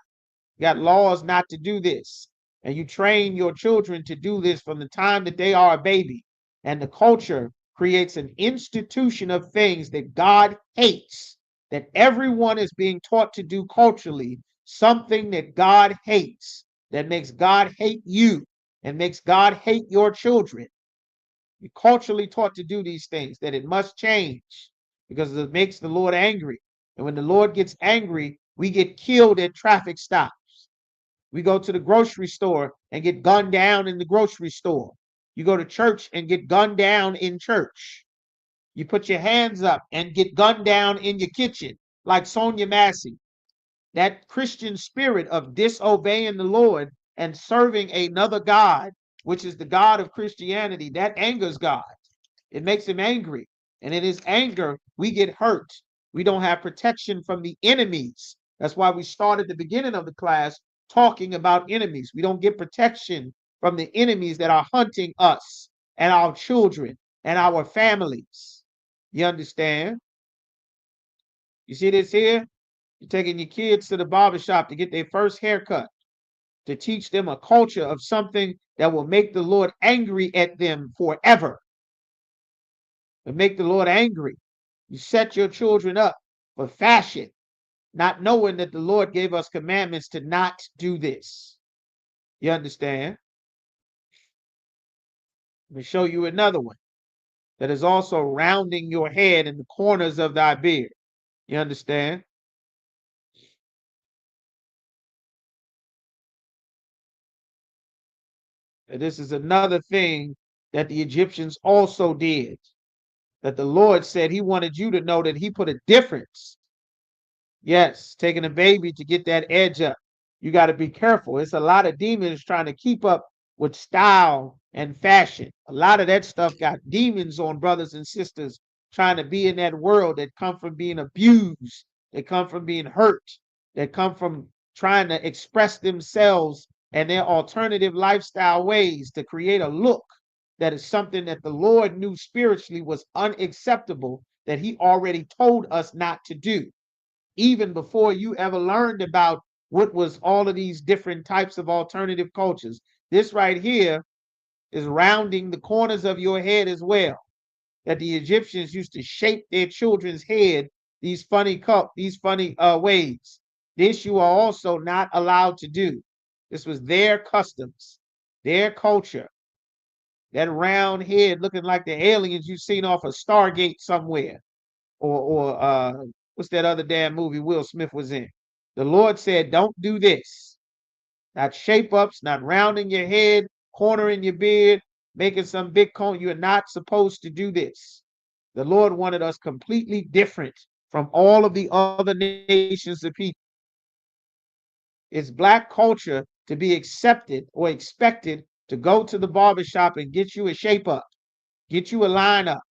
You got laws not to do this. And you train your children to do this from the time that they are a baby. And the culture creates an institution of things that God hates, that everyone is being taught to do culturally, something that God hates, that makes God hate you and makes God hate your children. You're culturally taught to do these things, that it must change because it makes the Lord angry. And when the Lord gets angry, we get killed at traffic stops. We go to the grocery store and get gunned down in the grocery store. You go to church and get gunned down in church. You put your hands up and get gunned down in your kitchen, like Sonia Massey. That Christian spirit of disobeying the Lord and serving another God, which is the God of Christianity, that angers God. It makes him angry. And in his anger, we get hurt. We don't have protection from the enemies. That's why we started the beginning of the class talking about enemies. We don't get protection from the enemies that are hunting us and our children and our families. You understand? You see this here? You're taking your kids to the barber shop to get their first haircut, to teach them a culture of something that will make the Lord angry at them forever. And make the Lord angry. You set your children up for fashion, not knowing that the Lord gave us commandments to not do this. You understand? Let me show you another one that is also rounding your head in the corners of thy beard. You understand? And this is another thing that the Egyptians also did, that the Lord said he wanted you to know that he put a difference. Yes, taking a baby to get that edge up. You got to be careful. It's a lot of demons trying to keep up with style and fashion. A lot of that stuff got demons on brothers and sisters trying to be in that world that come from being abused, that come from being hurt, that come from trying to express themselves and their alternative lifestyle ways to create a look that is something that the Lord knew spiritually was unacceptable, that he already told us not to do even before you ever learned about what was all of these different types of alternative cultures. This right here is rounding the corners of your head as well. That the Egyptians used to shape their children's head these funny ways. This you are also not allowed to do. This was their customs, their culture. That round head looking like the aliens you've seen off a Stargate somewhere, or what's that other damn movie Will Smith was in? The Lord said, don't do this. Not shape ups, not rounding your head, cornering your beard, making some big cone. You're not supposed to do this. The Lord wanted us completely different from all of the other nations of people. It's black culture to be accepted or expected to go to the barbershop and get you a shape up, get you a line up,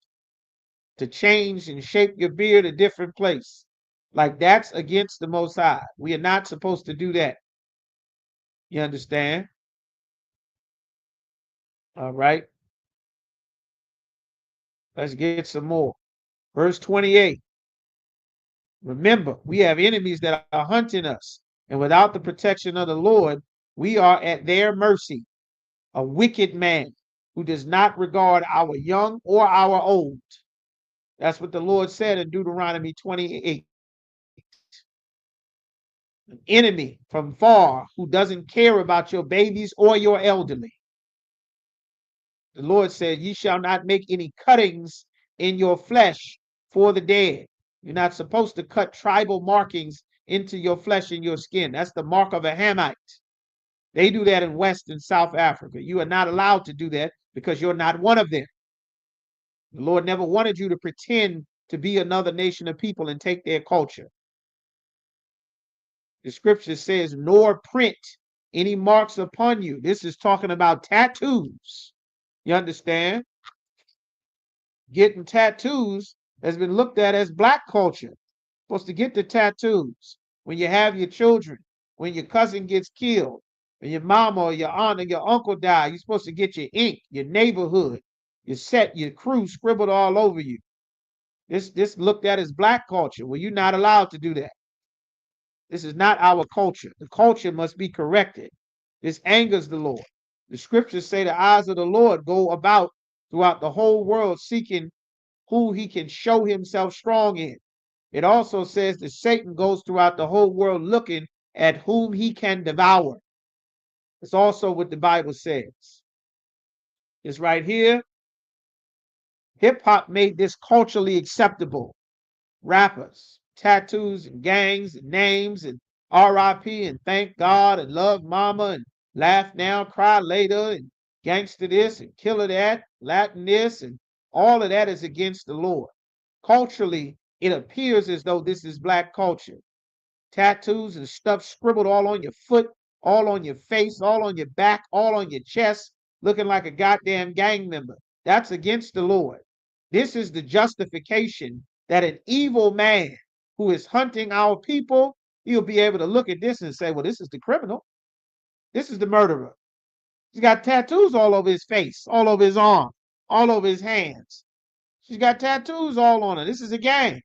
to change and shape your beard a different place. Like that's against the Most High. We are not supposed to do that. You understand? All right. Let's get some more. Verse 28. Remember, we have enemies that are hunting us, and without the protection of the Lord, we are at their mercy. A wicked man who does not regard our young or our old. That's what the Lord said in Deuteronomy 28. An enemy from far who doesn't care about your babies or your elderly. The Lord said, ye shall not make any cuttings in your flesh for the dead. You're not supposed to cut tribal markings into your flesh and your skin. That's the mark of a Hamite. They do that in West and South Africa. You are not allowed to do that because you're not one of them. The Lord never wanted you to pretend to be another nation of people and take their culture. The scripture says, nor print any marks upon you. This is talking about tattoos. You understand? Getting tattoos has been looked at as black culture. Supposed to get the tattoos when you have your children, when your cousin gets killed, when your mama or your aunt or your uncle die. You're supposed to get your ink, your neighborhood, your set, your crew scribbled all over you. This looked at as black culture. Well, you're not allowed to do that. This is not our culture. The culture must be corrected. This angers the Lord. The scriptures say the eyes of the Lord go about throughout the whole world seeking who he can show himself strong in. It also says that Satan goes throughout the whole world looking at whom he can devour. It's also what the Bible says. It's right here. Hip hop made this culturally acceptable. Rappers, tattoos and gangs and names and RIP and thank God and love mama and laugh now, cry later and gangster this and killer that, Latin this, and all of that is against the Lord. Culturally, it appears as though this is black culture. Tattoos and stuff scribbled all on your foot, all on your face, all on your back, all on your chest, looking like a goddamn gang member. That's against the Lord. This is the justification that an evil man who is hunting our people, he'll be able to look at this and say, well, this is the criminal. This is the murderer. He's got tattoos all over his face, all over his arm, all over his hands. She's got tattoos all on her. This is a gang.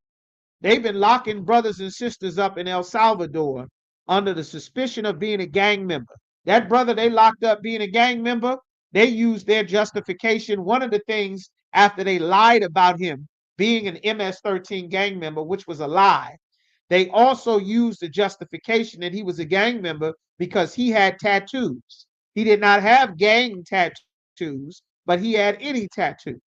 They've been locking brothers and sisters up in El Salvador under the suspicion of being a gang member. That brother they locked up being a gang member, they used their justification. One of the things after they lied about him being an MS-13 gang member, which was a lie, they also used the justification that he was a gang member because he had tattoos. He did not have gang tattoos, but he had any tattoos.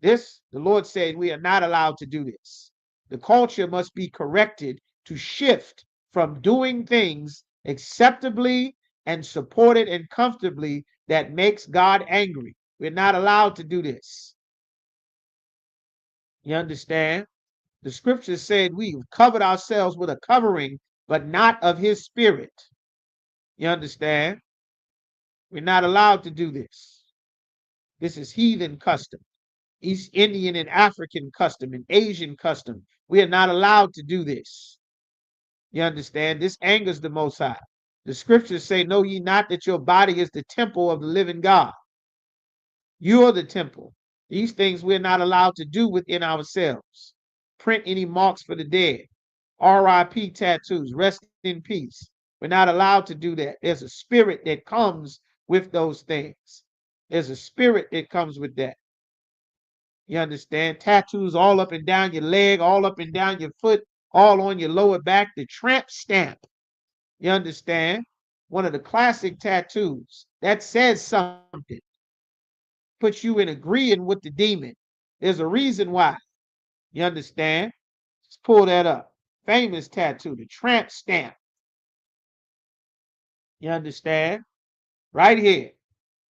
This, the Lord said, we are not allowed to do this. The culture must be corrected to shift from doing things acceptably and supported and comfortably that makes God angry. We're not allowed to do this. You understand? The scriptures said we've covered ourselves with a covering, but not of his spirit. You understand? We're not allowed to do this. This is heathen custom, East Indian and African custom, and Asian custom. We are not allowed to do this. You understand? This angers the Most High. The scriptures say, know ye not that your body is the temple of the living God? You are the temple. These things we're not allowed to do within ourselves. Print any marks for the dead. RIP tattoos. Rest in peace. We're not allowed to do that. There's a spirit that comes with those things. There's a spirit that comes with that. You understand? Tattoos all up and down your leg, all up and down your foot, all on your lower back. The tramp stamp. You understand? One of the classic tattoos that says something. Puts you in agreeing with the demon. There's a reason why. You understand? Let's pull that up. Famous tattoo, the tramp stamp. You understand? Right here.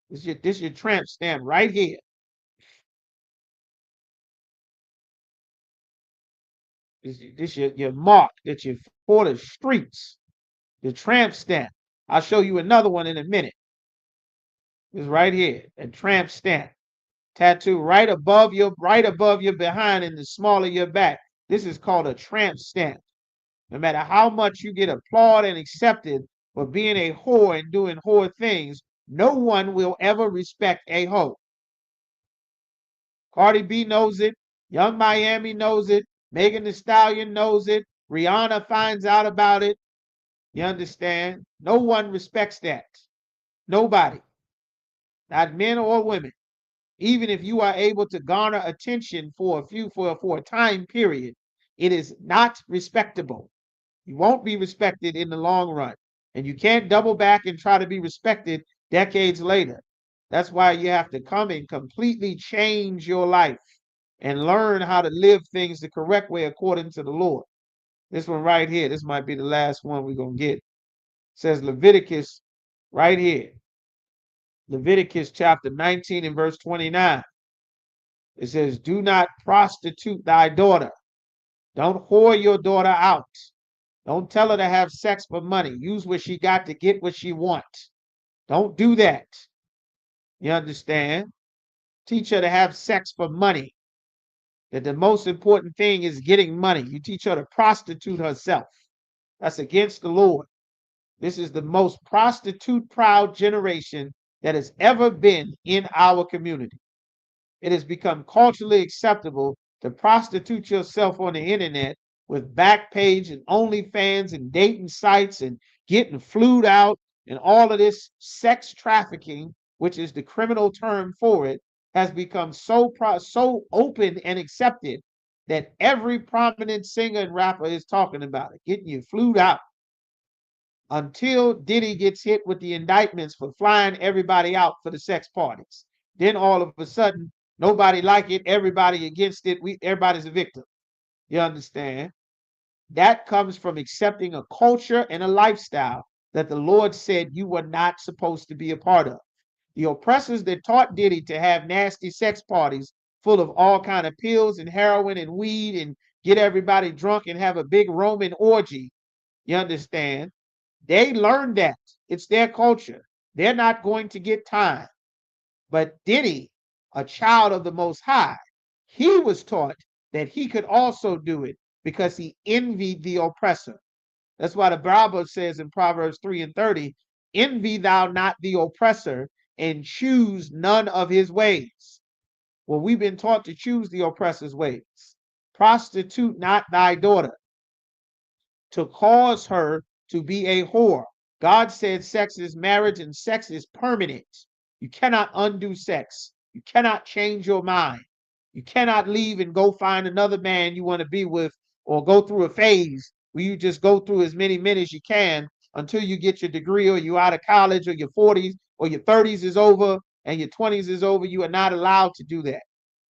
This your tramp stamp right here. This your mark that you for the streets. The tramp stamp. I'll show you another one in a minute. It's right here. A tramp stamp. Tattoo right above your behind in the small of your back. This is called a tramp stamp. No matter how much you get applauded and accepted for being a whore and doing whore things, no one will ever respect a hoe. Cardi B knows it. Young Miami knows it. Megan Thee Stallion knows it. Rihanna finds out about it. You understand? No one respects that. Nobody. Not men or women. Even if you are able to garner attention for a time period, it is not respectable. You won't be respected in the long run. And you can't double back and try to be respected decades later. That's why you have to come and completely change your life and learn how to live things the correct way according to the Lord. This one right here, this might be the last one we're going to get. It says Leviticus right here. Leviticus chapter 19 and verse 29. It says, do not prostitute thy daughter. Don't whore your daughter out. Don't tell her to have sex for money. Use what she got to get what she wants. Don't do that. You understand? Teach her to have sex for money. That the most important thing is getting money. You teach her to prostitute herself. That's against the Lord. This is the most prostitute-proud generation that has ever been in our community. It has become culturally acceptable to prostitute yourself on the internet with Backpage and OnlyFans and dating sites and getting flued out and all of this sex trafficking, which is the criminal term for it, has become so open and accepted that every prominent singer and rapper is talking about it, getting you flued out. Until Diddy gets hit with the indictments for flying everybody out for the sex parties. Then all of a sudden, nobody like it, everybody against it, everybody's a victim. You understand? That comes from accepting a culture and a lifestyle that the Lord said you were not supposed to be a part of. The oppressors that taught Diddy to have nasty sex parties full of all kind of pills and heroin and weed and get everybody drunk and have a big Roman orgy, you understand? They learned that. It's their culture. They're not going to get time. But Diddy, a child of the Most High, he was taught that he could also do it because he envied the oppressor. That's why the Bible says in Proverbs 3 and 30, envy thou not the oppressor and choose none of his ways. Well, we've been taught to choose the oppressor's ways. Prostitute not thy daughter, to cause her to be a whore. God said sex is marriage and sex is permanent. You cannot undo sex. You cannot change your mind. You cannot leave and go find another man you want to be with or go through a phase where you just go through as many men as you can until you get your degree or you're out of college or your 40s or your 30s is over and your 20s is over. You are not allowed to do that.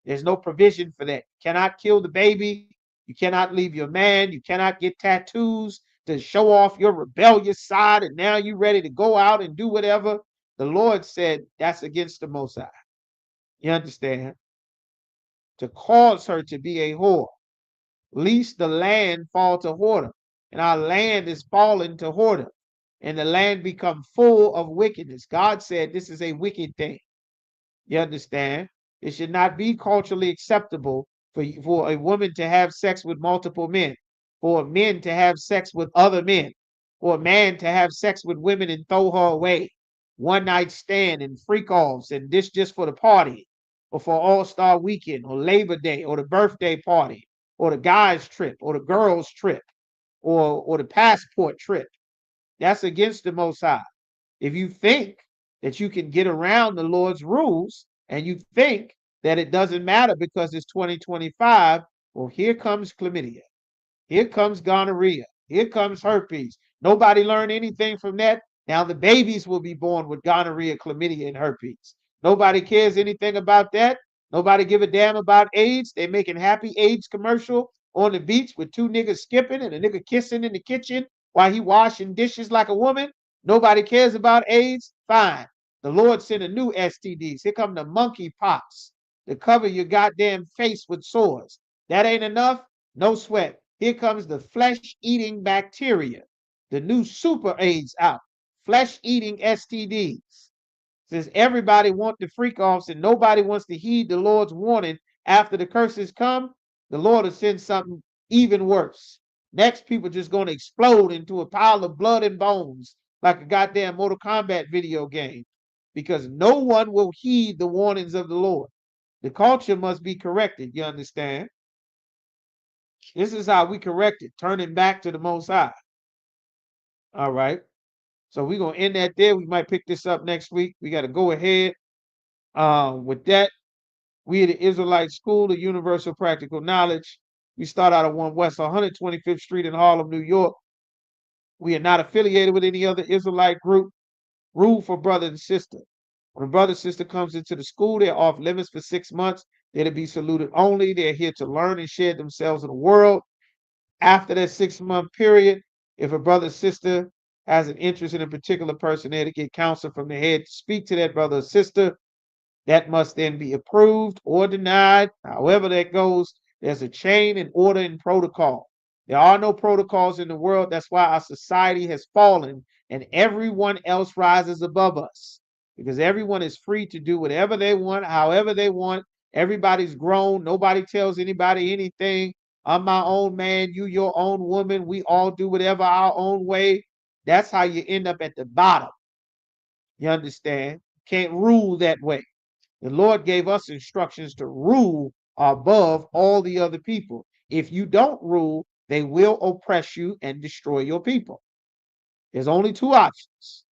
There's no provision for that. You cannot kill the baby. You cannot leave your man. You cannot get tattoos to show off your rebellious side. And now you're ready to go out and do whatever. The Lord said that's against the Most High. You understand? To cause her to be a whore, lest the land fall to whoredom. And our land is fallen to whoredom. And the land become full of wickedness. God said this is a wicked thing. You understand? It should not be culturally acceptable for a woman to have sex with multiple men, for men to have sex with other men, for a man to have sex with women and throw her away, one night stand and freak offs, and this just for the party, or for All-Star Weekend, or Labor Day, or the birthday party, or the guys' trip, or the girls' trip, or the passport trip. That's against the Most High. If you think that you can get around the Lord's rules and you think that it doesn't matter because it's 2025, well, here comes chlamydia. Here comes gonorrhea. Here comes herpes. Nobody learned anything from that. Now the babies will be born with gonorrhea, chlamydia, and herpes. Nobody cares anything about that. Nobody give a damn about AIDS. They making happy AIDS commercial on the beach with two niggas skipping and a nigga kissing in the kitchen while he washing dishes like a woman. Nobody cares about AIDS. Fine. The Lord sent a new STDs. Here come the monkey pox to cover your goddamn face with sores. That ain't enough. No sweat. Here comes the flesh-eating bacteria, the new super AIDS out, flesh-eating STDs. Since everybody wants the freak offs and nobody wants to heed the Lord's warning after the curses come, the Lord will send something even worse. Next, people just going to explode into a pile of blood and bones like a goddamn Mortal Kombat video game because no one will heed the warnings of the Lord. The culture must be corrected, you understand? This is how we correct it, turning back to the Most High. All right. So we're going to end that there. We might pick this up next week. We got to go ahead. With that, we at the Israelite School of Universal Practical Knowledge. We start out at 1 West 125th Street in Harlem, New York. We are not affiliated with any other Israelite group. Rule for brother and sister. When a brother and sister comes into the school, they're off limits for 6 months. They're to be saluted only. They're here to learn and share themselves in the world. After that 6-month period, if a brother or sister has an interest in a particular person, they're to get counsel from the head to speak to that brother or sister. That must then be approved or denied. However that goes, there's a chain and order and protocol. There are no protocols in the world. That's why our society has fallen and everyone else rises above us because everyone is free to do whatever they want, however they want. Everybody's grown. Nobody tells anybody anything. I'm my own man. You your own woman. We all do whatever our own way. That's how you end up at the bottom. You understand? Can't rule that way. The Lord gave us instructions to rule above all the other people. If you don't rule, they will oppress you and destroy your people. There's only 2 options.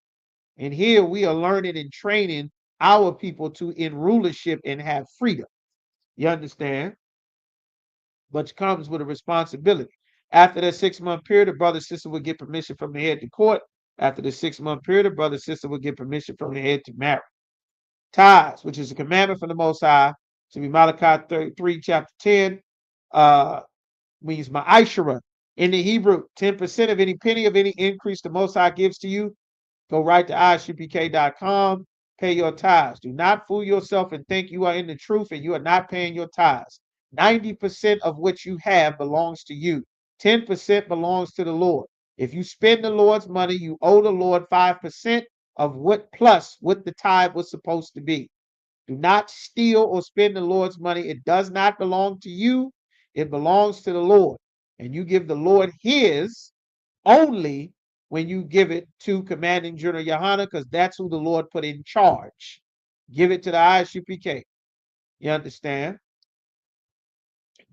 And here we are learning and training our people to in rulership and have freedom. You understand? But it comes with a responsibility. After that 6-month period, the brother and sister will get permission from the head to court. After the 6-month period, the brother and sister will get permission from the head to marry. Tithes, which is a commandment from the Most High, to be Malachi 3, chapter 10, means ma'ashara. In the Hebrew, 10% of any penny of any increase the Most High gives to you, go right to ISUPK.com, pay your tithes. Do not fool yourself and think you are in the truth and you are not paying your tithes. 90% of what you have belongs to you. 10% belongs to the Lord. If you spend the Lord's money, you owe the Lord 5% of what plus what the tithe was supposed to be. Do not steal or spend the Lord's money. It does not belong to you. It belongs to the Lord. And you give the Lord his only when you give it to Commanding General Yohana, because that's who the Lord put in charge. Give it to the ISUPK. You understand?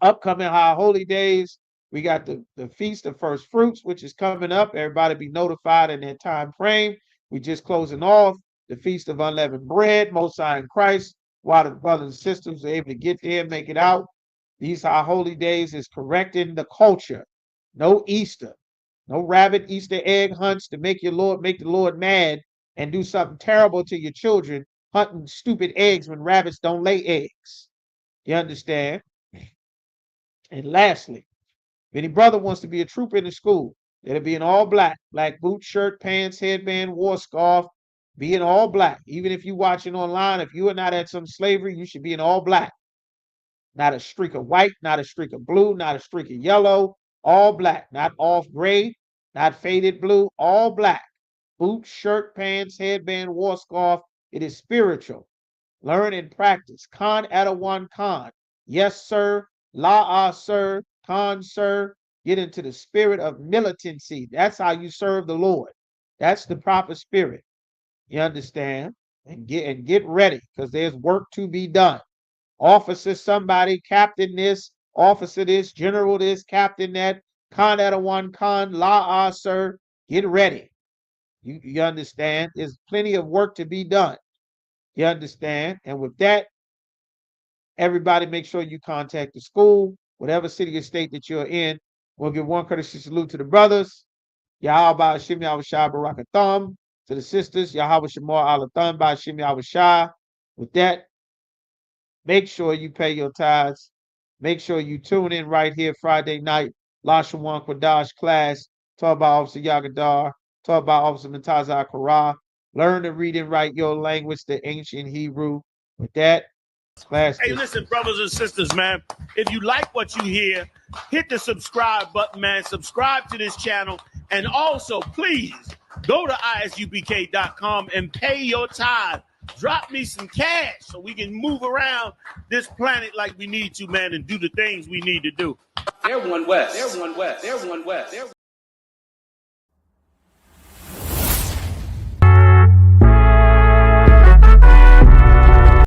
Upcoming high holy days, we got the Feast of First Fruits, which is coming up. Everybody be notified in that time frame. We just closing off the Feast of Unleavened Bread, Most High in Christ, while the brothers and sisters are able to get there and make it out. These high holy days is correcting the culture. No Easter, no rabbit Easter egg hunts to make the Lord mad and do something terrible to your children, hunting stupid eggs when rabbits don't lay eggs. You understand? And lastly, if any brother wants to be a trooper in the school, it'll be in all black, black boots, shirt, pants, headband, war scarf, be in all black. Even if you're watching online, if you are not at some slavery, you should be in all black. Not a streak of white, not a streak of blue, not a streak of yellow, all black, not off gray, not faded blue, all black. Boots, shirt, pants, headband, war scarf. It is spiritual. Learn and practice. Khan Adawan Khan. Yes, sir. La sir. Khan, sir. Get into the spirit of militancy. That's how you serve the Lord. That's the proper spirit. You understand? And get ready, because there's work to be done. Officer somebody, captain this, officer this, general this, captain that, Khan Adawan Khan, La sir. Get ready. You understand? There's plenty of work to be done. You understand? And with that, everybody make sure you contact the school, whatever city or state that you're in. We'll give one courtesy salute to the brothers. Yahweh Shim Yahweh Shai Barakatham. To the sisters, Yahweh Shamar Alatham by Shim Yahweh Shai. With that, make sure you pay your tithes. Make sure you tune in right here Friday night. Lashawan Kwadash class. Talk about Officer Yagadar. Talk about Officer NATAZACH Korah. Learn to read and write your language, the ancient Hebrew. With that, class. Hey, listen, brothers and sisters, man. If you like what you hear, hit the subscribe button, man. Subscribe to this channel. And also, please, go to ISUPK.com and pay your tithe. Drop me some cash so we can move around this planet like we need to, man, and do the things we need to do. They're one West. They're one West. They're one West. They're one